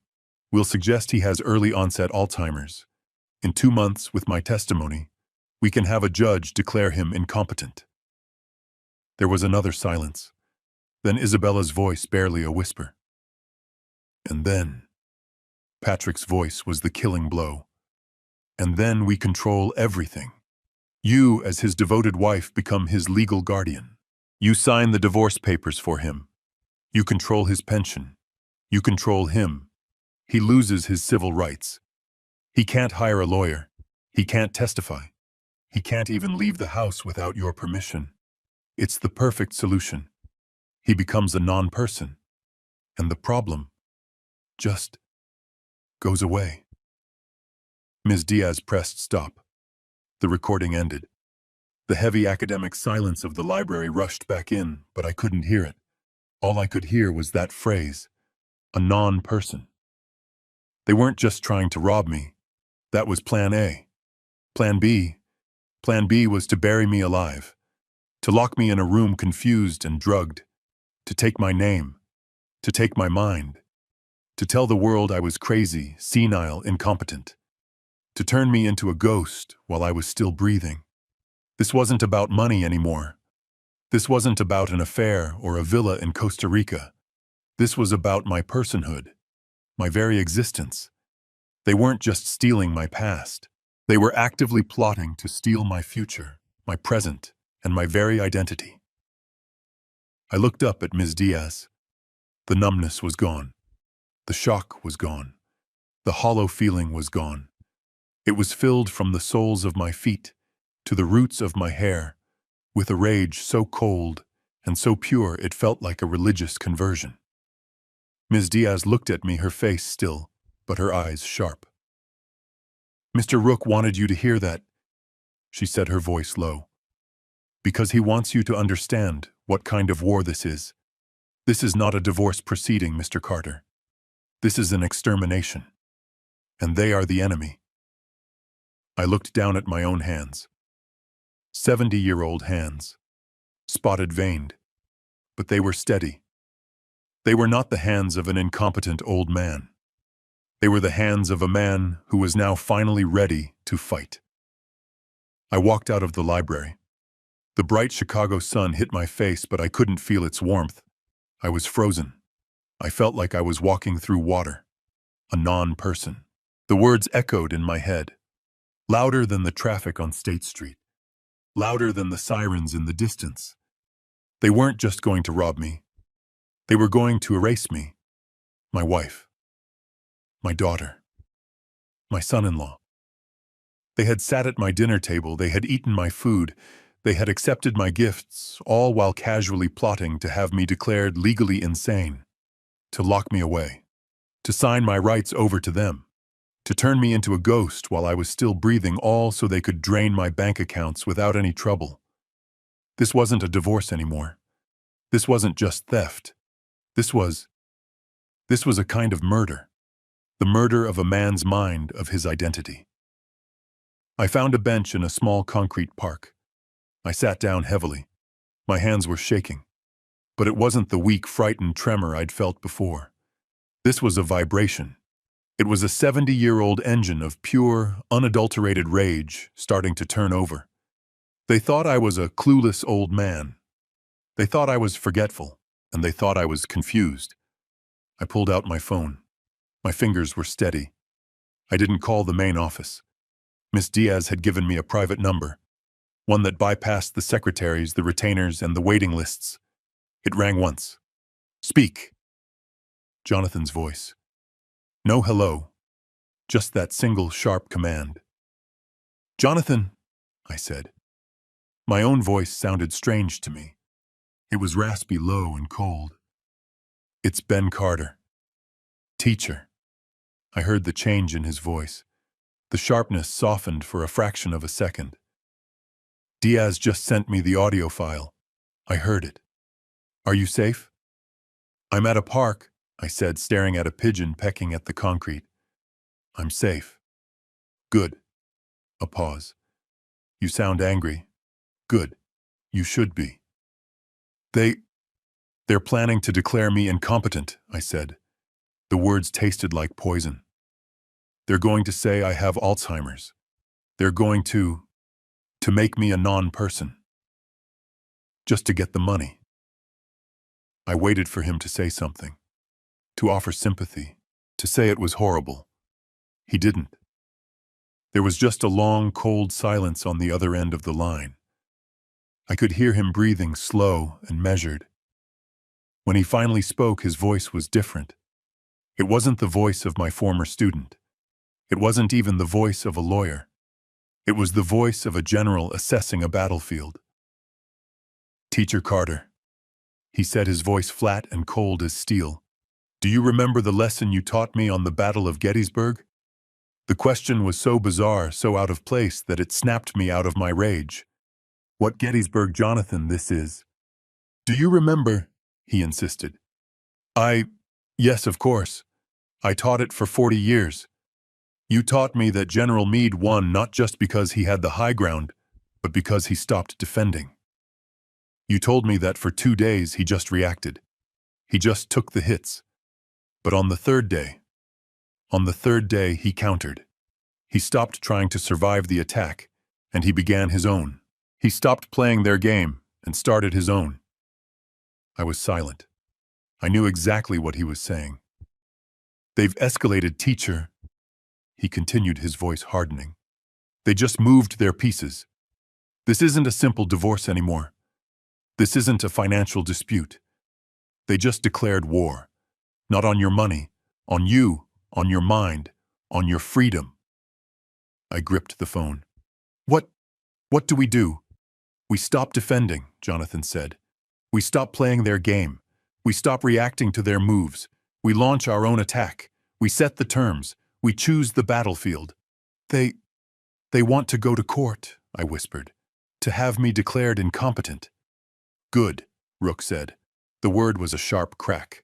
We'll suggest he has early onset Alzheimer's. In 2 months, with my testimony, we can have a judge declare him incompetent. There was another silence. Then Isabella's voice, barely a whisper. And then, Patrick's voice was the killing blow. And then we control everything. You, as his devoted wife, become his legal guardian. You sign the divorce papers for him. You control his pension. You control him. He loses his civil rights. He can't hire a lawyer. He can't testify. He can't even leave the house without your permission. It's the perfect solution. He becomes a non-person. And the problem just goes away. Ms. Diaz pressed stop. The recording ended. The heavy academic silence of the library rushed back in, but I couldn't hear it. All I could hear was that phrase, a non-person. They weren't just trying to rob me. That was Plan A. Plan B was to bury me alive. to lock me in a room confused and drugged, to take my name, to take my mind, to tell the world I was crazy, senile, incompetent, to turn me into a ghost while I was still breathing. This wasn't about money anymore. This wasn't about an affair or a villa in Costa Rica. This was about my personhood, my very existence. They weren't just stealing my past. They were actively plotting to steal my future, my present, and my very identity. I looked up at Ms. Diaz. The numbness was gone. The shock was gone. The hollow feeling was gone. It was filled from the soles of my feet to the roots of my hair, with a rage so cold and so pure it felt like a religious conversion. Ms. Diaz looked at me, her face still, but her eyes sharp. "Mr. Rook wanted you to hear that," she said, her voice low, "because he wants you to understand what kind of war this is. This is not a divorce proceeding, Mr. Carter. This is an extermination. And they are the enemy." I looked down at my own hands. 70-year-old hands, spotted-veined, but they were steady. They were not the hands of an incompetent old man. They were the hands of a man who was now finally ready to fight. I walked out of the library. The bright Chicago sun hit my face, but I couldn't feel its warmth. I was frozen. I felt like I was walking through water, a non-person. The words echoed in my head, louder than the traffic on State Street, louder than the sirens in the distance. They weren't just going to rob me. They were going to erase me, my wife, my daughter, my son-in-law. They had sat at my dinner table, they had eaten my food, they had accepted my gifts, all while casually plotting to have me declared legally insane, to lock me away, to sign my rights over to them, to turn me into a ghost while I was still breathing, all so they could drain my bank accounts without any trouble. This wasn't a divorce anymore. This wasn't just theft. This was a kind of murder. The murder of a man's mind, of his identity. I found a bench in a small concrete park. I sat down heavily. My hands were shaking. But it wasn't the weak, frightened tremor I'd felt before. This was a vibration. It was a 70-year-old engine of pure, unadulterated rage starting to turn over. They thought I was a clueless old man. They thought I was forgetful, and they thought I was confused. I pulled out my phone. My fingers were steady. I didn't call the main office. Miss Diaz had given me a private number, one that bypassed the secretaries, the retainers, and the waiting lists. It rang once. "Speak." Jonathan's voice. No hello, just that single sharp command. "Jonathan," I said. My own voice sounded strange to me. It was raspy, low, and cold. "It's Ben Carter. Teacher." I heard the change in his voice. The sharpness softened for a fraction of a second. "Diaz just sent me the audio file. I heard it. Are you safe?" "I'm at a park," I said, staring at a pigeon pecking at the concrete. "I'm safe." "Good." A pause. "You sound angry." "Good. You should be." They're planning to declare me incompetent," I said. The words tasted like poison. "They're going to say I have Alzheimer's. They're going to make me a non-person. Just to get the money." I waited for him to say something, to offer sympathy, to say it was horrible. He didn't. There was just a long, cold silence on the other end of the line. I could hear him breathing slow and measured. When he finally spoke, his voice was different. It wasn't the voice of my former student. It wasn't even the voice of a lawyer. It was the voice of a general assessing a battlefield. "Teacher Carter," he said, his voice flat and cold as steel. "Do you remember the lesson you taught me on the Battle of Gettysburg?" The question was so bizarre, so out of place, that it snapped me out of my rage. "What Gettysburg, Jonathan, this is?" "Do you remember?" he insisted. Yes, of course. I taught it for 40 years. You taught me that General Meade won not just because he had the high ground, but because he stopped defending. You told me that for 2 days he just reacted. He just took the hits. But on the third day, he countered. He stopped trying to survive the attack, and he began his own. He stopped playing their game and started his own. I was silent. I knew exactly what he was saying. They've escalated, teacher. He continued, his voice hardening. They just moved their pieces. This isn't a simple divorce anymore. This isn't a financial dispute. They just declared war. Not on your money, on you, on your mind, on your freedom. I gripped the phone. What do we do? We stop defending, Jonathan said. We stop playing their game. We stop reacting to their moves. We launch our own attack. We set the terms. We choose the battlefield. They want to go to court, I whispered, to have me declared incompetent. Good, Rook said. The word was a sharp crack.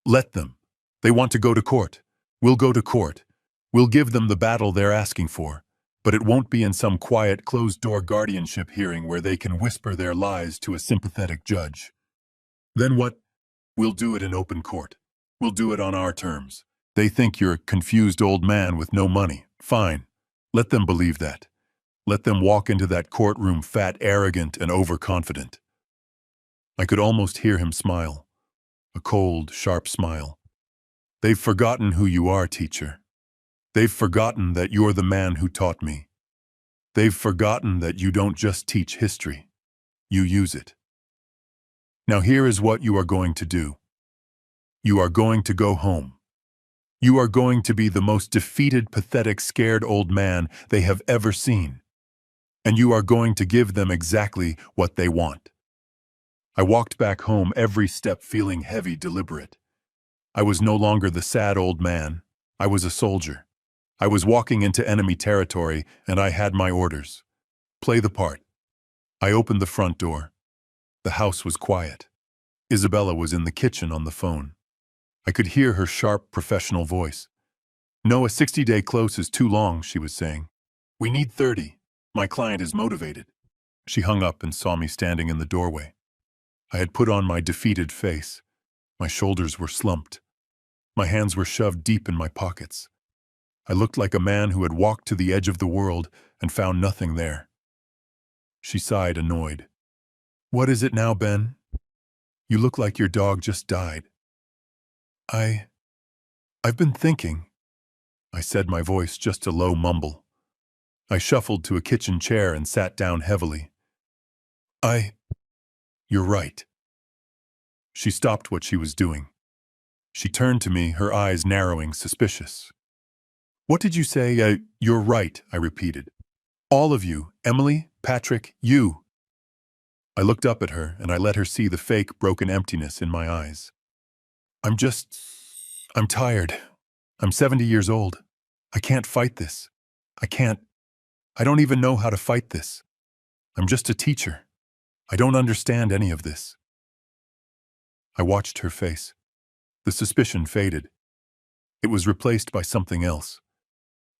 Let them. They want to go to court. We'll go to court. We'll give them the battle they're asking for. But it won't be in some quiet, closed-door guardianship hearing where they can whisper their lies to a sympathetic judge. Then what? We'll do it in open court. We'll do it on our terms. They think you're a confused old man with no money. Fine. Let them believe that. Let them walk into that courtroom fat, arrogant, and overconfident. I could almost hear him smile. A cold, sharp smile. They've forgotten who you are, teacher. They've forgotten that you're the man who taught me. They've forgotten that you don't just teach history. You use it. Now here is what you are going to do. You are going to go home. You are going to be the most defeated, pathetic, scared old man they have ever seen. And you are going to give them exactly what they want. I walked back home, every step feeling heavy, deliberate. I was no longer the sad old man. I was a soldier. I was walking into enemy territory, and I had my orders. Play the part. I opened the front door. The house was quiet. Isabella was in the kitchen on the phone. I could hear her sharp, professional voice. No, a 60-day close is too long, she was saying. We need 30. My client is motivated. She hung up and saw me standing in the doorway. I had put on my defeated face. My shoulders were slumped. My hands were shoved deep in my pockets. I looked like a man who had walked to the edge of the world and found nothing there. She sighed, annoyed. What is it now, Ben? You look like your dog just died. I've been thinking, I said, my voice just a low mumble. I shuffled to a kitchen chair and sat down heavily. You're right. She stopped what she was doing. She turned to me, her eyes narrowing, suspicious. What did you say? You're right, I repeated. All of you, Emily, Patrick, you. I looked up at her, and I let her see the fake, broken emptiness in my eyes. I'm tired. I'm 70 years old. I can't fight this. I don't even know how to fight this. I'm just a teacher. I don't understand any of this. I watched her face. The suspicion faded. It was replaced by something else.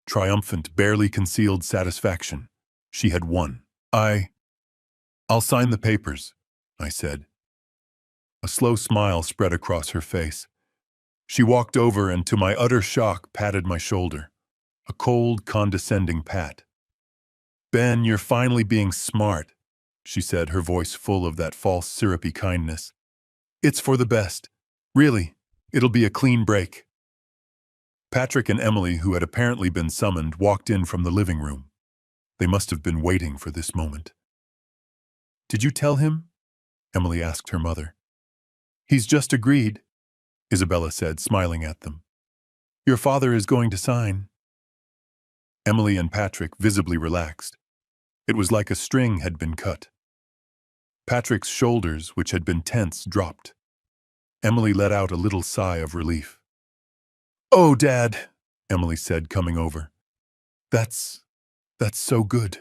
Triumphant, barely concealed satisfaction. She had won. I'll sign the papers, I said. A slow smile spread across her face. She walked over and, to my utter shock, patted my shoulder. A cold, condescending pat. Ben, you're finally being smart, she said, her voice full of that false, syrupy kindness. It's for the best. Really, it'll be a clean break. Patrick and Emily, who had apparently been summoned, walked in from the living room. They must have been waiting for this moment. Did you tell him? Emily asked her mother. He's just agreed, Isabella said, smiling at them. Your father is going to sign. Emily and Patrick visibly relaxed. It was like a string had been cut. Patrick's shoulders, which had been tense, dropped. Emily let out a little sigh of relief. Oh, Dad, Emily said, coming over. That's so good.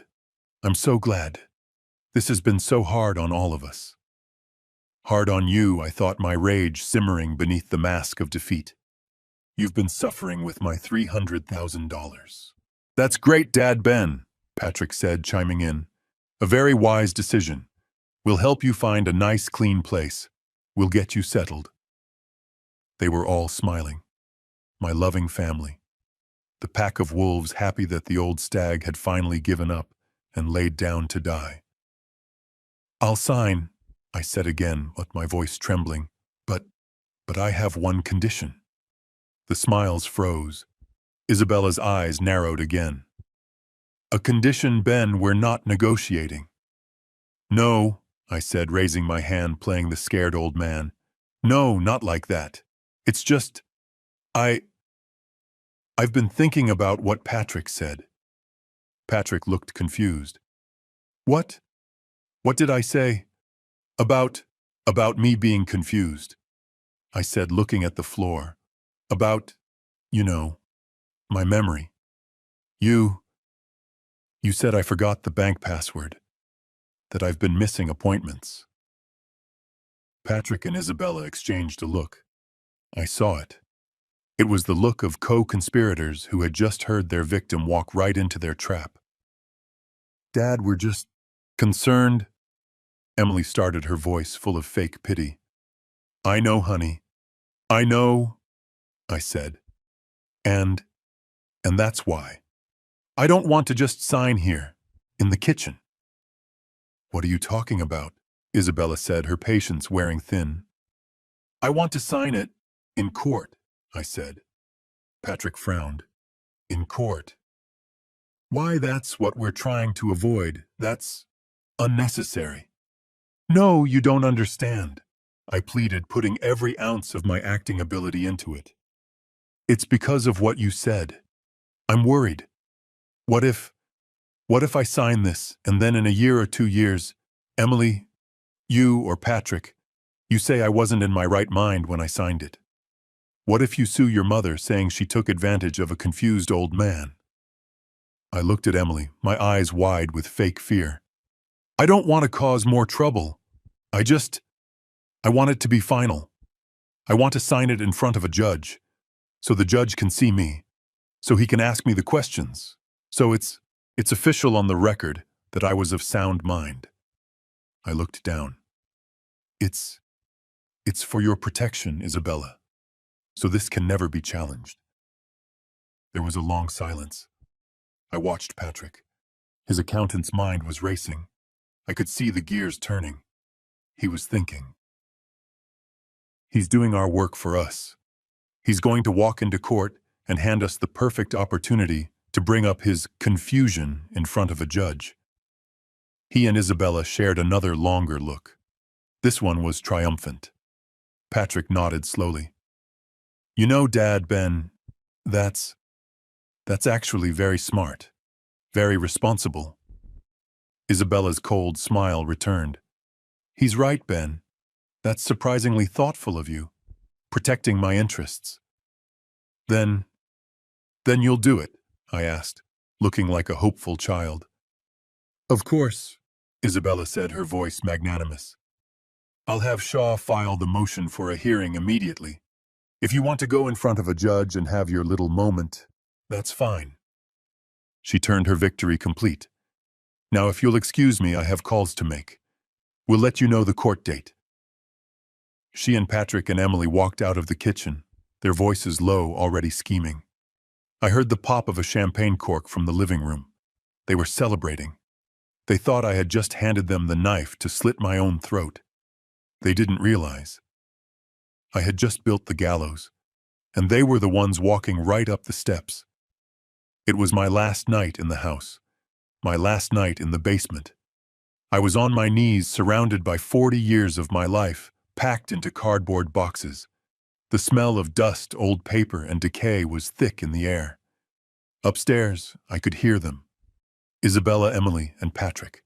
I'm so glad. This has been so hard on all of us. Hard on you, I thought, my rage simmering beneath the mask of defeat. You've been suffering with my $300,000. That's great, Dad. Ben, Patrick said, chiming in. A very wise decision. We'll help you find a nice, clean place. We'll get you settled." They were all smiling. My loving family. The pack of wolves happy that the old stag had finally given up and laid down to die. "I'll sign," I said again, with my voice trembling. But I have one condition." The smiles froze. Isabella's eyes narrowed again. "A condition, Ben, we're not negotiating." "No," I said, raising my hand, playing the scared old man. "No, not like that. It's just, I've been thinking about what Patrick said." Patrick looked confused. "What? What did I say?" About me being confused," I said, looking at the floor. "About, you know, my memory. You said I forgot the bank password, that I've been missing appointments." Patrick and Isabella exchanged a look. I saw it. It was the look of co-conspirators who had just heard their victim walk right into their trap. "Dad, we're just concerned." Emily started, her voice full of fake pity. "I know, honey. I know," I said. And that's why. I don't want to just sign here, in the kitchen." "What are you talking about?" Isabella said, her patience wearing thin. "I want to sign it in court," I said. Patrick frowned. "In court? Why, that's what we're trying to avoid. That's unnecessary." "No, you don't understand," I pleaded, putting every ounce of my acting ability into it. "It's because of what you said. I'm worried. What if I sign this, and then in a year or 2 years, Emily, you or Patrick, you say I wasn't in my right mind when I signed it? What if you sue your mother saying she took advantage of a confused old man?" I looked at Emily, my eyes wide with fake fear. "I don't want to cause more trouble. I want it to be final. I want to sign it in front of a judge, so the judge can see me, so he can ask me the questions. So it's official on the record that I was of sound mind." I looked down. It's for your protection, Isabella, so this can never be challenged." There was a long silence. I watched Patrick. His accountant's mind was racing. I could see the gears turning. He was thinking. He's doing our work for us. He's going to walk into court and hand us the perfect opportunity to bring up his confusion in front of a judge. He and Isabella shared another longer look. This one was triumphant. Patrick nodded slowly. "You know, Dad, Ben, that's actually very smart, very responsible." Isabella's cold smile returned. "He's right, Ben. That's surprisingly thoughtful of you, protecting my interests." Then you'll do it?" I asked, looking like a hopeful child. "Of course," Isabella said, her voice magnanimous. "I'll have Shaw file the motion for a hearing immediately. If you want to go in front of a judge and have your little moment, that's fine." She turned her victory complete. "Now, if you'll excuse me, I have calls to make. We'll let you know the court date." She and Patrick and Emily walked out of the kitchen, their voices low, already scheming. I heard the pop of a champagne cork from the living room. They were celebrating. They thought I had just handed them the knife to slit my own throat. They didn't realize. I had just built the gallows, and they were the ones walking right up the steps. It was my last night in the house, my last night in the basement. I was on my knees, surrounded by 40 years of my life, packed into cardboard boxes. The smell of dust, old paper, and decay was thick in the air. Upstairs, I could hear them. Isabella, Emily, and Patrick.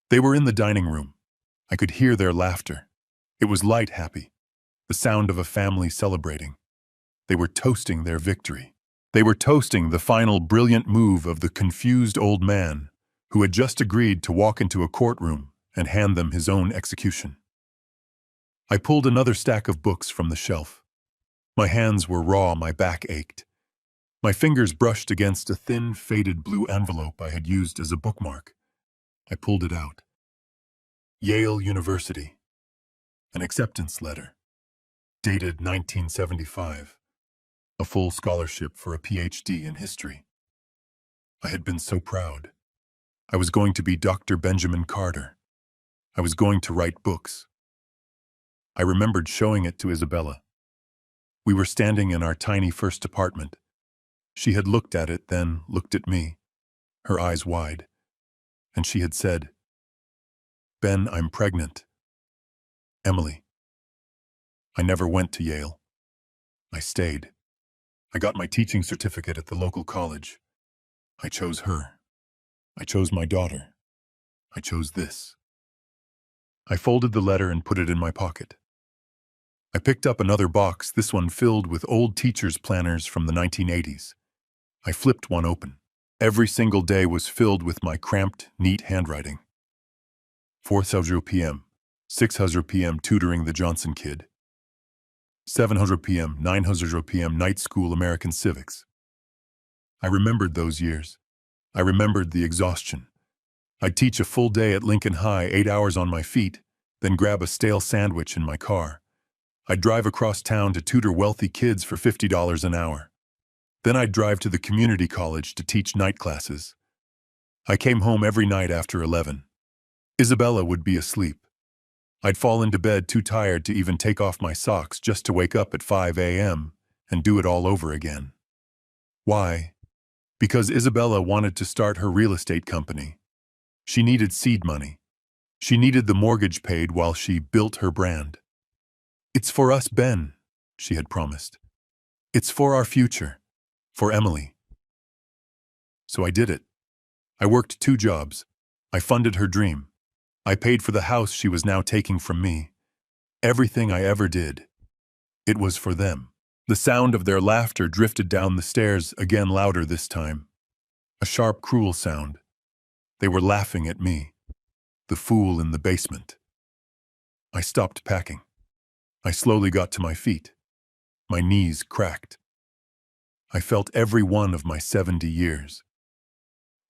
They were in the dining room. I could hear their laughter. It was light, happy, the sound of a family celebrating. They were toasting their victory. They were toasting the final brilliant move of the confused old man who had just agreed to walk into a courtroom and hand them his own execution. I pulled another stack of books from the shelf. My hands were raw, my back ached. My fingers brushed against a thin, faded blue envelope I had used as a bookmark. I pulled it out. Yale University. An acceptance letter. Dated 1975. A full scholarship for a PhD in history. I had been so proud. I was going to be Dr. Benjamin Carter. I was going to write books. I remembered showing it to Isabella. We were standing in our tiny first apartment. She had looked at it, then looked at me, her eyes wide, and she had said, "Ben, I'm pregnant." Emily. I never went to Yale. I stayed. I got my teaching certificate at the local college. I chose her. I chose my daughter. I chose this. I folded the letter and put it in my pocket. I picked up another box, this one filled with old teacher's planners from the 1980s. I flipped one open. Every single day was filled with my cramped, neat handwriting. 4:00 p.m., 6:00 p.m. tutoring the Johnson kid. 7:00 p.m., 9:00 p.m. night school American civics. I remembered those years. I remembered the exhaustion. I'd teach a full day at Lincoln High, 8 hours on my feet, then grab a stale sandwich in my car. I'd drive across town to tutor wealthy kids for $50 an hour. Then I'd drive to the community college to teach night classes. I came home every night after 11. Isabella would be asleep. I'd fall into bed too tired to even take off my socks just to wake up at 5 a.m. and do it all over again. Why? Because Isabella wanted to start her real estate company. She needed seed money. She needed the mortgage paid while she built her brand. "It's for us, Ben," she had promised. "It's for our future. For Emily." So I did it. I worked 2 jobs. I funded her dream. I paid for the house she was now taking from me. Everything I ever did. It was for them. The sound of their laughter drifted down the stairs, again louder this time. A sharp, cruel sound. They were laughing at me, the fool in the basement. I stopped packing. I slowly got to my feet. My knees cracked. I felt every one of my 70 years.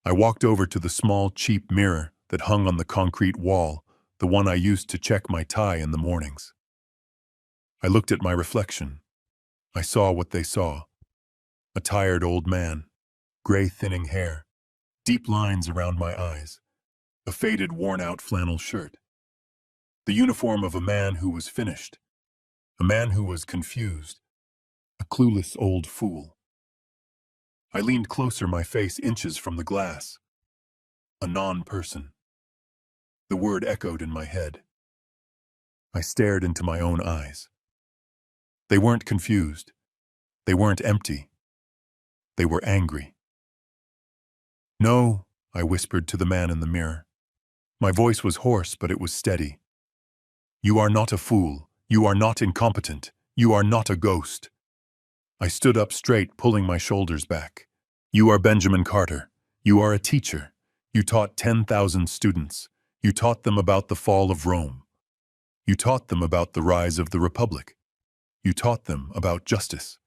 I walked over to the small, cheap mirror that hung on the concrete wall, the one I used to check my tie in the mornings. I looked at my reflection. I saw what they saw. A tired old man, gray thinning hair, deep lines around my eyes, a faded, worn-out flannel shirt. The uniform of a man who was finished, a man who was confused, a clueless old fool. I leaned closer, my face inches from the glass. A non-person. The word echoed in my head. I stared into my own eyes. They weren't confused. They weren't empty. They were angry. "No," I whispered to the man in the mirror. My voice was hoarse, but it was steady. "You are not a fool. You are not incompetent. You are not a ghost." I stood up straight, pulling my shoulders back. "You are Benjamin Carter. You are a teacher. You taught 10,000 students. You taught them about the fall of Rome. You taught them about the rise of the Republic. You taught them about justice."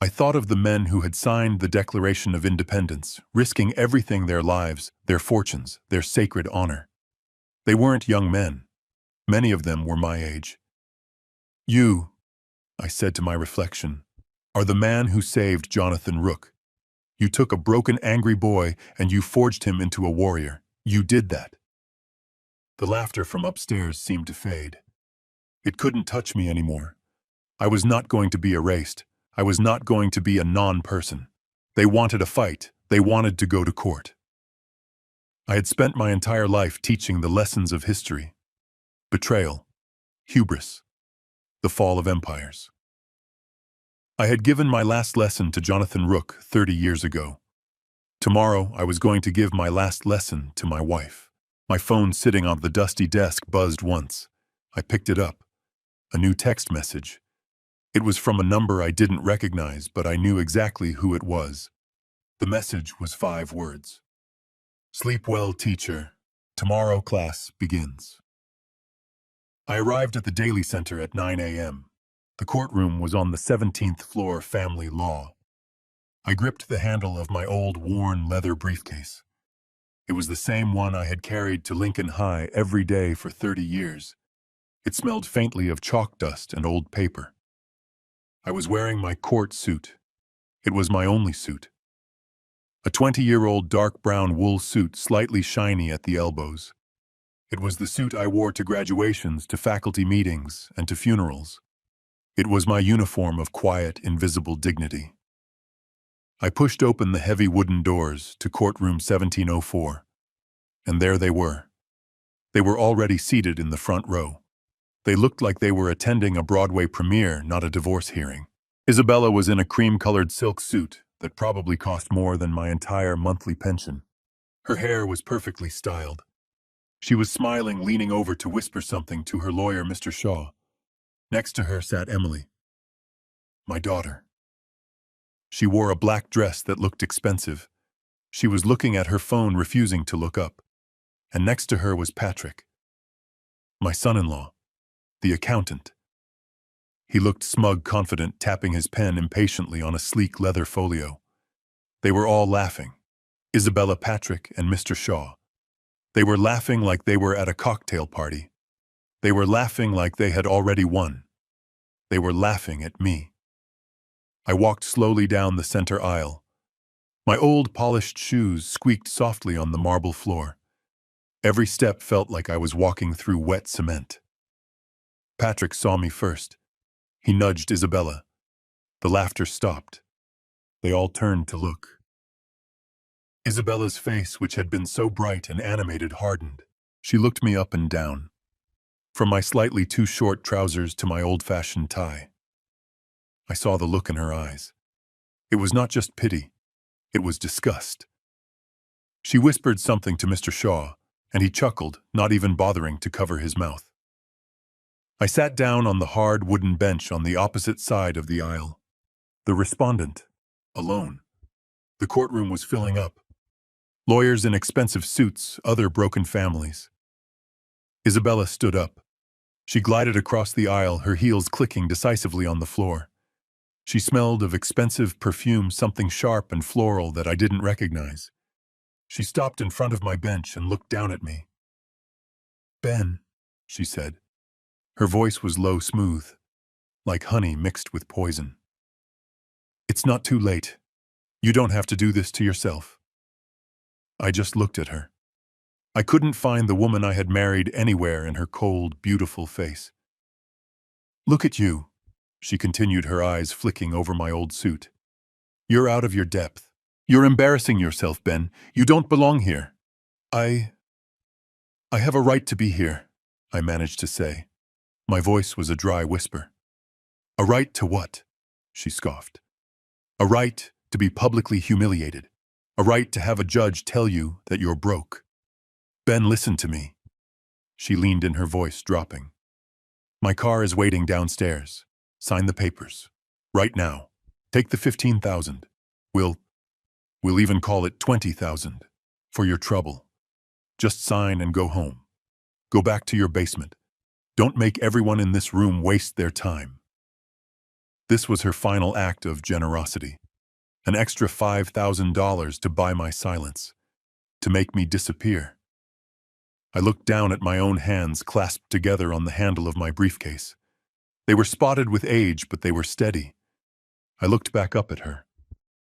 I thought of the men who had signed the Declaration of Independence, risking everything, their lives, their fortunes, their sacred honor. They weren't young men. Many of them were my age. "You," I said to my reflection, "are the man who saved Jonathan Rook. You took a broken, angry boy and you forged him into a warrior. You did that." The laughter from upstairs seemed to fade. It couldn't touch me anymore. I was not going to be erased. I was not going to be a non-person. They wanted a fight. They wanted to go to court. I had spent my entire life teaching the lessons of history. Betrayal, hubris, the fall of empires. I had given my last lesson to Jonathan Rook 30 years ago. Tomorrow, I was going to give my last lesson to my wife. My phone sitting on the dusty desk buzzed once. I picked it up. A new text message. It was from a number I didn't recognize, but I knew exactly who it was. The message was 5 words. "Sleep well, teacher. Tomorrow class begins." I arrived at the Daily Center at 9 a.m. The courtroom was on the 17th floor, family law. I gripped the handle of my old, worn leather briefcase. It was the same one I had carried to Lincoln High every day for 30 years. It smelled faintly of chalk dust and old paper. I was wearing my court suit. It was my only suit. A 20-year-old dark brown wool suit, slightly shiny at the elbows. It was the suit I wore to graduations, to faculty meetings, and to funerals. It was my uniform of quiet, invisible dignity. I pushed open the heavy wooden doors to courtroom 1704, and there they were. They were already seated in the front row. They looked like they were attending a Broadway premiere, not a divorce hearing. Isabella was in a cream-colored silk suit that probably cost more than my entire monthly pension. Her hair was perfectly styled. She was smiling, leaning over to whisper something to her lawyer, Mr. Shaw. Next to her sat Emily, my daughter. She wore a black dress that looked expensive. She was looking at her phone, refusing to look up. And next to her was Patrick, my son-in-law, the accountant. He looked smug, confident, tapping his pen impatiently on a sleek leather folio. They were all laughing. Isabella, Patrick, and Mr. Shaw. They were laughing like they were at a cocktail party. They were laughing like they had already won. They were laughing at me. I walked slowly down the center aisle. My old polished shoes squeaked softly on the marble floor. Every step felt like I was walking through wet cement. Patrick saw me first. He nudged Isabella. The laughter stopped. They all turned to look. Isabella's face, which had been so bright and animated, hardened. She looked me up and down, from my slightly too short trousers to my old-fashioned tie. I saw the look in her eyes. It was not just pity. It was disgust. She whispered something to Mr. Shaw, and he chuckled, not even bothering to cover his mouth. I sat down on the hard wooden bench on the opposite side of the aisle. The respondent, alone. The courtroom was filling up. Lawyers in expensive suits, other broken families. Isabella stood up. She glided across the aisle, her heels clicking decisively on the floor. She smelled of expensive perfume, something sharp and floral that I didn't recognize. She stopped in front of my bench and looked down at me. "Ben," she said. Her voice was low, smooth, like honey mixed with poison. "It's not too late. You don't have to do this to yourself." I just looked at her. I couldn't find the woman I had married anywhere in her cold, beautiful face. "Look at you," she continued, her eyes flicking over my old suit. "You're out of your depth. You're embarrassing yourself, Ben. You don't belong here." I have a right to be here," I managed to say. My voice was a dry whisper. "A right to what?" she scoffed. "A right to be publicly humiliated. A right to have a judge tell you that you're broke." "Ben, listen to me." She leaned in, her voice dropping. "My car is waiting downstairs. Sign the papers. Right now. Take the 15,000. We'll even call it 20,000. For your trouble. Just sign and go home. Go back to your basement. Don't make everyone in this room waste their time." This was her final act of generosity. An extra $5,000 to buy my silence. To make me disappear. I looked down at my own hands clasped together on the handle of my briefcase. They were spotted with age, but they were steady. I looked back up at her.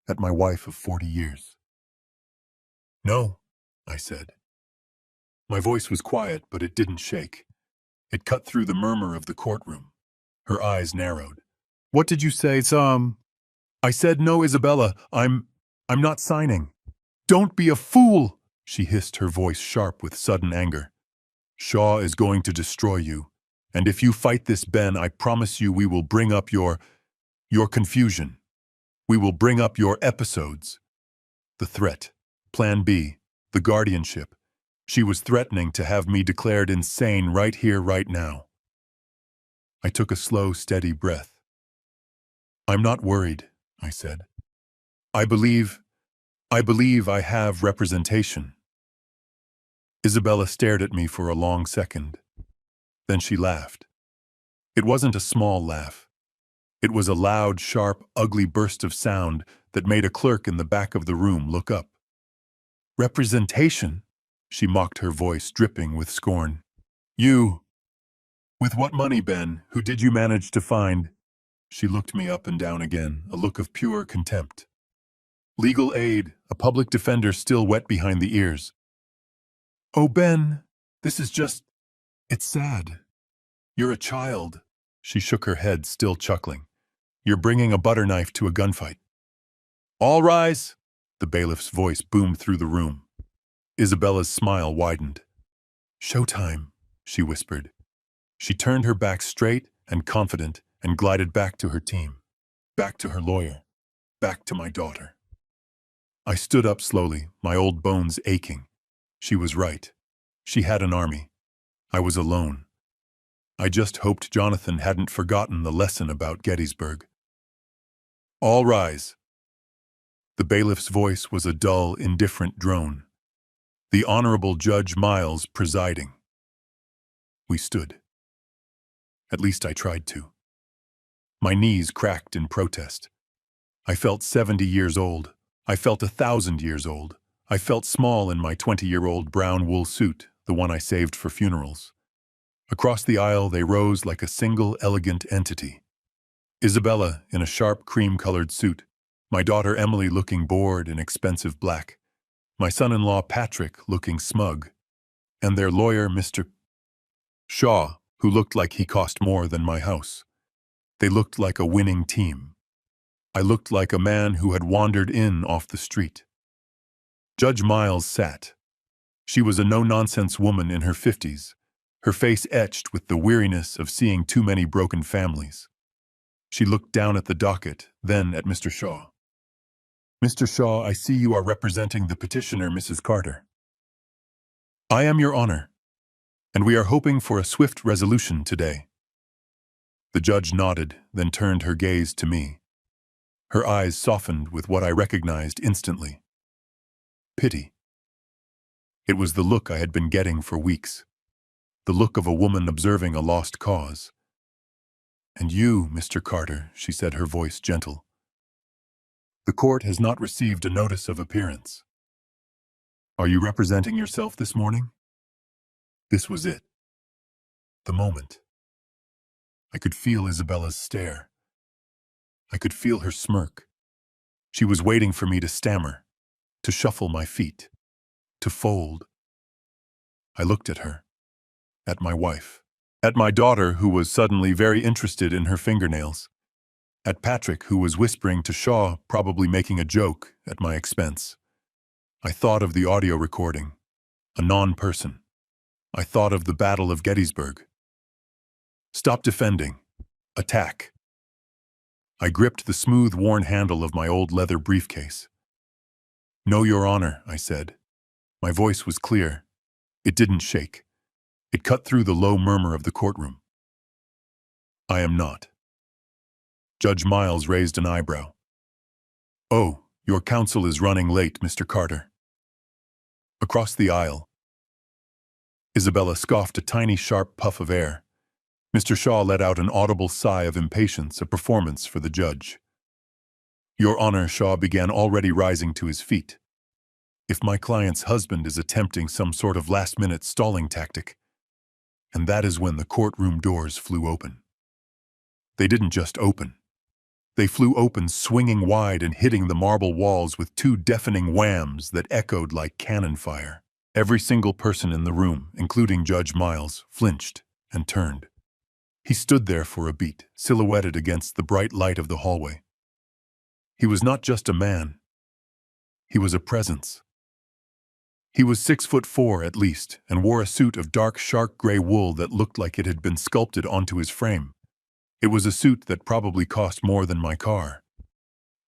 At my wife of 40 years. "No," I said. My voice was quiet, but it didn't shake. It cut through the murmur of the courtroom. Her eyes narrowed. "What did you say, I said no, Isabella. I'm not signing." "Don't be a fool," she hissed, her voice sharp with sudden anger. "Shaw is going to destroy you. And if you fight this, Ben, I promise you we will bring up your confusion. We will bring up your episodes." The threat. Plan B. The guardianship. She was threatening to have me declared insane right here, right now. I took a slow, steady breath. "I'm not worried," I said. I believe I have representation." Isabella stared at me for a long second. Then she laughed. It wasn't a small laugh. It was a loud, sharp, ugly burst of sound that made a clerk in the back of the room look up. "Representation?" She mocked, her voice dripping with scorn. You! With what money, Ben? Who did you manage to find? She looked me up and down again, a look of pure contempt. Legal aid, a public defender still wet behind the ears. Oh, Ben, this is just... It's sad. You're a child. She shook her head, still chuckling. You're bringing a butter knife to a gunfight. All rise! The bailiff's voice boomed through the room. Isabella's smile widened. Showtime, she whispered. She turned her back straight and confident and glided back to her team, back to her lawyer, back to my daughter. I stood up slowly, my old bones aching. She was right. She had an army. I was alone. I just hoped Jonathan hadn't forgotten the lesson about Gettysburg. All rise. The bailiff's voice was a dull, indifferent drone. The Honorable Judge Miles presiding. We stood. At least I tried to. My knees cracked in protest. I felt 70 years old. I felt 1,000 years old. I felt small in my 20-year-old brown wool suit, the one I saved for funerals. Across the aisle they rose like a single elegant entity. Isabella in a sharp cream-colored suit, my daughter Emily looking bored in expensive black, my son-in-law Patrick looking smug, and their lawyer Mr. Shaw, who looked like he cost more than my house. They looked like a winning team. I looked like a man who had wandered in off the street. Judge Miles sat. She was a no-nonsense woman in her 50s, her face etched with the weariness of seeing too many broken families. She looked down at the docket, then at Mr. Shaw. Mr. Shaw, I see you are representing the petitioner, Mrs. Carter. I am, Your Honor, and we are hoping for a swift resolution today. The judge nodded, then turned her gaze to me. Her eyes softened with what I recognized instantly. Pity. It was the look I had been getting for weeks. The look of a woman observing a lost cause. And you, Mr. Carter, she said, her voice gentle. The court has not received a notice of appearance. Are you representing yourself this morning? This was it. The moment. I could feel Isabella's stare. I could feel her smirk. She was waiting for me to stammer, to shuffle my feet, to fold. I looked at her, at my wife, at my daughter who was suddenly very interested in her fingernails, at Patrick who was whispering to Shaw, probably making a joke at my expense. I thought of the audio recording, a non-person. I thought of the Battle of Gettysburg. Stop defending. Attack. I gripped the smooth, worn handle of my old leather briefcase. No, Your Honor, I said. My voice was clear. It didn't shake. It cut through the low murmur of the courtroom. I am not. Judge Miles raised an eyebrow. Oh, your counsel is running late, Mr. Carter. Across the aisle, Isabella scoffed a tiny, sharp puff of air. Mr. Shaw let out an audible sigh of impatience, a performance for the judge. Your Honor, Shaw began, already rising to his feet. If my client's husband is attempting some sort of last-minute stalling tactic, and that is when the courtroom doors flew open. They didn't just open. They flew open, swinging wide and hitting the marble walls with two deafening whams that echoed like cannon fire. Every single person in the room, including Judge Miles, flinched and turned. He stood there for a beat, silhouetted against the bright light of the hallway. He was not just a man. He was a presence. He was 6'4" at least, and wore a suit of dark, shark gray wool that looked like it had been sculpted onto his frame. It was a suit that probably cost more than my car.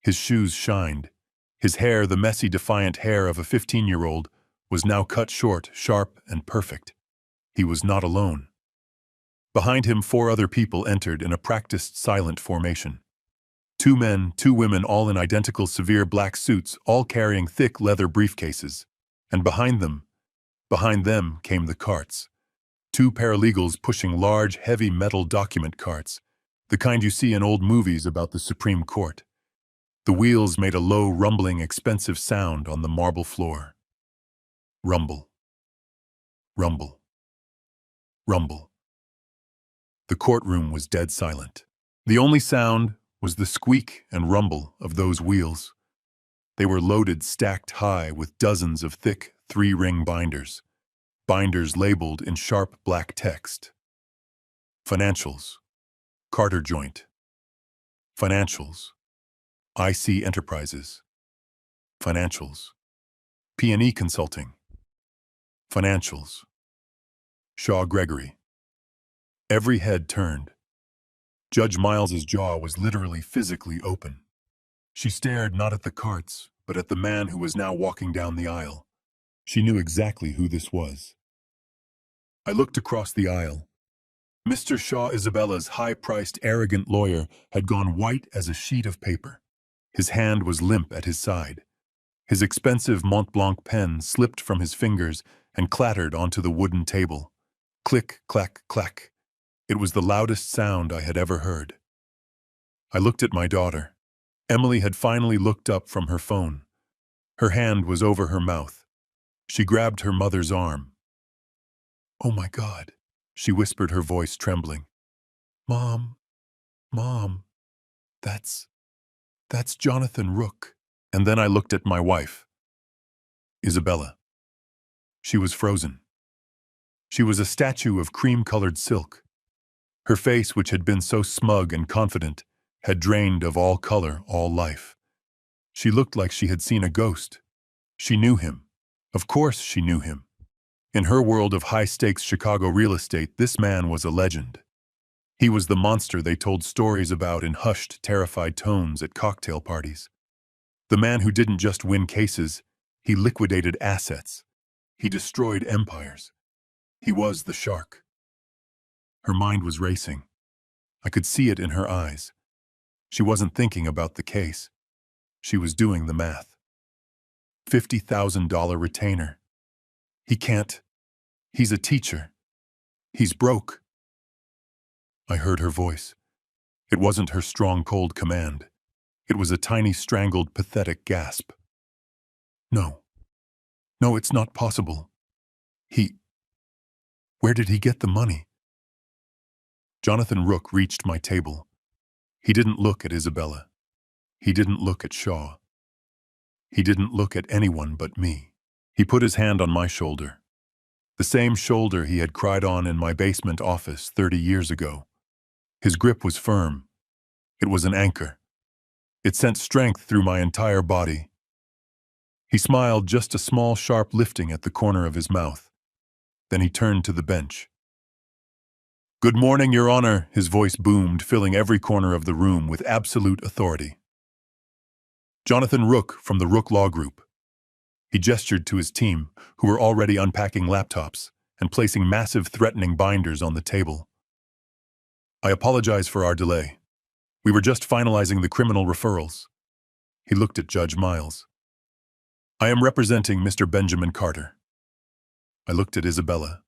His shoes shined. His hair, the messy, defiant hair of a 15-year-old, was now cut short, sharp, and perfect. He was not alone. Behind him, 4 other people entered in a practiced silent formation. 2 men, 2 women, all in identical severe black suits, all carrying thick leather briefcases. And behind them came the carts. 2 paralegals pushing large, heavy metal document carts, the kind you see in old movies about the Supreme Court. The wheels made a low, rumbling, expensive sound on the marble floor. Rumble. Rumble. Rumble. The courtroom was dead silent. The only sound was the squeak and rumble of those wheels. They were loaded, stacked high with dozens of thick three-ring binders. Binders labeled in sharp black text. Financials. Carter Joint. Financials. IC Enterprises. Financials. P&E Consulting. Financials. Shaw Gregory. Every head turned. Judge Miles's jaw was literally physically open. She stared not at the carts, but at the man who was now walking down the aisle. She knew exactly who this was. I looked across the aisle. Mr. Shaw Isabella's high-priced, arrogant lawyer had gone white as a sheet of paper. His hand was limp at his side. His expensive Mont Blanc pen slipped from his fingers and clattered onto the wooden table. Click, clack, clack. It was the loudest sound I had ever heard. I looked at my daughter. Emily had finally looked up from her phone. Her hand was over her mouth. She grabbed her mother's arm. "Oh my God," she whispered, her voice trembling. Mom, that's Jonathan Rook." And then I looked at my wife, Isabella. She was frozen. She was a statue of cream-colored silk. Her face, which had been so smug and confident, had drained of all color, all life. She looked like she had seen a ghost. She knew him. Of course she knew him. In her world of high-stakes Chicago real estate, this man was a legend. He was the monster they told stories about in hushed, terrified tones at cocktail parties. The man who didn't just win cases, he liquidated assets. He destroyed empires. He was the shark. Her mind was racing. I could see it in her eyes. She wasn't thinking about the case. She was doing the math. $50,000 retainer. He can't. He's a teacher. He's broke. I heard her voice. It wasn't her strong, cold command. It was a tiny, strangled, pathetic gasp. No. No, it's not possible. Where did he get the money? Jonathan Rook reached my table. He didn't look at Isabella. He didn't look at Shaw. He didn't look at anyone but me. He put his hand on my shoulder. The same shoulder he had cried on in my basement office 30 years ago. His grip was firm. It was an anchor. It sent strength through my entire body. He smiled, just a small, sharp lifting at the corner of his mouth. Then he turned to the bench. "Good morning, Your Honor," his voice boomed, filling every corner of the room with absolute authority. "Jonathan Rook from the Rook Law Group." He gestured to his team, who were already unpacking laptops and placing massive, threatening binders on the table. "I apologize for our delay. We were just finalizing the criminal referrals." He looked at Judge Miles. "I am representing Mr. Benjamin Carter." I looked at Isabella.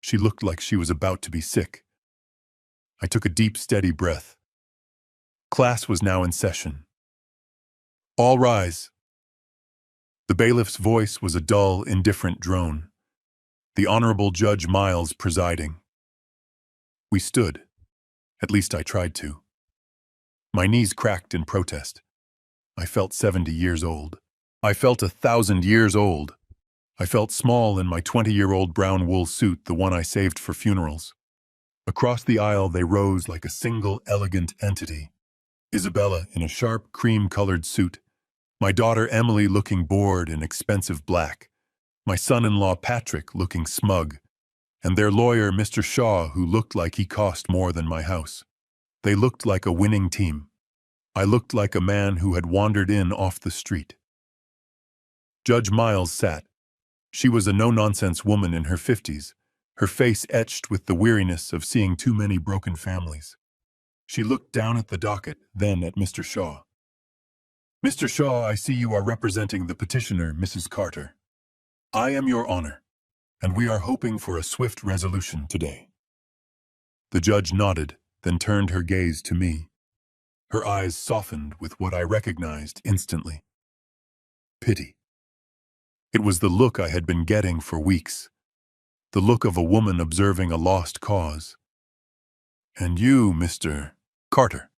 She looked like she was about to be sick. I took a deep, steady breath. Class was now in session. "All rise." The bailiff's voice was a dull, indifferent drone. The Honorable Judge Miles presiding. We stood. At least I tried to. My knees cracked in protest. I felt 70 years old. I felt 1,000 years old. I felt small in my 20-year-old brown wool suit, the one I saved for funerals. Across the aisle they rose like a single, elegant entity. Isabella in a sharp, cream-colored suit. My daughter Emily looking bored in expensive black. My son-in-law Patrick looking smug. And their lawyer, Mr. Shaw, who looked like he cost more than my house. They looked like a winning team. I looked like a man who had wandered in off the street. Judge Miles sat. She was a no-nonsense woman in her 50s, her face etched with the weariness of seeing too many broken families. She looked down at the docket, then at Mr. Shaw. "Mr. Shaw, I see you are representing the petitioner, Mrs. Carter. I am Your Honor, and we are hoping for a swift resolution today." The judge nodded, then turned her gaze to me. Her eyes softened with what I recognized instantly. Pity. It was the look I had been getting for weeks. the look of a woman observing a lost cause. "And you, Mr. Carter,"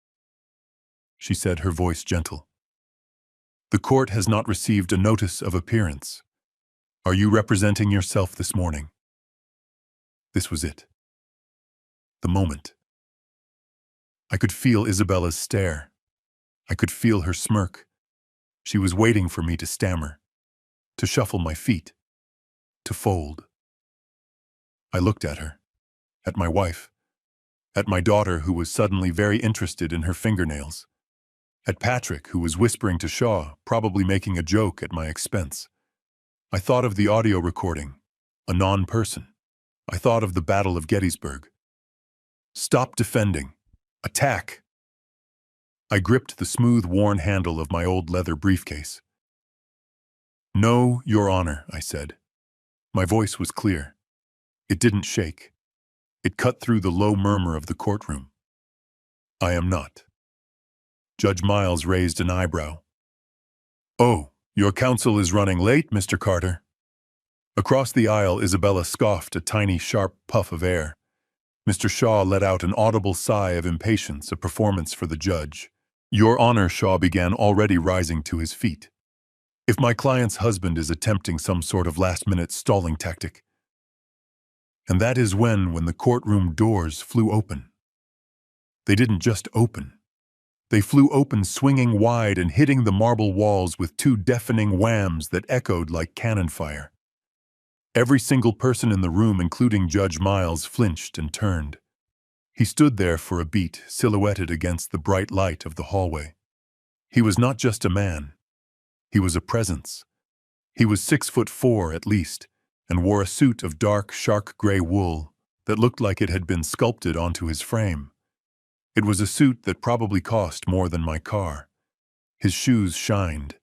she said, her voice gentle. "The court has not received a notice of appearance. Are you representing yourself this morning?" This was it. The moment. I could feel Isabella's stare. I could feel her smirk. She was waiting for me to stammer, to shuffle my feet, to fold. I looked at her, at my wife, at my daughter who was suddenly very interested in her fingernails, at Patrick who was whispering to Shaw, probably making a joke at my expense. I thought of the audio recording, a non-person. I thought of the Battle of Gettysburg. Stop defending. Attack. I gripped the smooth, worn handle of my old leather briefcase. "No, Your Honor," I said. My voice was clear. It didn't shake. It cut through the low murmur of the courtroom. "I am not." Judge Miles raised an eyebrow. "Oh, your counsel is running late, Mr. Carter." Across the aisle, Isabella scoffed a tiny, sharp puff of air. Mr. Shaw let out an audible sigh of impatience, a performance for the judge. "Your Honor," Shaw began, already rising to his feet. "If my client's husband is attempting some sort of last-minute stalling tactic." And that is when the courtroom doors flew open. They didn't just open. They flew open, swinging wide and hitting the marble walls with two deafening whams that echoed like cannon fire. Every single person in the room, including Judge Miles, flinched and turned. He stood there for a beat, silhouetted against the bright light of the hallway. He was not just a man. He was a presence. He was 6'4" at least, and wore a suit of dark, shark gray wool that looked like it had been sculpted onto his frame. It was a suit that probably cost more than my car. His shoes shined.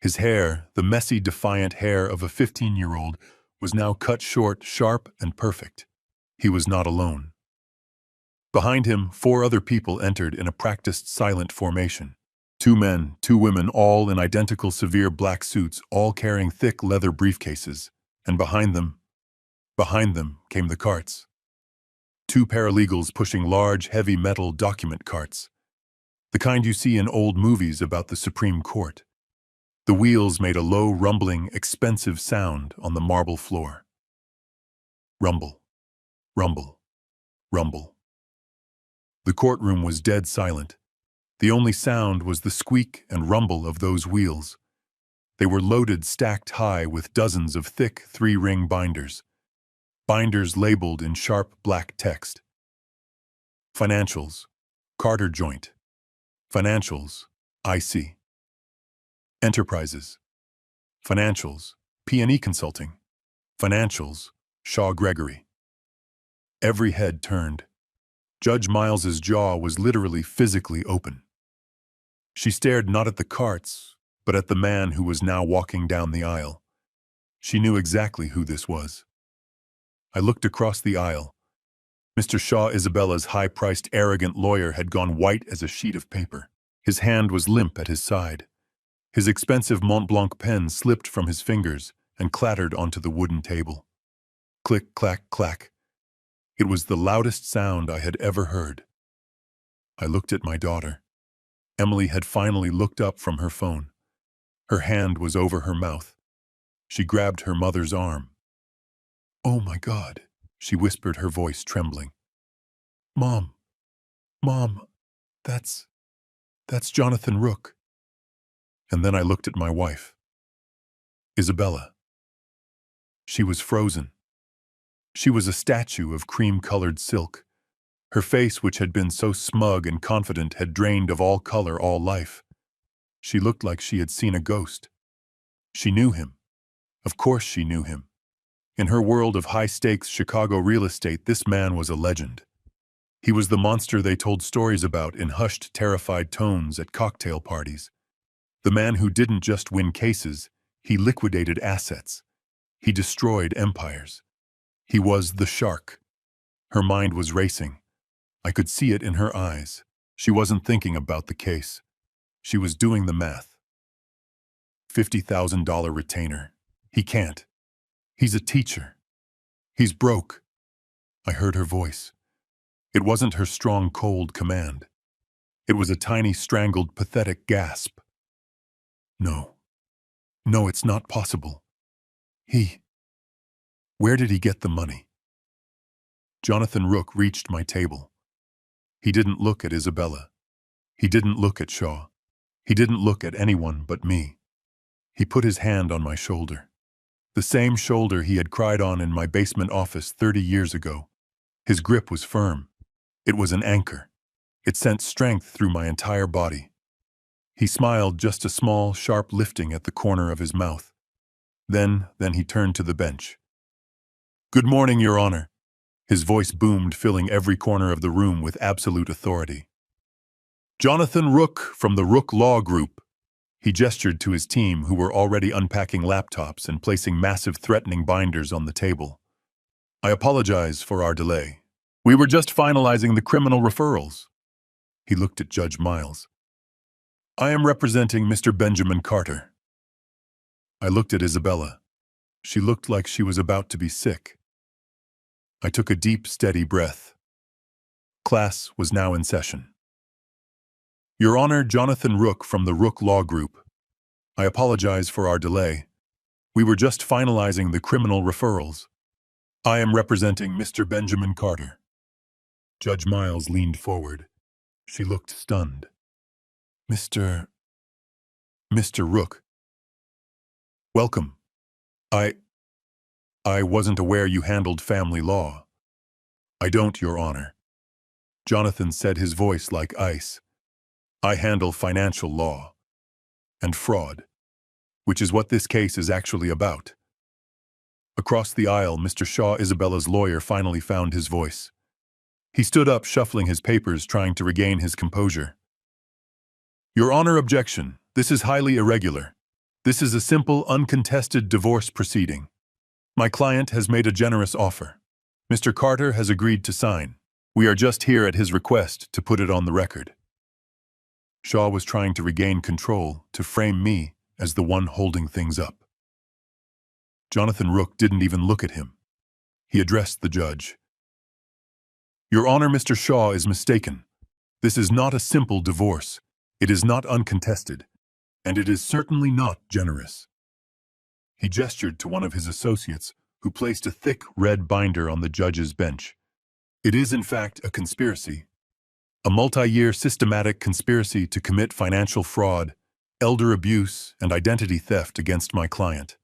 His hair, the messy, defiant hair of a 15-year-old, was now cut short, sharp, and perfect. He was not alone. Behind him, 4 other people entered in a practiced silent formation. 2 men, 2 women, all in identical severe black suits, all carrying thick leather briefcases. And behind them came the carts. 2 paralegals pushing large, heavy metal document carts. The kind you see in old movies about the Supreme Court. The wheels made a low, rumbling, expensive sound on the marble floor. Rumble, rumble, rumble. The courtroom was dead silent. The only sound was the squeak and rumble of those wheels. They were loaded, stacked high with dozens of thick 3-ring binders. Binders labeled in sharp black text. Financials, Carter Joint. Financials, IC. Enterprises. Financials, P&E Consulting. Financials, Shaw Gregory. Every head turned. Judge Miles's jaw was literally physically open. She stared not at the carts, but at the man who was now walking down the aisle. She knew exactly who this was. I looked across the aisle. Mr. Shaw, Isabella's high-priced, arrogant lawyer, had gone white as a sheet of paper. His hand was limp at his side. His expensive Mont Blanc pen slipped from his fingers and clattered onto the wooden table. Click, clack, clack. It was the loudest sound I had ever heard. I looked at my daughter. Emily had finally looked up from her phone. Her hand was over her mouth. She grabbed her mother's arm. "Oh my God," she whispered, her voice trembling. Mom, that's Jonathan Rook." And then I looked at my wife. Isabella. She was frozen. She was a statue of cream-colored silk. Her face, which had been so smug and confident, had drained of all color, all life. She looked like she had seen a ghost. She knew him. Of course she knew him. In her world of high-stakes Chicago real estate, this man was a legend. He was the monster they told stories about in hushed, terrified tones at cocktail parties. The man who didn't just win cases, he liquidated assets. He destroyed empires. He was the shark. Her mind was racing. I could see it in her eyes. She wasn't thinking about the case. She was doing the math. $50,000 retainer. He can't. He's a teacher. He's broke. I heard her voice. It wasn't her strong, cold command. It was a tiny, strangled, pathetic gasp. No. No, it's not possible. Where did he get the money? Jonathan Rook reached my table. He didn't look at Isabella. He didn't look at Shaw. He didn't look at anyone but me. He put his hand on my shoulder. The same shoulder he had cried on in my basement office 30 years ago. His grip was firm. It was an anchor. It sent strength through my entire body. He smiled, just a small, sharp lifting at the corner of his mouth. Then he turned to the bench. "Good morning, Your Honor." His voice boomed, filling every corner of the room with absolute authority. "Jonathan Rook from the Rook Law Group." He gestured to his team, who were already unpacking laptops and placing massive threatening binders on the table. "I apologize for our delay. We were just finalizing the criminal referrals." He looked at Judge Miles. "I am representing Mr. Benjamin Carter." I looked at Isabella. She looked like she was about to be sick. I took a deep, steady breath. Class was now in session. "Your Honor, Jonathan Rook from the Rook Law Group. I apologize for our delay. We were just finalizing the criminal referrals. I am representing Mr. Benjamin Carter." Judge Miles leaned forward. She looked stunned. Mr. Rook. Welcome. I wasn't aware you handled family law." "I don't, Your Honor." Jonathan said, his voice like ice. "I handle financial law and fraud, which is what this case is actually about." Across the aisle, Mr. Shaw, Isabella's lawyer, finally found his voice. He stood up, shuffling his papers, trying to regain his composure. "Your Honor, objection. This is highly irregular. This is a simple, uncontested divorce proceeding. My client has made a generous offer. Mr. Carter has agreed to sign. We are just here at his request to put it on the record." Shaw was trying to regain control, to frame me as the one holding things up. Jonathan Rook didn't even look at him. He addressed the judge. "Your Honor, Mr. Shaw is mistaken. This is not a simple divorce. It is not uncontested, and it is certainly not generous." He gestured to one of his associates, who placed a thick red binder on the judge's bench. "It is, in fact, a conspiracy. A multi-year systematic conspiracy to commit financial fraud, elder abuse, and identity theft against my client.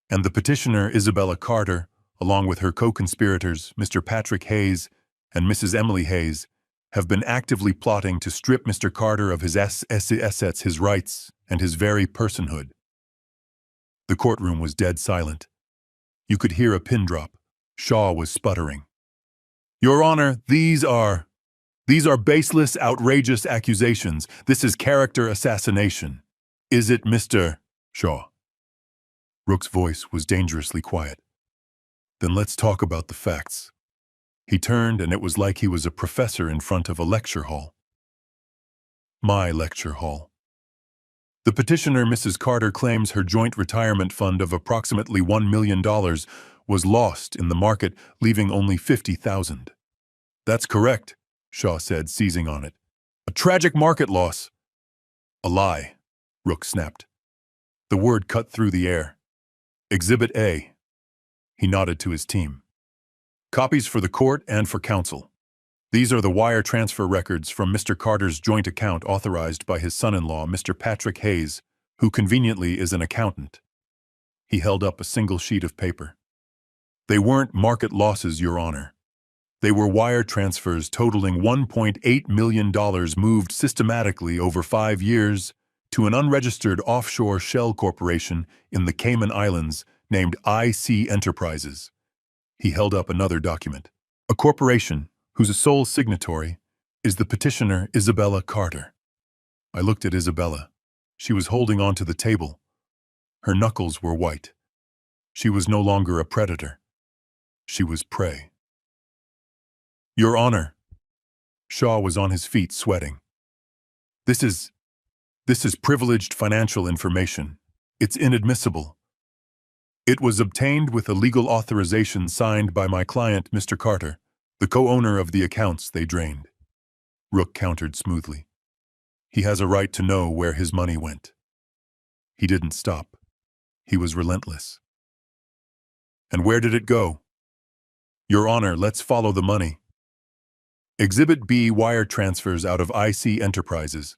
And the petitioner, Isabella Carter, along with her co-conspirators, Mr. Patrick Hayes and Mrs. Emily Hayes, have been actively plotting to strip Mr. Carter of his assets, his rights, and his very personhood." The courtroom was dead silent. You could hear a pin drop. Shaw was sputtering. "Your Honor, these are baseless, outrageous accusations. This is character assassination. Is it, Mr. Shaw?" Rook's voice was dangerously quiet. "Then let's talk about the facts." He turned, and it was like he was a professor in front of a lecture hall. My lecture hall. The petitioner, Mrs. Carter, claims her joint retirement fund of approximately $1 million was lost in the market, leaving only $50,000. "That's correct," Shaw said, seizing on it. "A tragic market loss." "A lie," Rook snapped. The word cut through the air. "Exhibit A." He nodded to his team. "Copies for the court and for counsel. These are the wire transfer records from Mr. Carter's joint account authorized by his son-in-law, Mr. Patrick Hayes, who conveniently is an accountant." He held up a single sheet of paper. "They weren't market losses, Your Honor. They were wire transfers totaling $1.8 million moved systematically over 5 years to an unregistered offshore shell corporation in the Cayman Islands named IC Enterprises." He held up another document. "A corporation whose sole signatory is the petitioner Isabella Carter." I looked at Isabella. She was holding onto the table. Her knuckles were white. She was no longer a predator. She was prey. "Your Honor." Shaw was on his feet, sweating. This is privileged financial information. It's inadmissible." It was obtained with a legal authorization signed by my client, Mr. Carter, the co-owner of the accounts they drained. Rook countered smoothly. He has a right to know where his money went. He didn't stop. He was relentless. And where did it go? Your Honor, let's follow the money. Exhibit B, wire transfers out of IC Enterprises.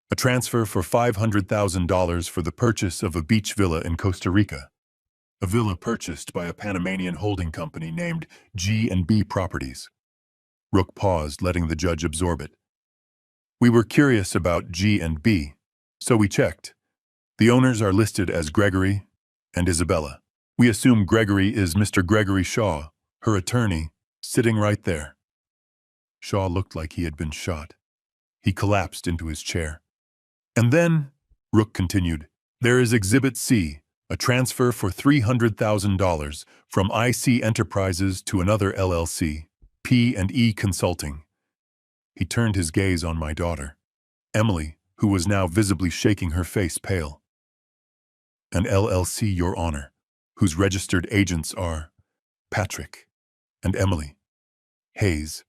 A transfer for $500,000 for the purchase of a beach villa in Costa Rica. A villa purchased by a Panamanian holding company named G&B Properties. Rook paused, letting the judge absorb it. We were curious about G&B, so we checked. The owners are listed as Gregory and Isabella. We assume Gregory is Mr. Gregory Shaw, her attorney, sitting right there. Shaw looked like he had been shot. He collapsed into his chair. And then, Rook continued, there is Exhibit C, a transfer for $300,000 from IC Enterprises to another LLC, P&E Consulting. He turned his gaze on my daughter, Emily, who was now visibly shaking her face pale. An LLC, Your Honor, whose registered agents are Patrick and Emily Hayes,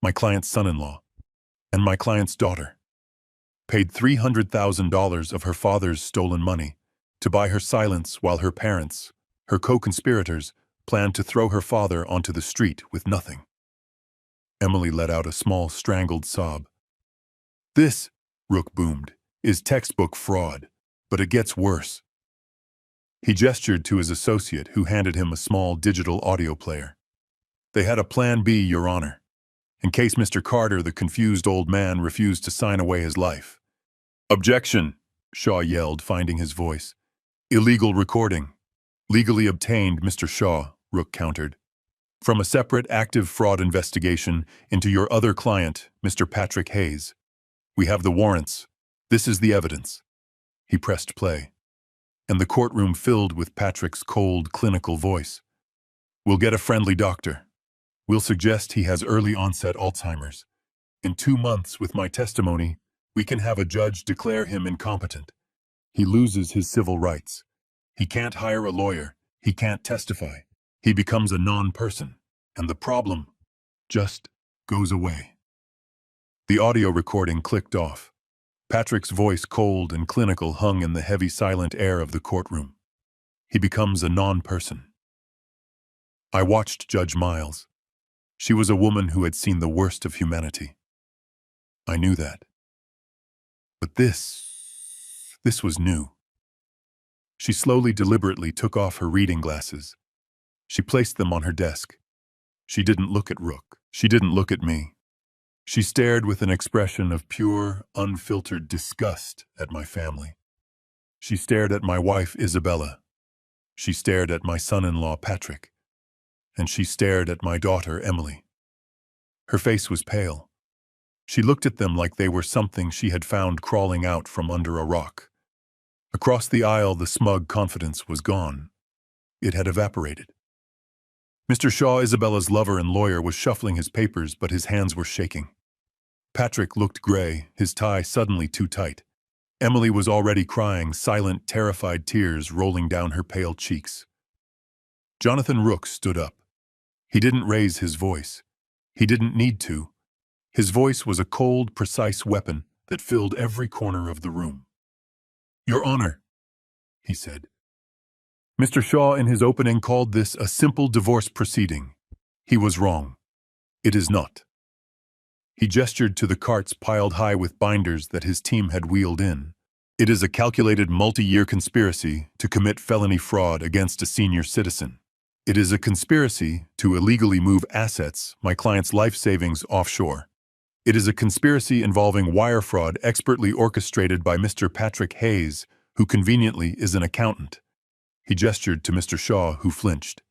my client's son-in-law, and my client's daughter, paid $300,000 of her father's stolen money to buy her silence while her parents, her co-conspirators, planned to throw her father onto the street with nothing. Emily let out a small, strangled sob. This, Rook boomed, is textbook fraud, but it gets worse. He gestured to his associate, who handed him a small digital audio player. They had a plan B, Your Honor, in case Mr. Carter, the confused old man, refused to sign away his life. Objection, Shaw yelled, finding his voice. Illegal recording. Legally obtained, Mr. Shaw, Rook countered. From a separate active fraud investigation into your other client, Mr. Patrick Hayes. We have the warrants. This is the evidence. He pressed play, and the courtroom filled with Patrick's cold, clinical voice. We'll get a friendly doctor. We'll suggest he has early-onset Alzheimer's. In 2 months, with my testimony, we can have a judge declare him incompetent. He loses his civil rights. He can't hire a lawyer. He can't testify. He becomes a non-person, and the problem just goes away. The audio recording clicked off. Patrick's voice, cold and clinical, hung in the heavy, silent air of the courtroom. He becomes a non-person. I watched Judge Miles. She was a woman who had seen the worst of humanity. I knew that. But this was new. She slowly, deliberately took off her reading glasses. She placed them on her desk. She didn't look at Rook. She didn't look at me. She stared with an expression of pure, unfiltered disgust at my family. She stared at my wife, Isabella. She stared at my son-in-law, Patrick. And she stared at my daughter, Emily. Her face was pale. She looked at them like they were something she had found crawling out from under a rock. Across the aisle, the smug confidence was gone. It had evaporated. Mr. Shaw, Isabella's lover and lawyer, was shuffling his papers, but his hands were shaking. Patrick looked gray, his tie suddenly too tight. Emily was already crying, silent, terrified tears rolling down her pale cheeks. Jonathan Rook stood up. He didn't raise his voice. He didn't need to. His voice was a cold, precise weapon that filled every corner of the room. Your Honor, he said. Mr. Shaw, in his opening, called this a simple divorce proceeding. He was wrong. It is not. He gestured to the carts piled high with binders that his team had wheeled in. It is a calculated multi-year conspiracy to commit felony fraud against a senior citizen. It is a conspiracy to illegally move assets, my client's life savings, offshore. It is a conspiracy involving wire fraud expertly orchestrated by Mr. Patrick Hayes, who conveniently is an accountant. He gestured to Mr. Shaw, who flinched.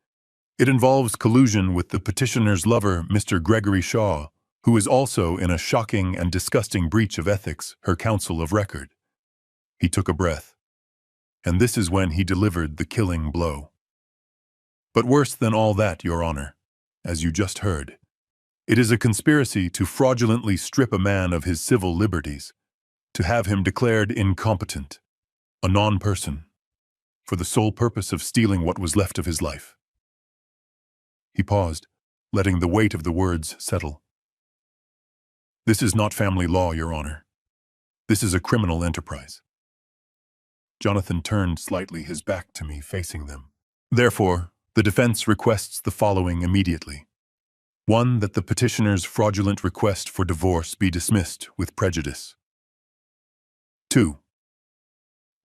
It involves collusion with the petitioner's lover, Mr. Gregory Shaw, who is also, in a shocking and disgusting breach of ethics, her counsel of record. He took a breath. And this is when he delivered the killing blow. But worse than all that, Your Honor, as you just heard, it is a conspiracy to fraudulently strip a man of his civil liberties, to have him declared incompetent, a non-person, for the sole purpose of stealing what was left of his life. He paused, letting the weight of the words settle. This is not family law, Your Honor. This is a criminal enterprise. Jonathan turned slightly, his back to me, facing them. Therefore, the defense requests the following immediately. 1. That the petitioner's fraudulent request for divorce be dismissed with prejudice. 2.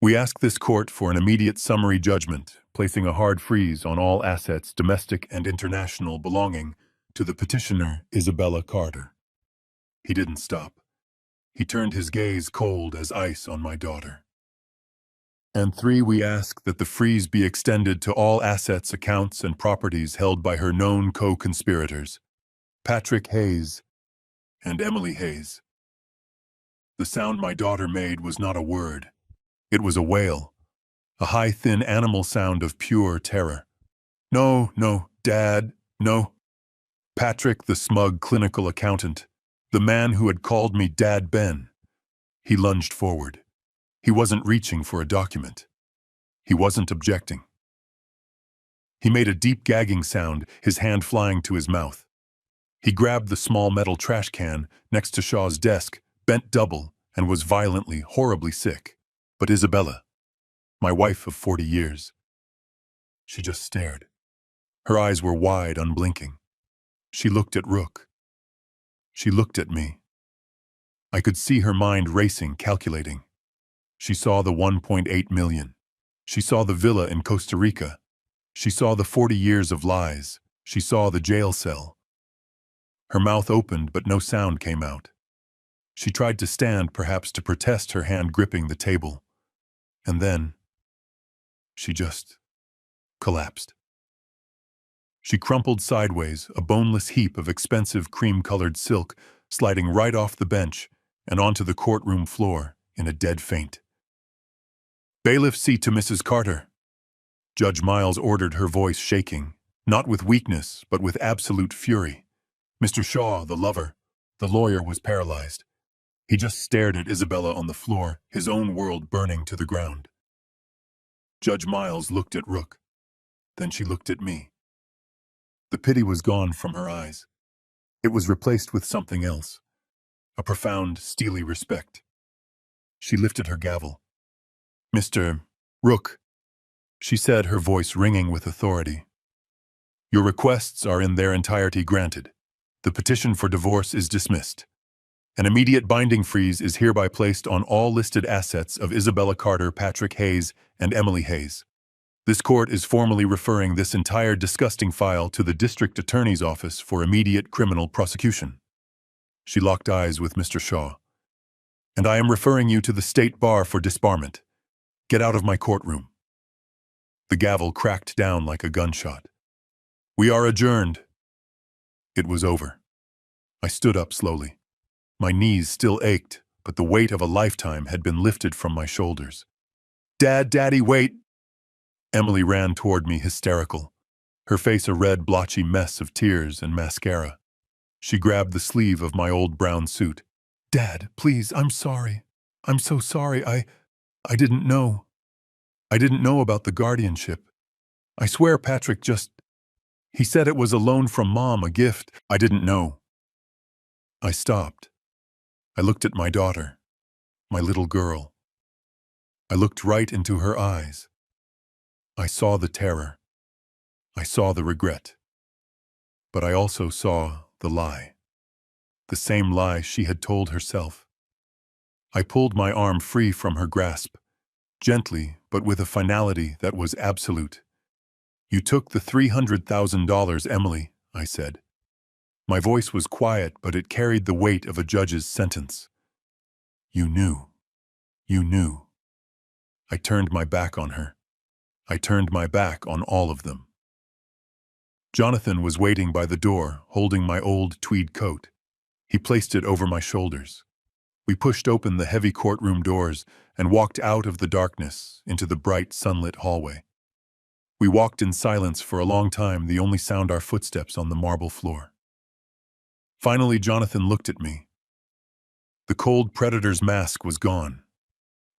We ask this court for an immediate summary judgment, placing a hard freeze on all assets, domestic and international, belonging to the petitioner, Isabella Carter. He didn't stop. He turned his gaze cold as ice on my daughter. And 3, we ask that the freeze be extended to all assets, accounts, and properties held by her known co-conspirators, Patrick Hayes and Emily Hayes. The sound my daughter made was not a word. It was a wail, a high, thin animal sound of pure terror. No, no, Dad, no. Patrick, the smug clinical accountant, the man who had called me Dad Ben. He lunged forward. He wasn't reaching for a document. He wasn't objecting. He made a deep gagging sound, his hand flying to his mouth. He grabbed the small metal trash can next to Shaw's desk, bent double, and was violently, horribly sick. But Isabella, my wife of 40 years, she just stared. Her eyes were wide, unblinking. She looked at Rook. She looked at me. I could see her mind racing, calculating. She saw the 1.8 million. She saw the villa in Costa Rica. She saw the 40 years of lies. She saw the jail cell. Her mouth opened, but no sound came out. She tried to stand, perhaps to protest, her hand gripping the table. And then she just collapsed. She crumpled sideways, a boneless heap of expensive cream-colored silk, sliding right off the bench and onto the courtroom floor in a dead faint. Bailiff, see to Mrs. Carter. Judge Miles ordered, her voice shaking, not with weakness, but with absolute fury. Mr. Shaw, the lover, the lawyer, was paralyzed. He just stared at Isabella on the floor, his own world burning to the ground. Judge Miles looked at Rook. Then she looked at me. The pity was gone from her eyes. It was replaced with something else, a profound, steely respect. She lifted her gavel. Mr. Rook, she said, her voice ringing with authority. Your requests are in their entirety granted. The petition for divorce is dismissed. An immediate binding freeze is hereby placed on all listed assets of Isabella Carter, Patrick Hayes, and Emily Hayes. This court is formally referring this entire disgusting file to the District Attorney's Office for immediate criminal prosecution. She locked eyes with Mr. Shaw. And I am referring you to the State Bar for disbarment. Get out of my courtroom. The gavel cracked down like a gunshot. We are adjourned. It was over. I stood up slowly. My knees still ached, but the weight of a lifetime had been lifted from my shoulders. Dad, Daddy, wait! Emily ran toward me, hysterical, her face a red, blotchy mess of tears and mascara. She grabbed the sleeve of my old brown suit. Dad, please, I'm sorry. I'm so sorry. I didn't know. I didn't know about the guardianship. I swear Patrick he said it was a loan from Mom, a gift. I didn't know. I stopped. I looked at my daughter, my little girl. I looked right into her eyes. I saw the terror. I saw the regret. But I also saw the lie. The same lie she had told herself. I pulled my arm free from her grasp, gently but with a finality that was absolute. You took the $300,000, Emily, I said. My voice was quiet, but it carried the weight of a judge's sentence. You knew. You knew. I turned my back on her. I turned my back on all of them. Jonathan was waiting by the door, holding my old tweed coat. He placed it over my shoulders. We pushed open the heavy courtroom doors and walked out of the darkness into the bright, sunlit hallway. We walked in silence for a long time, the only sound our footsteps on the marble floor. Finally, Jonathan looked at me. The cold predator's mask was gone.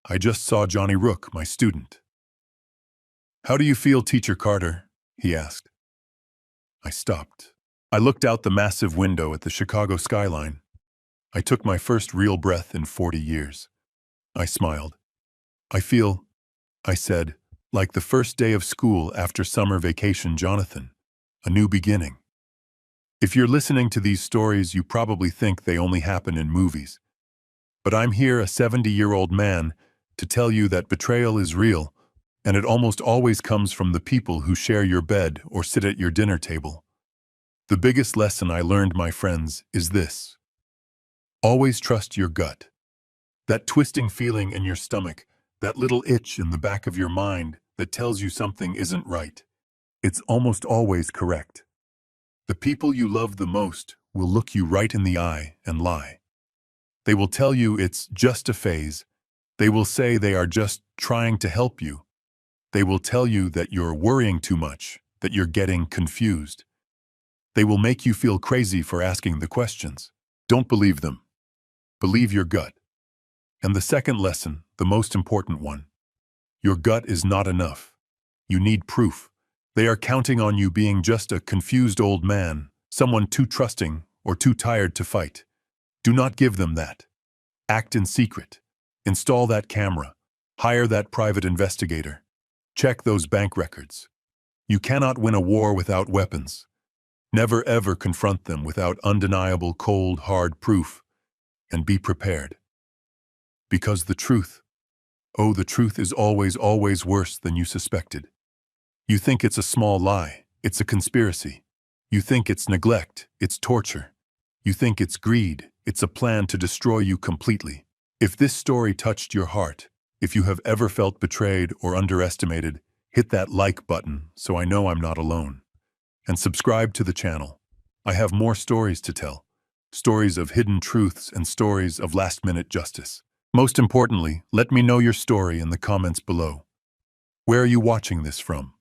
I just saw Johnny Rook, my student. How do you feel, Teacher Carter? He asked. I stopped. I looked out the massive window at the Chicago skyline. I took my first real breath in 40 years. I smiled. I feel, I said, like the first day of school after summer vacation, Jonathan. A new beginning. If you're listening to these stories, you probably think they only happen in movies. But I'm here, a 70-year-old man, to tell you that betrayal is real, and it almost always comes from the people who share your bed or sit at your dinner table. The biggest lesson I learned, my friends, is this. Always trust your gut. That twisting feeling in your stomach, that little itch in the back of your mind that tells you something isn't right. It's almost always correct. The people you love the most will look you right in the eye and lie. They will tell you it's just a phase. They will say they are just trying to help you. They will tell you that you're worrying too much, that you're getting confused. They will make you feel crazy for asking the questions. Don't believe them. Believe your gut. And the second lesson, the most important one, your gut is not enough. You need proof. They are counting on you being just a confused old man, someone too trusting or too tired to fight. Do not give them that. Act in secret. Install that camera. Hire that private investigator. Check those bank records. You cannot win a war without weapons. Never ever confront them without undeniable, cold, hard proof. And be prepared. Because the truth, the truth is always, always worse than you suspected. You think it's a small lie, it's a conspiracy. You think it's neglect, it's torture. You think it's greed, it's a plan to destroy you completely. If this story touched your heart, if you have ever felt betrayed or underestimated, hit that like button so I know I'm not alone. And subscribe to the channel. I have more stories to tell. Stories of hidden truths and stories of last-minute justice. Most importantly, let me know your story in the comments below. Where are you watching this from?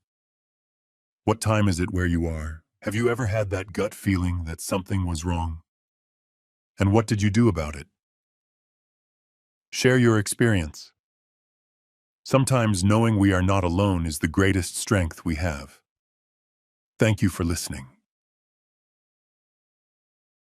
What time is it where you are? Have you ever had that gut feeling that something was wrong? And what did you do about it? Share your experience. Sometimes knowing we are not alone is the greatest strength we have. Thank you for listening.